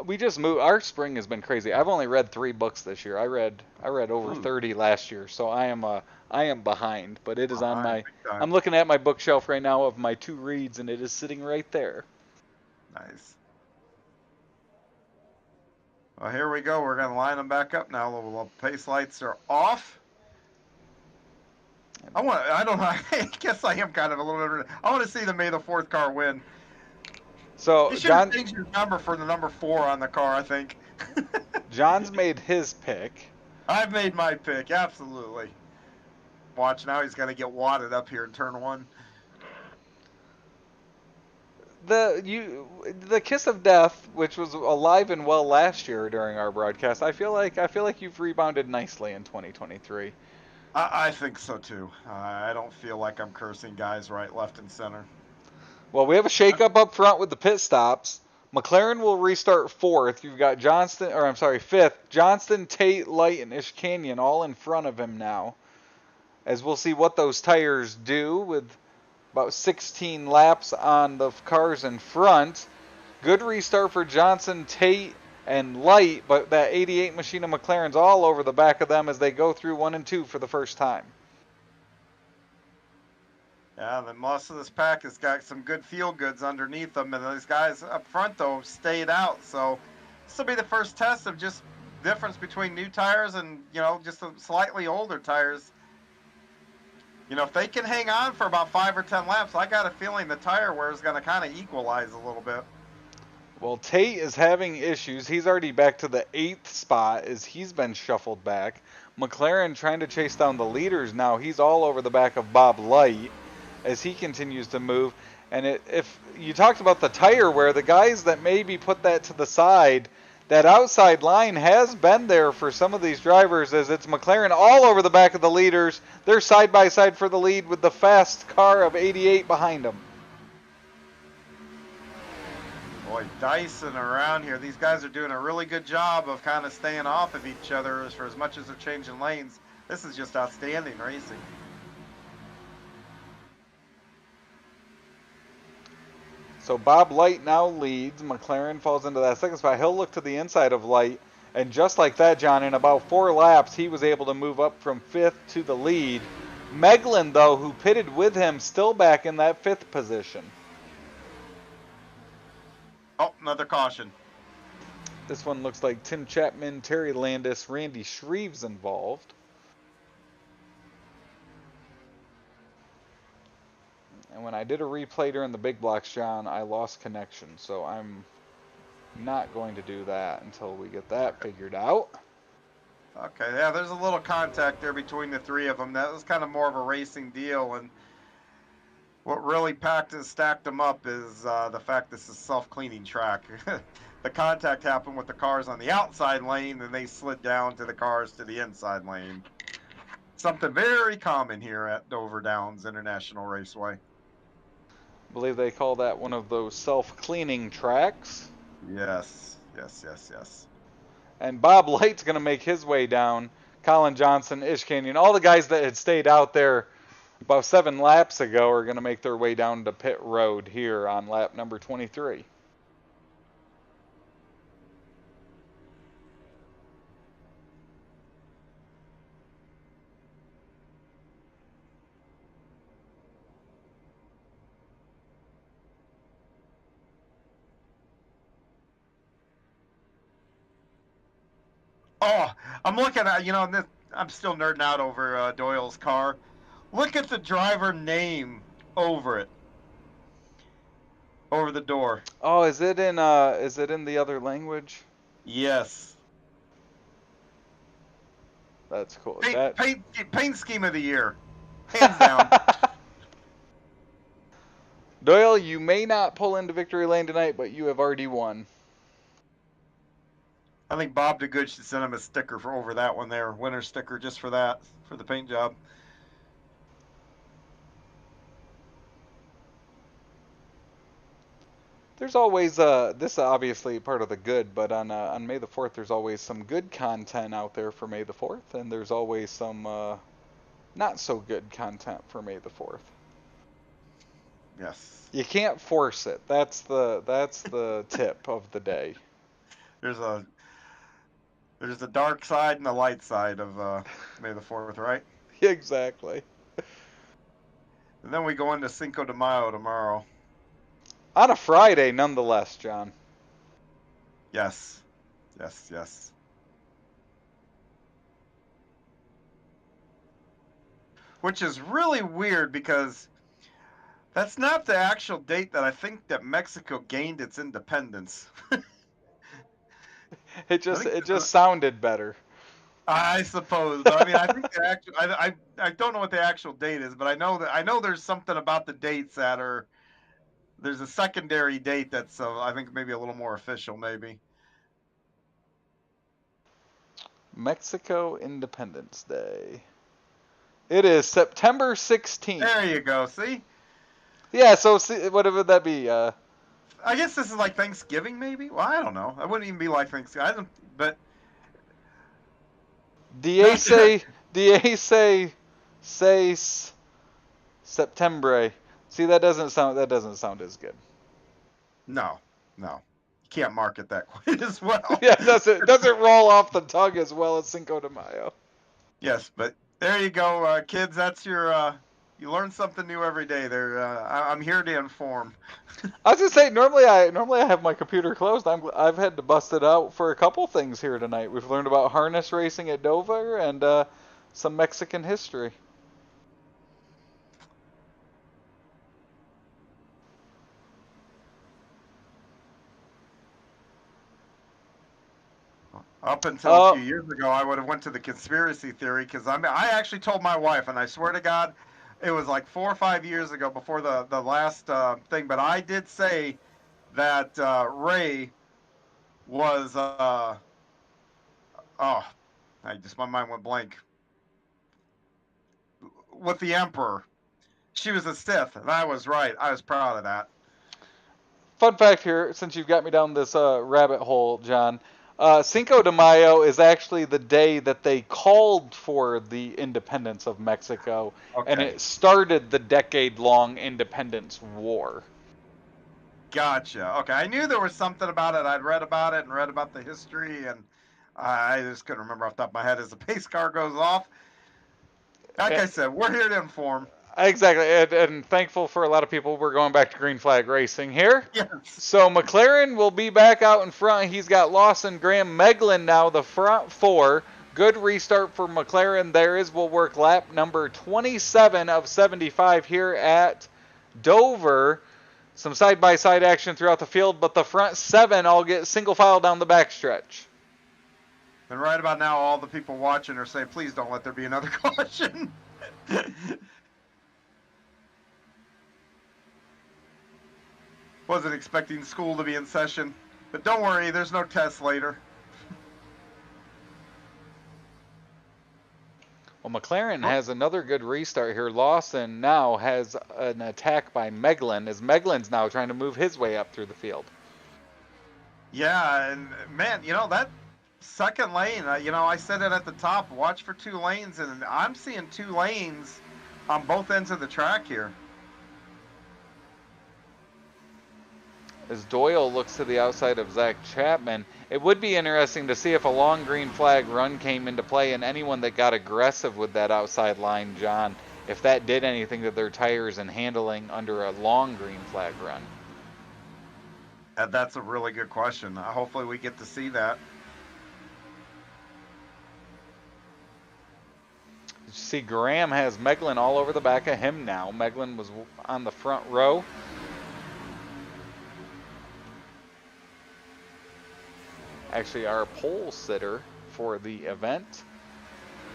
We just moved. Our spring has been crazy. I've only read 3 books this year. I read over 30 last year, so I am behind. But it is on my. I'm looking at my bookshelf right now of my 2 reads, and it is sitting right there. Nice. Well, here we go. We're going to line them back up now. The pace lights are off. I don't know. I guess I am kind of a little bit. I want to see the May the 4th car win. So You should have changed your number for the number 4 on the car, I think. John's made his pick. I've made my pick, absolutely. Watch, now he's going to get wadded up here in turn 1. The kiss of death, which was alive and well last year during our broadcast, I feel like you've rebounded nicely in 2023. I think so too. I don't feel like I'm cursing guys right, left, and center. Well, we have a shakeup up front with the pit stops. McLaren will restart 4th. You've got fifth. Johnston, Tate, Light, and Ish Canyon all in front of him now. As we'll see what those tires do with about 16 laps on the cars in front. Good restart for Johnson, Tate, and Light, but that 88 machine of McLaren's all over the back of them as they go through 1 and 2 for the first time. Yeah, the most of this pack has got some good feel goods underneath them, and these guys up front, though, stayed out. So this will be the first test of just difference between new tires and, just the slightly older tires. If they can hang on for about 5 or 10 laps, I got a feeling the tire wear is going to kind of equalize a little bit. Well, Tate is having issues. He's already back to the 8th spot as he's been shuffled back. McLaren trying to chase down the leaders now. He's all over the back of Bob Light as he continues to move. And if you talked about the tire wear, the guys that maybe put that to the side, that outside line has been there for some of these drivers as it's McLaren all over the back of the leaders. They're side by side for the lead with the fast car of 88 behind them. Boy, Dyson around here. These guys are doing a really good job of kind of staying off of each other for as much as they're changing lanes. This is just outstanding racing. So Bob Light now leads. McLaren falls into that 2nd spot. He'll look to the inside of Light. And just like that, John, in about 4 laps, he was able to move up from 5th to the lead. Meglin, though, who pitted with him, still back in that 5th position. Oh, another caution. This one looks like Tim Chapman, Terry Landis, Randy Shreves involved. And when I did a replay during the big blocks, John, I lost connection. So I'm not going to do that until we get that figured out. Okay, yeah, there's a little contact there between the 3 of them. That was kind of more of a racing deal. And what really packed and stacked them up is the fact this is a self-cleaning track. The contact happened with the cars on the outside lane, and they slid down to the cars to the inside lane. Something very common here at Dover Downs International Raceway. I believe they call that one of those self-cleaning tracks. Yes. And Bob Light's going to make his way down. Colin Johnson, Ish Canyon, all the guys that had stayed out there about 7 laps ago are going to make their way down to pit road here on lap number 23. Oh, I'm looking at, I'm still nerding out over Doyle's car. Look at the driver name over it. Over the door. Oh, is it in the other language? Yes. That's cool. Paint scheme of the year. Hands down. Doyle, you may not pull into victory lane tonight, but you have already won. I think Bob DeGood should send him a sticker for over that one there. Winner sticker just for that, for the paint job. There's always this is obviously part of the good, but on May the 4th there's always some good content out there for May the 4th, and there's always some not so good content for May the 4th. Yes. You can't force it. That's the tip of the day. There's the dark side and the light side of May the 4th, right? Exactly. And then we go into Cinco de Mayo tomorrow. On a Friday, nonetheless, John. Yes. yes. Which is really weird because that's not the actual date that I think that Mexico gained its independence. It just sounded better. I suppose, but I mean, I think the actual, I don't know what the actual date is, but I know there's something about the dates that are there's a secondary date that's I think maybe a little more official, maybe. Mexico Independence Day. It is September 16th. There you go. See? Yeah. So what would that be? I guess this is like Thanksgiving, maybe. Well, I don't know. I wouldn't even be like Thanksgiving. But Dice Septembre. See, that doesn't sound as good. No. You can't market that quite as well. Yeah, it doesn't roll off the tongue as well as Cinco de Mayo. Yes, but there you go, kids. That's your. You learn something new every day. There, I'm here to inform. I was just saying, normally I have my computer closed. I've had to bust it out for a couple things here tonight. We've learned about harness racing at Dover and some Mexican history. Up until a few years ago, I would have went to the conspiracy theory because I actually told my wife, and I swear to God, it was like 4 or 5 years ago before the last thing, but I did say that Ray was my mind went blank. With the Emperor, she was a Sith, and I was right. I was proud of that. Fun fact here, since you've got me down this rabbit hole, John. Cinco de Mayo is actually the day that they called for the independence of Mexico, and it started the decade-long independence war. Gotcha. Okay, I knew there was something about it. I'd read about it and read about the history, and I just couldn't remember off the top of my head as the pace car goes off. Like I said, we're here to inform. Exactly, and thankful for a lot of people. We're going back to green flag racing here. Yes. So McLaren will be back out in front. He's got Lawson, Graham, Meglin now, the front four. Good restart for McLaren. Theirs will work lap number 27 of 75 here at Dover. Some side-by-side action throughout the field, but the front 7 all get single file down the backstretch. And right about now, all the people watching are saying, please don't let there be another caution. Wasn't expecting school to be in session, but don't worry, there's no test later. Well, McLaren has another good restart here. Lawson now has an attack by Meglin, as Meglin's now trying to move his way up through the field. Yeah, and man, that second lane, I said it at the top, watch for 2 lanes, and I'm seeing 2 lanes on both ends of the track here. As Doyle looks to the outside of Zach Chapman, it would be interesting to see if a long green flag run came into play and anyone that got aggressive with that outside line, John, if that did anything to their tires and handling under a long green flag run. That's a really good question. Hopefully we get to see that. You see Graham has Meglin all over the back of him now. Meglin was on the front row. Actually our pole sitter for the event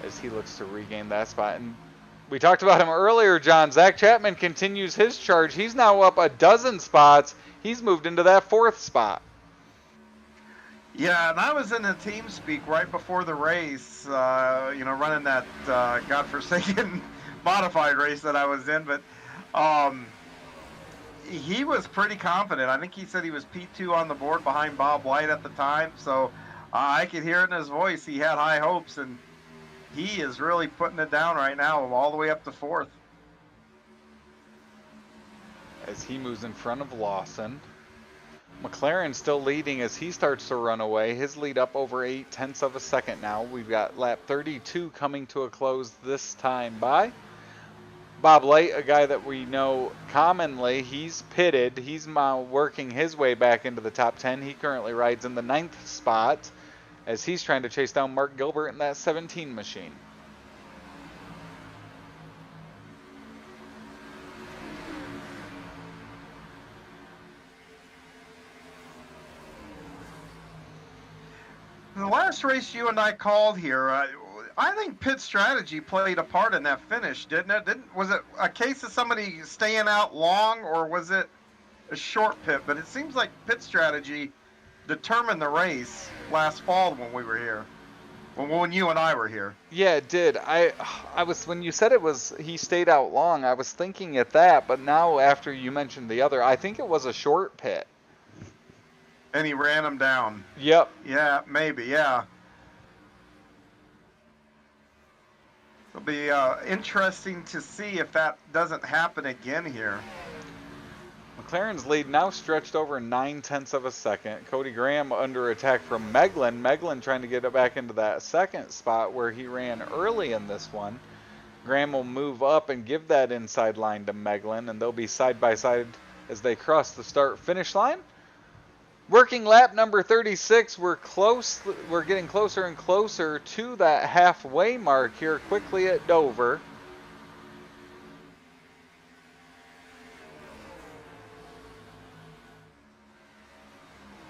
as he looks to regain that spot. And we talked about him earlier, John. Zach Chapman continues his charge. He's now up a dozen spots. He's moved into that 4th spot. Yeah, and I was in the team speak right before the race, running that godforsaken modified race that I was in, but he was pretty confident. I think he said he was P2 on the board behind Bob White at the time, so I could hear it in his voice. He had high hopes, and he is really putting it down right now, all the way up to 4th. As he moves in front of Lawson. McLaren still leading as he starts to run away. His lead up over 0.8 of a second now. We've got lap 32 coming to a close this time by Bob Light, a guy that we know commonly. He's pitted. He's working his way back into the top 10. He currently rides in the 9th spot. as he's trying to chase down Mark Gilbert in that 17 machine. The last race you and I called here, I think pit strategy played a part in that finish, didn't it? Was it a case of somebody staying out long, or was it a short pit? But it seems like pit strategy determined the race last fall when we were here, when you and I were here. Yeah, it did. I was, when you said it was he stayed out long, I was thinking at that, but now after you mentioned the other, I think it was a short pit. And he ran him down. Yep. Yeah, maybe, yeah. It'll be interesting to see if that doesn't happen again here. McLaren's lead now stretched over 9/10 of a second. Cody Graham under attack from Meglin. Meglin trying to get it back into that second spot where he ran early in this one. Graham will move up and give that inside line to Meglin, and they'll be side by side as they cross the start-finish line. Working lap number 36, we're getting closer and closer to that halfway mark here quickly at Dover.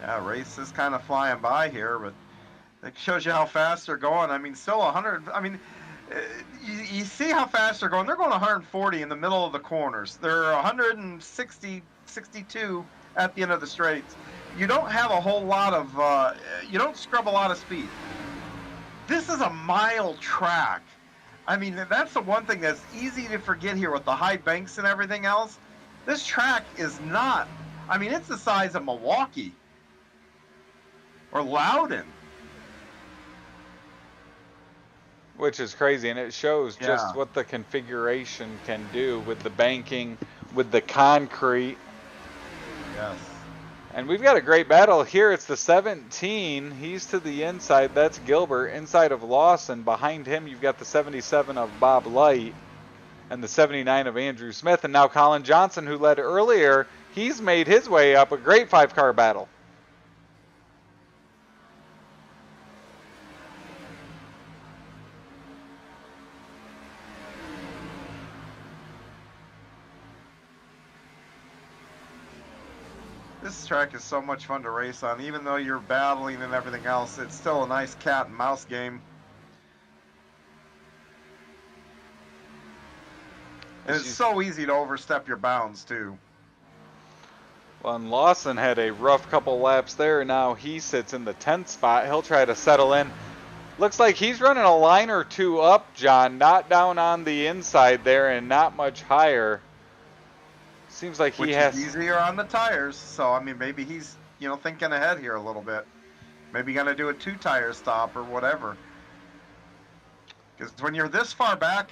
Yeah, race is kind of flying by here, but it shows you how fast they're going. I mean, still 100. I mean, you see how fast they're going. They're going 140 in the middle of the corners. They're 160, 62 at the end of the straights. You don't have a whole lot of, you don't scrub a lot of speed. This is a mile track. I mean, that's the one thing that's easy to forget here with the high banks and everything else. This track is not, I mean, it's the size of Milwaukee or Loudon. Which is crazy, and it shows just what the configuration can do with the banking, with the concrete. Yes. And we've got a great battle here. It's the 17. He's to the inside. That's Gilbert. Inside of Lawson. Behind him, you've got the 77 of Bob Light and the 79 of Andrew Smith. And now Colin Johnson, who led earlier, he's made his way up. A great 5-car battle. This track is so much fun to race on. Even though you're battling and everything else, it's still a nice cat and mouse game. And it's so easy to overstep your bounds, too. Well, and Lawson had a rough couple laps there. Now he sits in the 10th spot. He'll try to settle in. Looks like he's running a line or two up, John. Not down on the inside there and not much higher. Seems like he has easier on the tires, so I mean maybe he's thinking ahead here a little bit. Maybe gonna do a 2-tire stop or whatever. Because when you're this far back,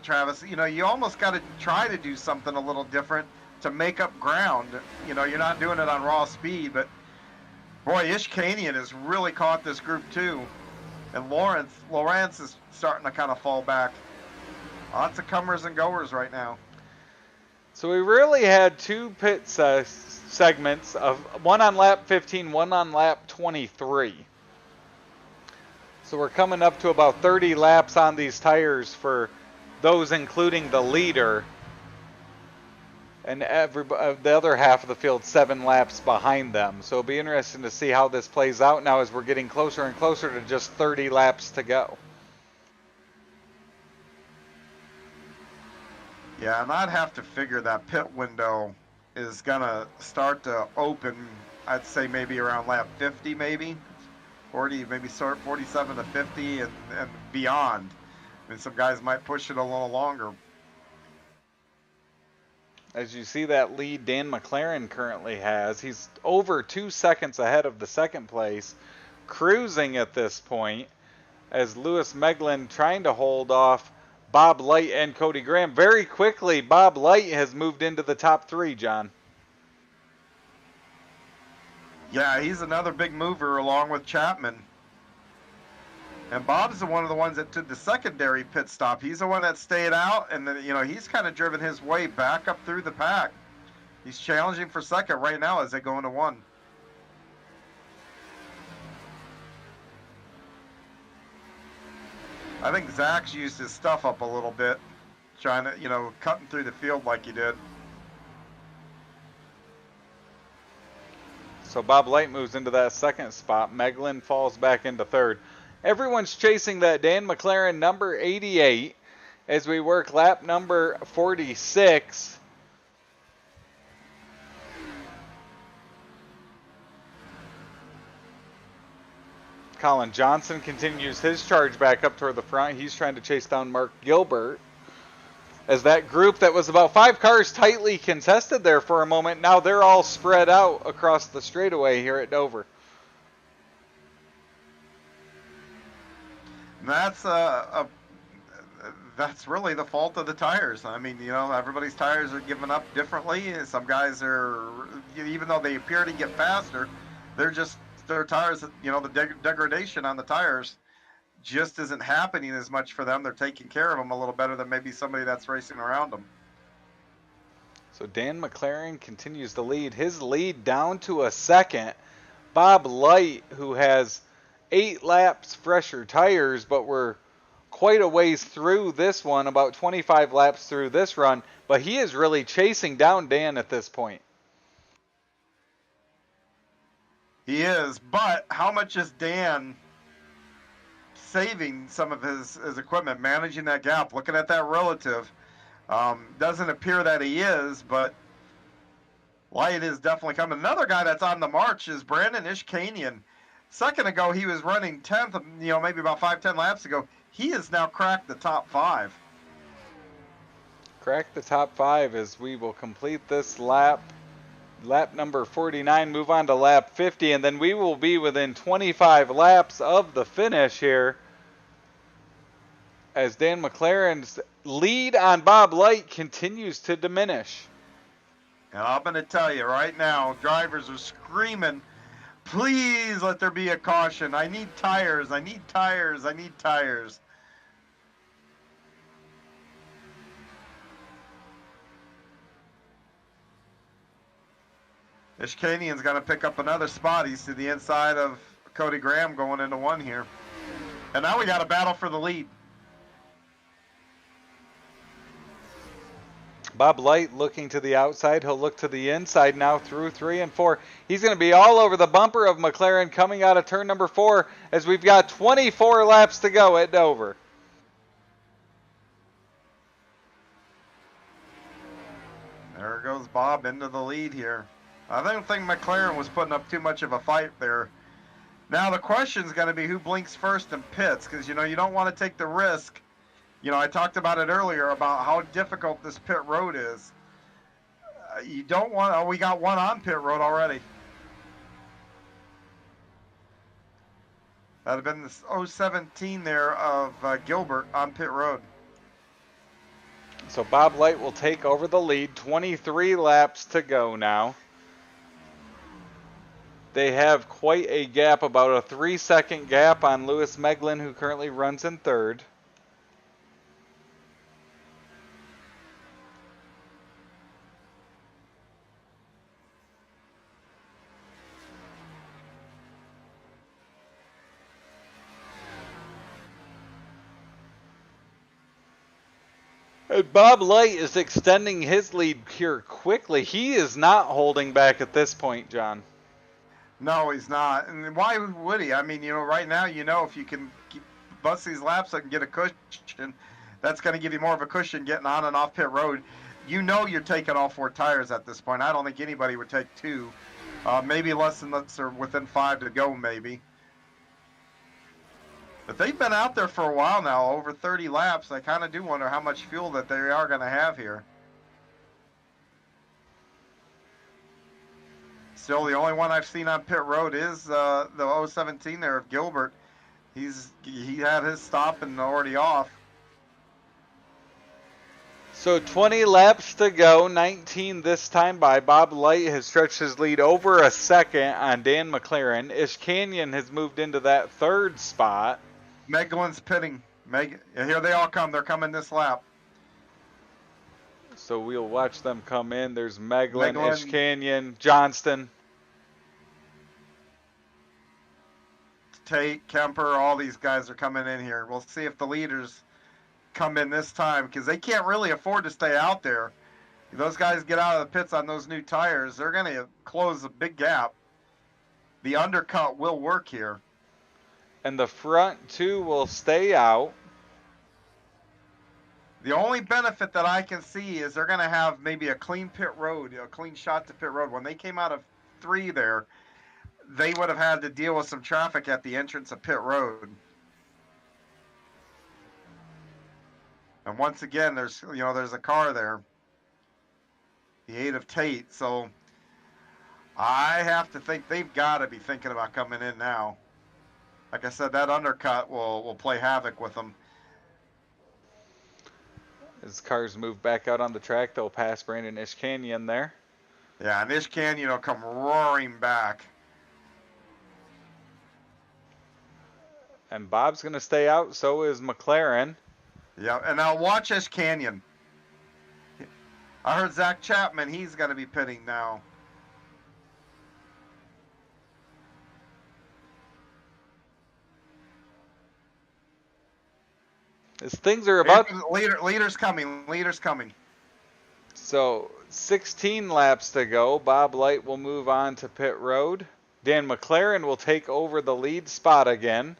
Travis, you almost got to try to do something a little different to make up ground. You're not doing it on raw speed, but boy, Ishkanian has really caught this group too, and Lawrence is starting to kind of fall back. Lots of comers and goers right now. So we really had two pit segments, of one on lap 15, one on lap 23. So we're coming up to about 30 laps on these tires for those including the leader. And the other half of the field 7 laps behind them. So it'll be interesting to see how this plays out now as we're getting closer and closer to just 30 laps to go. Yeah, and I'd have to figure that pit window is going to start to open, I'd say maybe around lap 50 maybe, 40, maybe 47 to 50 and beyond. I mean, some guys might push it a little longer. As you see that lead Dan McLaren currently has, he's over 2 seconds ahead of the second place, cruising at this point, as Lewis Meglin trying to hold off Bob Light and Cody Graham. Very quickly, Bob Light has moved into the top 3, John. Yeah, he's another big mover along with Chapman. And Bob's one of the ones that did the secondary pit stop. He's the one that stayed out, and then, he's kind of driven his way back up through the pack. He's challenging for second right now as they go into 1. I think Zach's used his stuff up a little bit, trying to, cutting through the field like he did. So Bob Light moves into that second spot. Meglin falls back into third. Everyone's chasing that Dan McLaren number 88 as we work lap number 46. Colin Johnson continues his charge back up toward the front. He's trying to chase down Mark Gilbert. As that group that was about 5 cars tightly contested there for a moment, now they're all spread out across the straightaway here at Dover. That's that's really the fault of the tires. I mean, everybody's tires are giving up differently. Some guys are, even though they appear to get faster, their tires, the degradation on the tires just isn't happening as much for them. They're taking care of them a little better than maybe somebody that's racing around them. So Dan McLaren continues to lead. His lead down to a second. Bob Light, who has 8 laps fresher tires, but we're quite a ways through this one, about 25 laps through this run, but he is really chasing down Dan at this point. He is, but how much is Dan saving some of his equipment, managing that gap, looking at that relative? Doesn't appear that he is, but Light is definitely coming. Another guy that's on the march is Brandon Ishkanian. Second ago, he was running 10th, maybe about 5-10 laps ago. He has now cracked the top 5. Crack the top 5 as we will complete this lap. Lap number 49, move on to lap 50, and then we will be within 25 laps of the finish here as Dan McLaren's lead on Bob Light continues to diminish. And I'm going to tell you right now, drivers are screaming, please let there be a caution. I need tires. I need tires. I need tires. Ishkanian's going to pick up another spot. He's to the inside of Cody Graham going into 1 here. And now we got a battle for the lead. Bob Light looking to the outside. He'll look to the inside now through 3 and 4. He's going to be all over the bumper of McLaren coming out of turn number 4 as we've got 24 laps to go at Dover. There goes Bob into the lead here. I don't think McLaren was putting up too much of a fight there. Now the question is going to be who blinks first and pits, because, you don't want to take the risk. I talked about it earlier about how difficult this pit road is. You don't want, we got one on pit road already. That would have been the 017 there of Gilbert on pit road. So Bob Light will take over the lead. 23 laps to go now. They have quite a gap, about a 3-second gap on Lewis Meglin, who currently runs in third. And Bob Light is extending his lead here quickly. He is not holding back at this point, John. No, he's not. And why would he? I mean, right now, if you can bust these laps up and get a cushion, that's going to give you more of a cushion getting on and off pit road. You're taking all 4 tires at this point. I don't think anybody would take 2. Maybe less than or within 5 to go, maybe. But they've been out there for a while now, over 30 laps. I kind of do wonder how much fuel that they are going to have here. Still, the only one I've seen on pit road is the 017 there of Gilbert. He had his stop and already off. So 20 laps to go, 19 this time by Bob Light has stretched his lead over a second on Dan McLaren. Ishkanian has moved into that 3rd spot. Meglin's pitting. Here they all come. They're coming this lap. So we'll watch them come in. There's Meglin, Ishkanian, Johnston. Tate, Kemper, all these guys are coming in here. We'll see if the leaders come in this time because they can't really afford to stay out there. If those guys get out of the pits on those new tires, they're going to close a big gap. The undercut will work here. And the front two will stay out. The only benefit that I can see is they're going to have maybe a clean pit road, a clean shot to pit road. When they came out of 3 there, they would have had to deal with some traffic at the entrance of pit road. And once again, there's a car there. The 8 of Tate. So I have to think they've got to be thinking about coming in now. Like I said, that undercut will play havoc with them. As cars move back out on the track, they'll pass Brandon Ishkanyan there. Yeah, and Ishkanyan will come roaring back. And Bob's going to stay out, so is McLaren. Yeah, and now watch Ishkanyan. I heard Zach Chapman, he's going to be pitting now. As things are about... Leader's coming. So, 16 laps to go. Bob Light will move on to pit road. Dan McLaren will take over the lead spot again.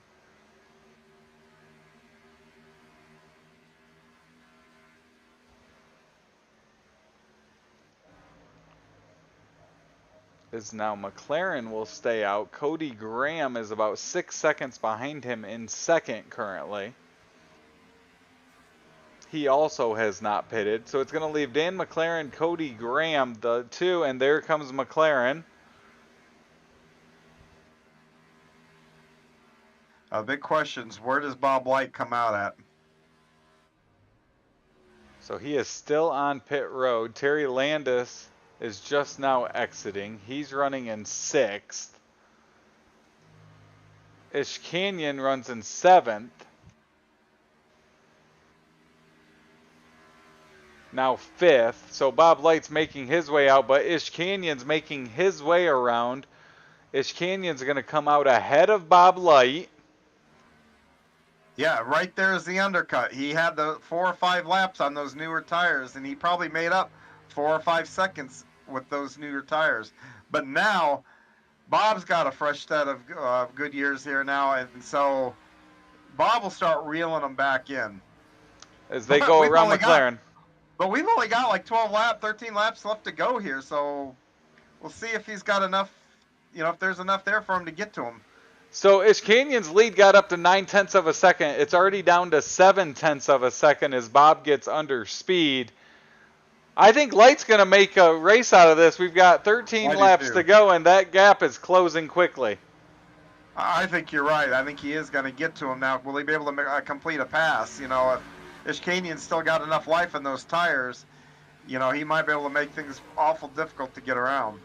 As now McLaren will stay out. Cody Graham is about 6 seconds behind him in second currently. He also has not pitted. So it's going to leave Dan McLaren, Cody Graham, the 2, and there comes McLaren. Big questions. Where does Bob Light come out at? So he is still on pit road. Terry Landis is just now exiting. He's running in 6th. Ishkanyan runs in 7th. Now 5th. So Bob Light's making his way out, but Ishkanyan's making his way around. Ishkanyan's going to come out ahead of Bob Light. Yeah, right there is the undercut. He had the 4 or 5 laps on those newer tires, and he probably made up 4 or 5 seconds with those newer tires. But now, Bob's got a fresh set of good years here now, and so Bob will start reeling them back in. As they go around McLaren. But we've only got like 13 laps left to go here, so we'll see if he's got enough, if there's enough there for him to get to him. So Ishkanyan's lead got up to 9/10 of a second. It's already down to 7/10 of a second as Bob gets under speed. I think Light's going to make a race out of this. We've got 13 laps to go, and that gap is closing quickly. I think you're right. I think he is going to get to him now. Will he be able to complete a pass? If Ishkanyan's still got enough life in those tires, he might be able to make things awful difficult to get around.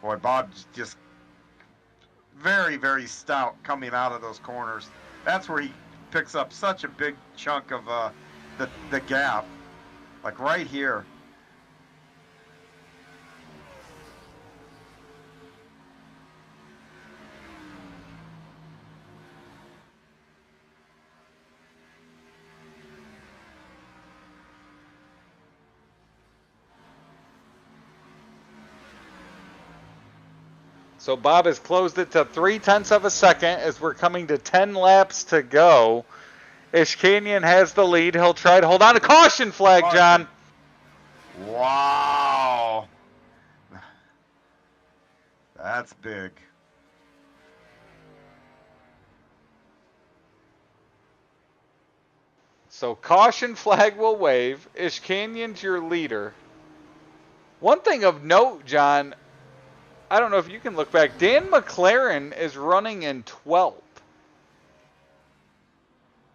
Boy, Bob's just very, very stout coming out of those corners. That's where he picks up such a big chunk of the gap, like right here. So Bob has closed it to 0.3 of a second as we're coming to 10 laps to go. Ishkanyan has the lead. He'll try to hold on. A caution flag, John. Wow. That's big. So caution flag will wave. Ishkanyan's your leader. One thing of note, John, I don't know if you can look back. Dan McLaren is running in 12th.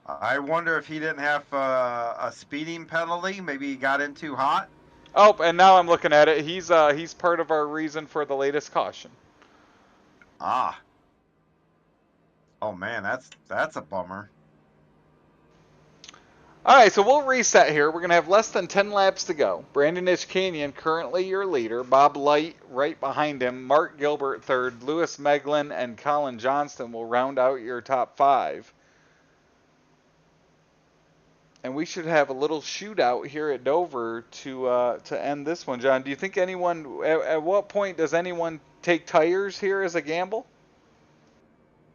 I wonder if he didn't have a speeding penalty. Maybe he got in too hot. Oh, and now I'm looking at it. He's part of our reason for the latest caution. Ah. Oh man, that's a bummer. All right, so we'll reset here. We're going to have less than 10 laps to go. Brandon Ishkanian, currently your leader. Bob Light right behind him. Mark Gilbert third. Lewis Meglin and Colin Johnston will round out your top 5. And we should have a little shootout here at Dover to end this one. John, do you think anyone, at what point does anyone take tires here as a gamble?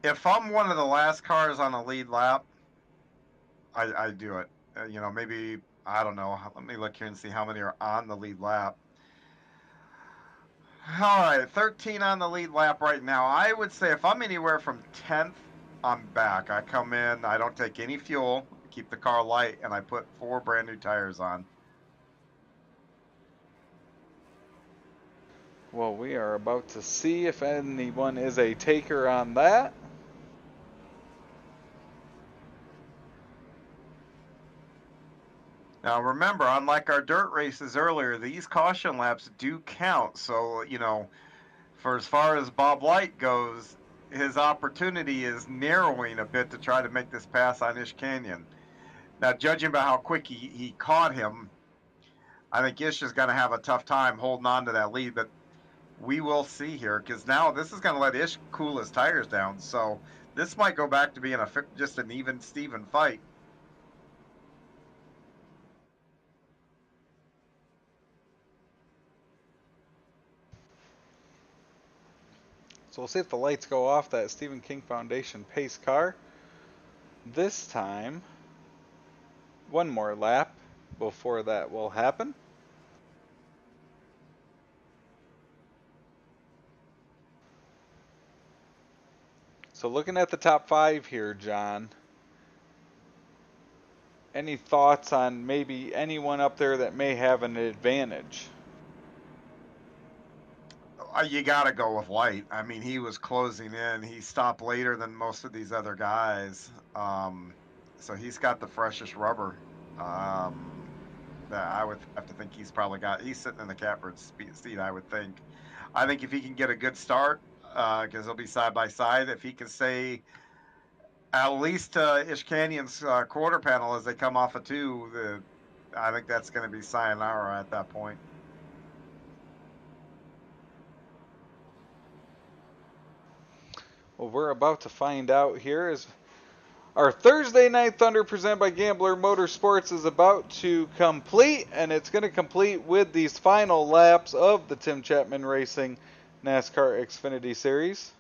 If I'm one of the last cars on a lead lap, I do it. You know, maybe, I don't know. Let me look here and see how many are on the lead lap. All right, 13 on the lead lap right now. I would say if I'm anywhere from 10th, I'm back. I come in, I don't take any fuel, keep the car light, and I put 4 brand new tires on. Well, we are about to see if anyone is a taker on that. Now remember, unlike our dirt races earlier, these caution laps do count. So, you know, for as far as Bob Light goes, his opportunity is narrowing a bit to try to make this pass on Ishkanian. Now, judging by how quick he caught him, I think Ish is going to have a tough time holding on to that lead. But we will see here, because now this is going to let Ish cool his tires down. So this might go back to being just an even Steven fight. So we'll see if the lights go off that Stephen King Foundation pace car. This time, one more lap before that will happen. So looking at the top 5 here, John, any thoughts on maybe anyone up there that may have an advantage? You got to go with Light. I mean, he was closing in. He stopped later than most of these other guys. So he's got the freshest rubber. That I would have to think he's sitting in the catbird seat, I would think. I think if he can get a good start, because they'll be side by side, if he can stay at least Ishkanian's quarter panel as they come off of 2, I think that's going to be sayonara at that point. Well, we're about to find out here as our Thursday Night Thunder presented by Gambler Motorsports is about to complete, and it's going to complete with these final laps of the Tim Chapman Racing NASCAR Xfinity Series.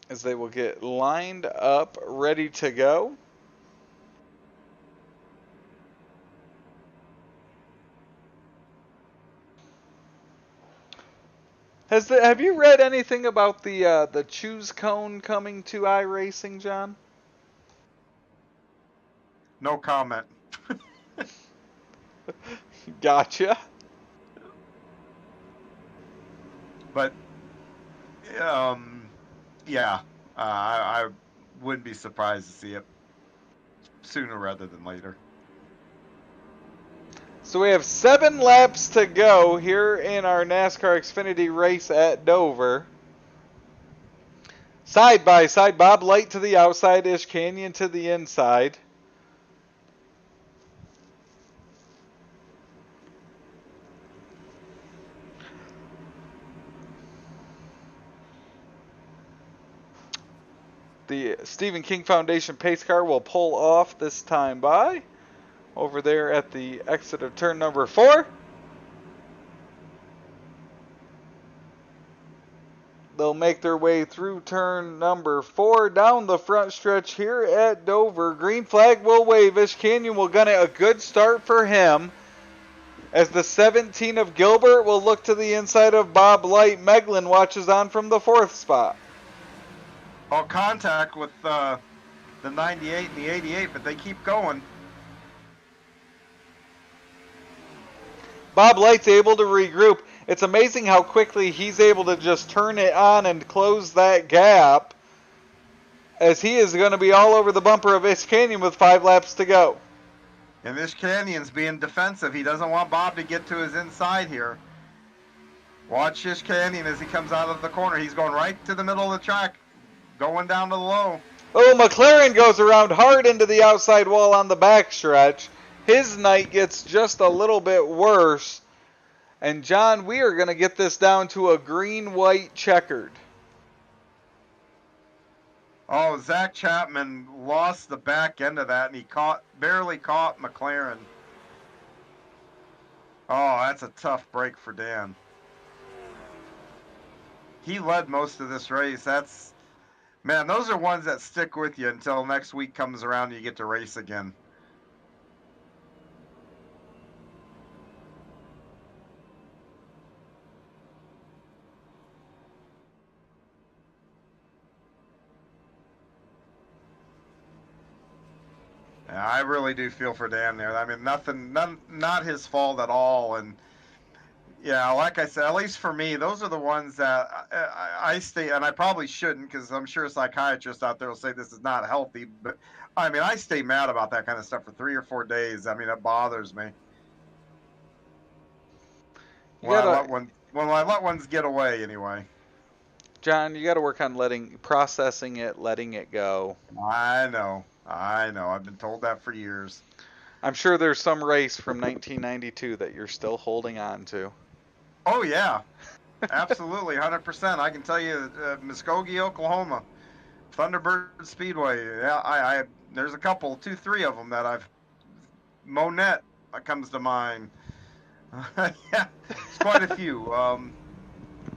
As they will get lined up, ready to go. Have you read anything about the choose cone coming to iRacing, John? No comment. Gotcha. But yeah, I wouldn't be surprised to see it sooner rather than later. So we have 7 laps to go here in our NASCAR Xfinity race at Dover. Side by side, Bob Light to the outside, Ishkanian to the inside. The Stephen King Foundation pace car will pull off this time by over there at the exit of turn number 4. They'll make their way through turn number 4 down the front stretch here at Dover. Green flag will wave. Ishkanian will gun it. A good start for him. As the 17 of Gilbert will look to the inside of Bob Light. Meglin watches on from the 4th spot. All contact with the 98 and the 88, but they keep going. Bob Light's able to regroup. It's amazing how quickly he's able to just turn it on and close that gap, as he is going to be all over the bumper of Ishkanian with 5 laps to go. And Ishkanian's being defensive. He doesn't want Bob to get to his inside here. Watch Ishkanian as he comes out of the corner. He's going right to the middle of the track, going down to the low. Oh, McLaren goes around hard into the outside wall on the backstretch. His night gets just a little bit worse. And John, we are going to get this down to a green-white checkered. Oh, Zach Chapman lost the back end of that, and he barely caught McLaren. Oh, that's a tough break for Dan. He led most of this race. Man, those are ones that stick with you until next week comes around and you get to race again. Yeah, I really do feel for Dan there. I mean, not his fault at all. And yeah, like I said, at least for me, those are the ones that I stay, and I probably shouldn't, because I'm sure psychiatrists out there will say this is not healthy. But I mean, I stay mad about that kind of stuff for 3 or 4 days. I mean, it bothers me. When I let ones get away, anyway. John, you got to work on processing it, letting it go. I know. I've been told that for years. I'm sure there's some race from 1992 that you're still holding on to. Oh, yeah. Absolutely, 100%. I can tell you, Muskogee, Oklahoma, Thunderbird Speedway. Yeah, there's a couple, 2, 3 of them that I've. Monette comes to mind. Yeah, it's quite a few.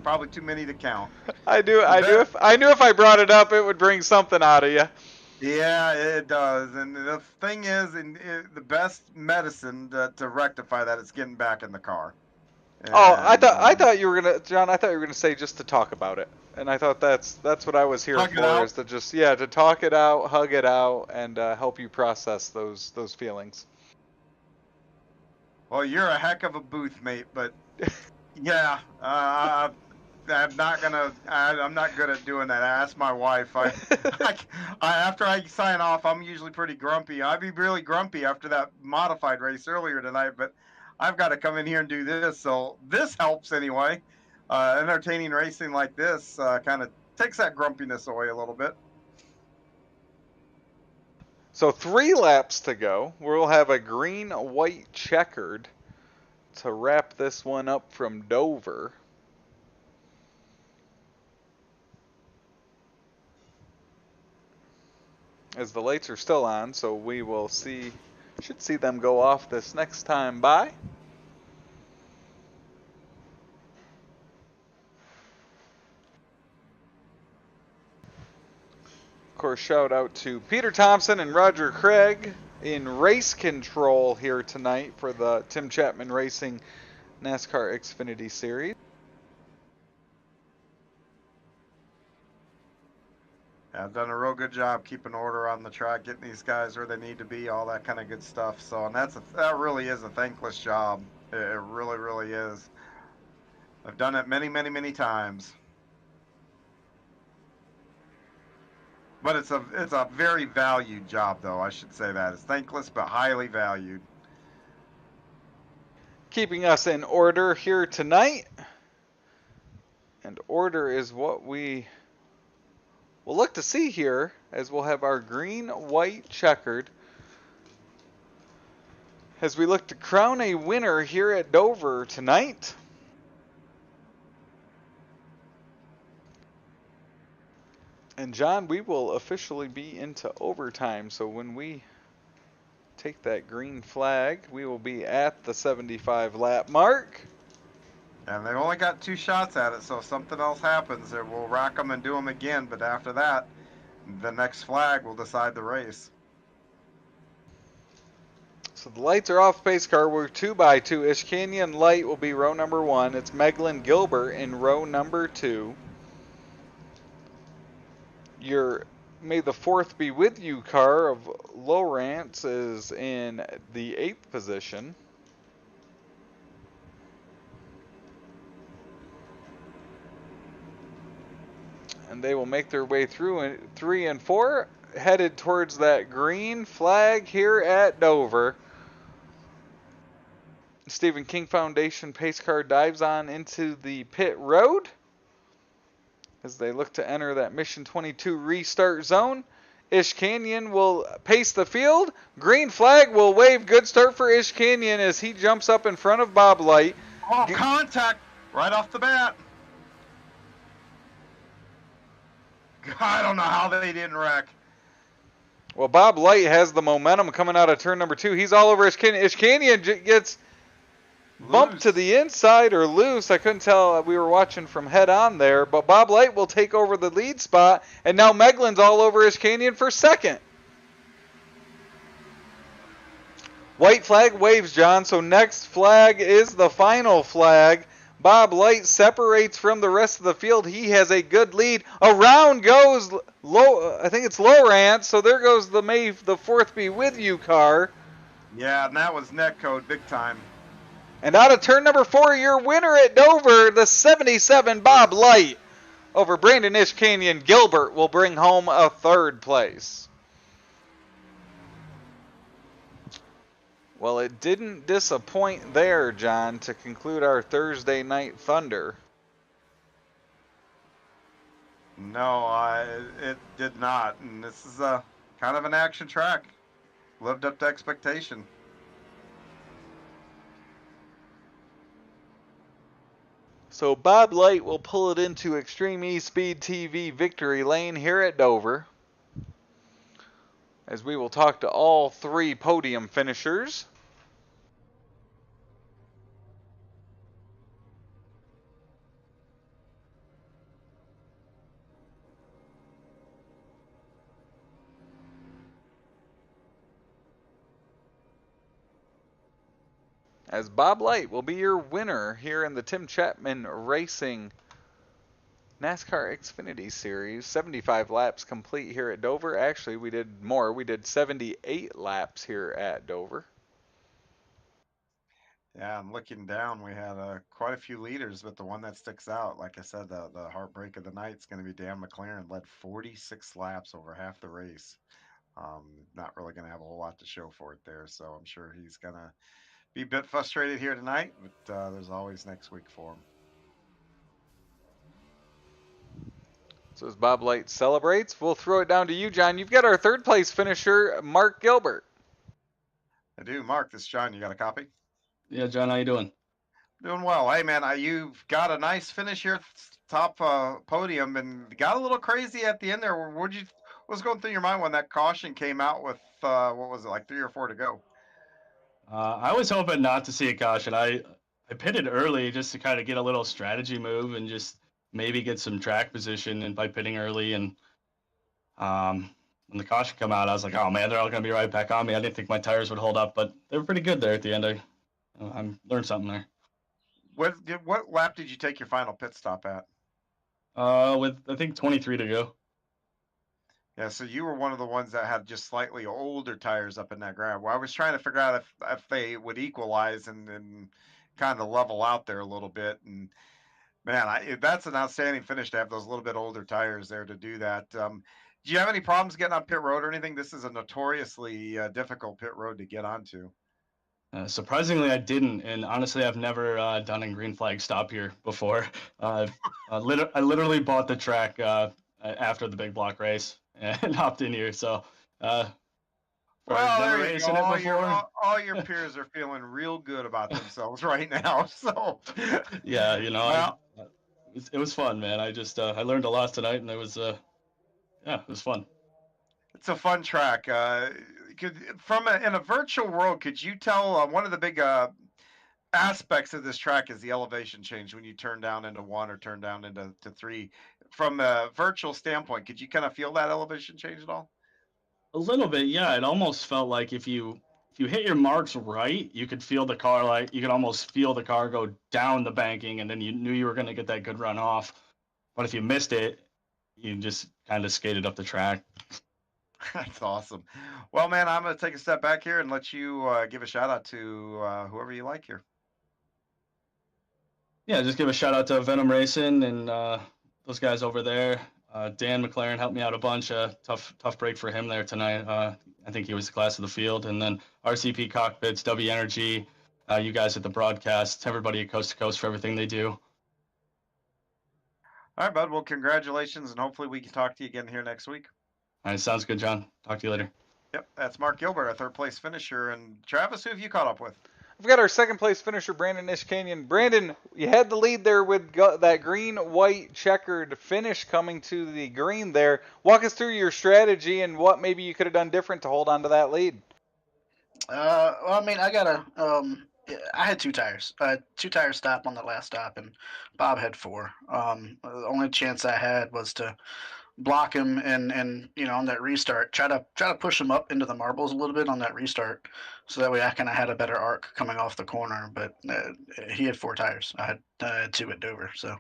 Probably too many to count. I knew if I brought it up, it would bring something out of you. Yeah, it does. And the thing is, the best medicine to rectify that is getting back in the car. And, I thought you were gonna, John. I thought you were gonna say just to talk about it, and I thought that's what I was here for, is to just to talk it out, hug it out, and help you process those feelings. Well, you're a heck of a booth mate, but yeah, I'm not good at doing that. I asked my wife. After I sign off, I'm usually pretty grumpy. I'd be really grumpy after that modified race earlier tonight, but I've got to come in here and do this. So this helps anyway. Entertaining racing like this kind of takes that grumpiness away a little bit. So 3 laps to go. We'll have a green-white checkered to wrap this one up from Dover. As the lights are still on, so we will should see them go off this next time by. Of course, shout out to Peter Thompson and Roger Craig in race control here tonight for the Tim Chapman Racing NASCAR Xfinity Series. I've done a real good job keeping order on the track, getting these guys where they need to be, all that kind of good stuff. So, and that really is a thankless job. It really, really is. I've done it many, many, many times. But it's a very valued job, though. I should say that. It's thankless, but highly valued. Keeping us in order here tonight. And order is what we will look to see here, as we'll have our green-white checkered as we look to crown a winner here at Dover tonight. And John, we will officially be into overtime, so when we take that green flag, we will be at the 75 lap mark. And they've only got 2 shots at it, so if something else happens, we'll rack them and do them again. But after that, the next flag will decide the race. So the lights are off pace car. We're 2x2. Ish Canyon Light will be row number 1. It's Meglin Gilbert in row number 2. Your May the 4th be with you car of Lowrance is in the 8th position. And they will make their way through in 3 and 4, headed towards that green flag here at Dover. Stephen King Foundation pace car dives on into the pit road as they look to enter that Mission 22 restart zone. Ish Canyon will pace the field. Green flag will wave. Good start for Ish Canyon as he jumps up in front of Bob Light. Oh, contact right off the bat. I don't know how they didn't wreck. Well, Bob Light has the momentum coming out of turn number 2. He's all over Ish Canyon. Ish Canyon gets bumped to the inside or loose. I couldn't tell. We were watching from head on there. But Bob Light will take over the lead spot. And now Meglin's all over Ish Canyon for second. White flag waves, John. So next flag is the final flag. Bob Light separates from the rest of the field. He has a good lead. Around goes I think it's Lowrance. So there goes the May the 4th be with you car. Yeah, and that was net code big time. And out of turn number 4, your winner at Dover, the 77 Bob Light over Brandon Ish Canyon. Gilbert will bring home a 3rd place. Well, it didn't disappoint there, John, to conclude our Thursday Night Thunder. No, it did not. And this is a kind of an action track. Lived up to expectation. So Bob Light will pull it into Extreme E-Speed TV victory lane here at Dover, as we will talk to all 3 podium finishers. As Bob Light will be your winner here in the Tim Chapman Racing NASCAR Xfinity Series. 75 laps complete here at Dover. Actually, we did more. We did 78 laps here at Dover. Yeah, I'm looking down. We had quite a few leaders, but the one that sticks out, like I said, the heartbreak of the night is going to be Dan McLaren. Led 46 laps over half the race. Not really going to have a whole lot to show for it there, so I'm sure he's going to be a bit frustrated here tonight, but there's always next week for him. So as Bob Light celebrates, we'll throw it down to you, John. You've got our 3rd place finisher, Mark Gilbert. I do. Mark, this is John. You got a copy? Yeah, John, how you doing? Doing well. Hey, man, you've got a nice finish here, top podium, and got a little crazy at the end there. What was going through your mind when that caution came out with, what was it, like 3 or 4 to go? I was hoping not to see a caution. I pitted early just to kind of get a little strategy move and just maybe get some track position, and by pitting early. And when the caution come out, I was like, oh man, they're all going to be right back on me. I didn't think my tires would hold up, but they were pretty good there at the end. I learned something there. What lap did you take your final pit stop at? With I think 23 to go. Yeah, so you were one of the ones that had just slightly older tires up in that ground. Well, I was trying to figure out if they would equalize and kind of level out there a little bit. And man, that's an outstanding finish to have those little bit older tires there to do that. Do you have any problems getting on pit road or anything? This is a notoriously difficult pit road to get onto. Surprisingly, I didn't, and honestly, I've never done a green flag stop here before. I literally bought the track after the big block race and hopped in here. So, well, there you go. All your peers are feeling real good about themselves right now. So, yeah, it was fun, man. I learned a lot tonight, and it was fun. It's a fun track. In a virtual world, could you tell one of the big aspects of this track is the elevation change when you turn down into 1 or turn down into 3? From a virtual standpoint, could you kind of feel that elevation change at all? A little bit, yeah. It almost felt like if you hit your marks right, you could feel the car, like you could almost feel the car go down the banking, and then you knew you were going to get that good run off. But if you missed it, you just kind of skated up the track. That's awesome. Well, man, I'm going to take a step back here and let you give a shout out to whoever you like here. Yeah, just give a shout out to Venom Racing and those guys over there. Dan McLaren helped me out a bunch. Tough break for him there tonight. I think he was the class of the field. And then RCP Cockpits, W Energy, you guys at the broadcast, everybody at Coast to Coast for everything they do. All right, bud. Well, congratulations, and hopefully we can talk to you again here next week. All right, sounds good, John. Talk to you later. Yep, that's Mark Gilbert, our third place finisher. And Travis, who have you caught up with? We've got our second place finisher, Brandon Ishkanian. Brandon, you had the lead there with that green-white checkered finish coming to the green there. Walk us through your strategy and what maybe you could have done different to hold on to that lead. Well, I mean, I had 2 tires. I had 2 tires stop on the last stop, and Bob had 4. The only chance I had was to block him and on that restart, try to push him up into the marbles a little bit on that restart, so that way I kind of had a better arc coming off the corner. But he had 4 tires. I had 2 at Dover, so.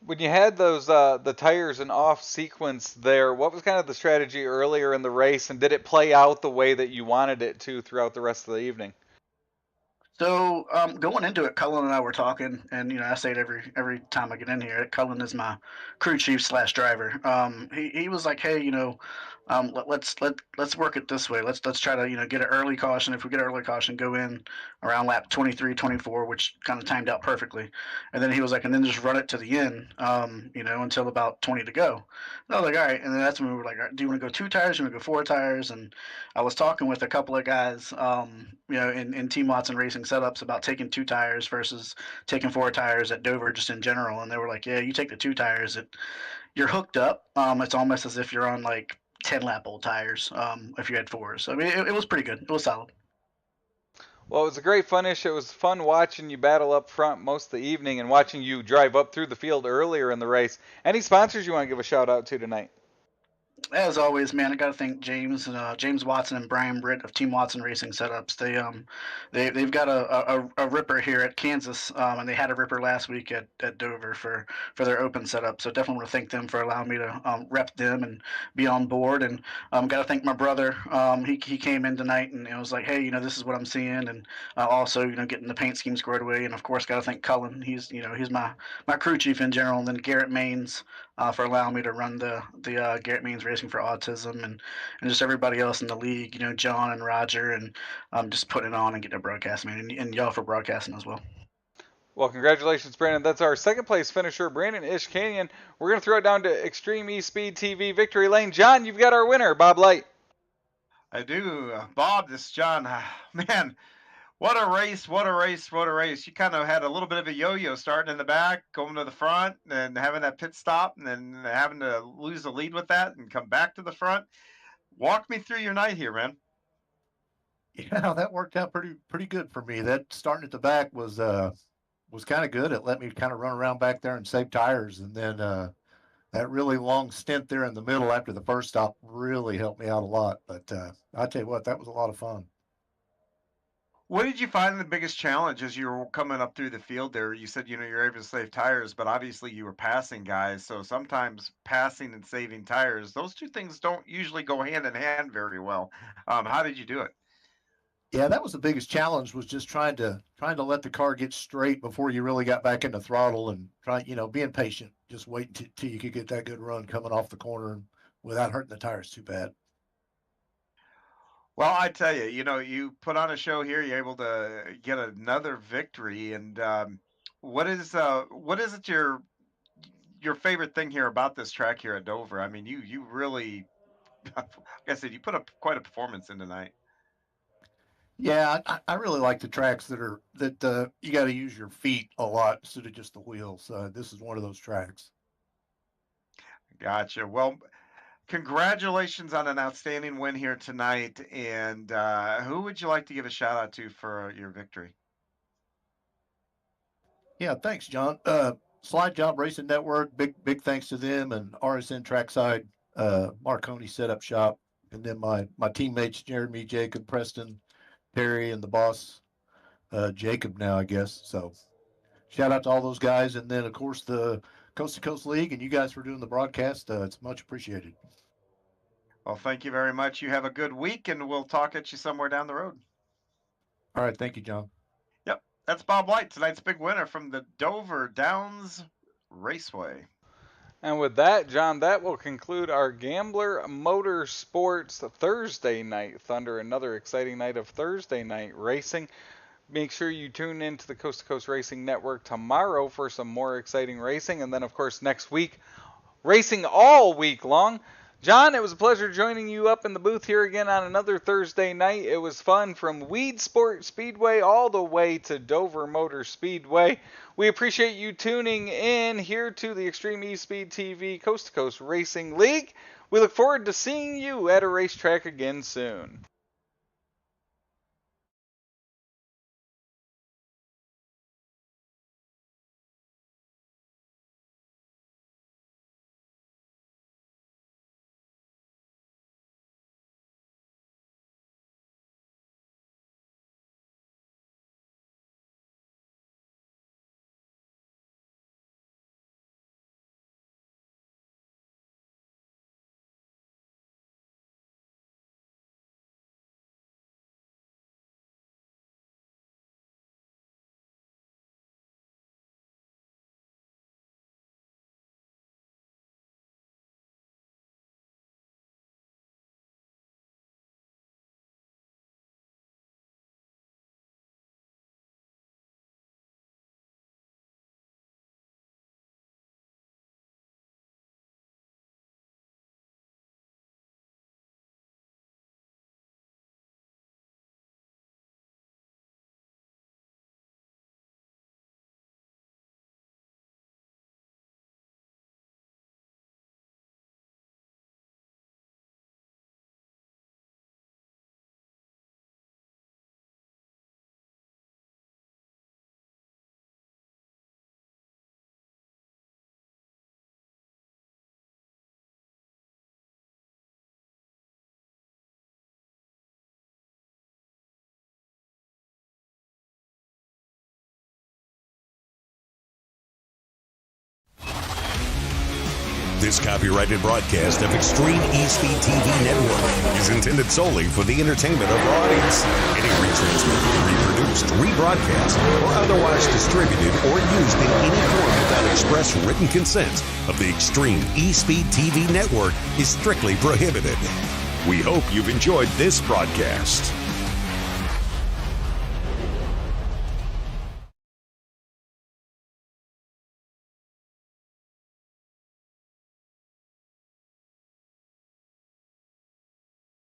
When you had those the tires in off sequence there, what was kind of the strategy earlier in the race, and did it play out the way that you wanted it to throughout the rest of the evening? So going into it, Cullen and I were talking, and I say it every time I get in here. Cullen is my crew chief / driver. He was like, hey, let's work it this way. Let's try to get an early caution. If we get an early caution, go in around lap 23, 24, which kind of timed out perfectly. And then he was like, and then just run it to the end, until about 20 to go. And I was like, all right. And then that's when we were like, all right, do you want to go 2 tires? Do you want to go 4 tires? And I was talking with a couple of guys, in Team Watson Racing setups about taking 2 tires versus taking 4 tires at Dover just in general. And they were like, yeah, you take the 2 tires. You're hooked up. It's almost as if you're on like 10-lap old tires if you had 4s. So, I mean, it was pretty good. It was solid. Well, it was a great finish. It was fun watching you battle up front most of the evening and watching you drive up through the field earlier in the race. Any sponsors you want to give a shout out to tonight? As always, man, I got to thank James Watson and Brian Britt of Team Watson Racing Setups. They've got a ripper here at Kansas, and they had a ripper last week at Dover for their open setup. So definitely want to thank them for allowing me to rep them and be on board. And got to thank my brother. He came in tonight and it was like, hey, this is what I'm seeing, and also getting the paint scheme squared away. And of course, got to thank Cullen. He's my crew chief in general, and then Garrett Maines for allowing me to run the Garrett Maines Racing for Autism, and just everybody else in the league, John and Roger, and just putting it on and getting a broadcast, man, and y'all for broadcasting as well. Well, congratulations, Brandon. That's our second place finisher, Brandon Ishkanian. We're going to throw it down to Extreme E-Speed TV Victory Lane. John, you've got our winner, Bob Light. I do. Bob, this is John. Man, what a race, what a race, what a race. You kind of had a little bit of a yo-yo starting in the back, going to the front, and having that pit stop, and then having to lose the lead with that and come back to the front. Walk me through your night here, man. Yeah, that worked out pretty good for me. That starting at the back was kind of good. It let me kind of run around back there and save tires, and then that really long stint there in the middle after the first stop really helped me out a lot. But I tell you what, that was a lot of fun. What did you find the biggest challenge as you were coming up through the field there? You said, you're able to save tires, but obviously you were passing guys. So sometimes passing and saving tires, those two things don't usually go hand in hand very well. How did you do it? Yeah, that was the biggest challenge, was just trying to let the car get straight before you really got back into throttle, and being patient, just waiting till you could get that good run coming off the corner without hurting the tires too bad. Well, I tell you, you put on a show here. You're able to get another victory. And what is it your favorite thing here about this track here at Dover? I mean, you really, like I said, you put up quite a performance in tonight. Yeah, I really like the tracks that you got to use your feet a lot instead of just the wheels. This is one of those tracks. Gotcha. Well, congratulations on an outstanding win here tonight. And who would you like to give a shout out to for your victory? Yeah, thanks, John. Slide Job Racing Network, big thanks to them, and RSN Trackside, Marconi Setup Shop, and then my teammates Jeremy, Jacob, Preston, Perry, and the boss, Jacob now, I guess. So shout out to all those guys. And then, of course, the Coast to Coast League, and you guys for doing the broadcast. It's much appreciated. Well, thank you very much. You have a good week, and we'll talk at you somewhere down the road. All right. Thank you, John. Yep. That's Bob Light, tonight's big winner from the Dover Downs Raceway. And with that, John, that will conclude our Gambler Motorsports Thursday Night Thunder, another exciting night of Thursday night racing. Make sure you tune in to the Coast to Coast Racing Network tomorrow for some more exciting racing. And then, of course, next week, racing all week long. John, it was a pleasure joining you up in the booth here again on another Thursday night. It was fun from Weed Sport Speedway all the way to Dover Motor Speedway. We appreciate you tuning in here to the Extreme E-Speed TV Coast to Coast Racing League. We look forward to seeing you at a racetrack again soon. This copyrighted broadcast of Extreme E-Speed TV Network is intended solely for the entertainment of our audience. Any retransmitted, reproduced, rebroadcast, or otherwise distributed or used in any form without express written consent of the Extreme E-Speed TV Network is strictly prohibited. We hope you've enjoyed this broadcast.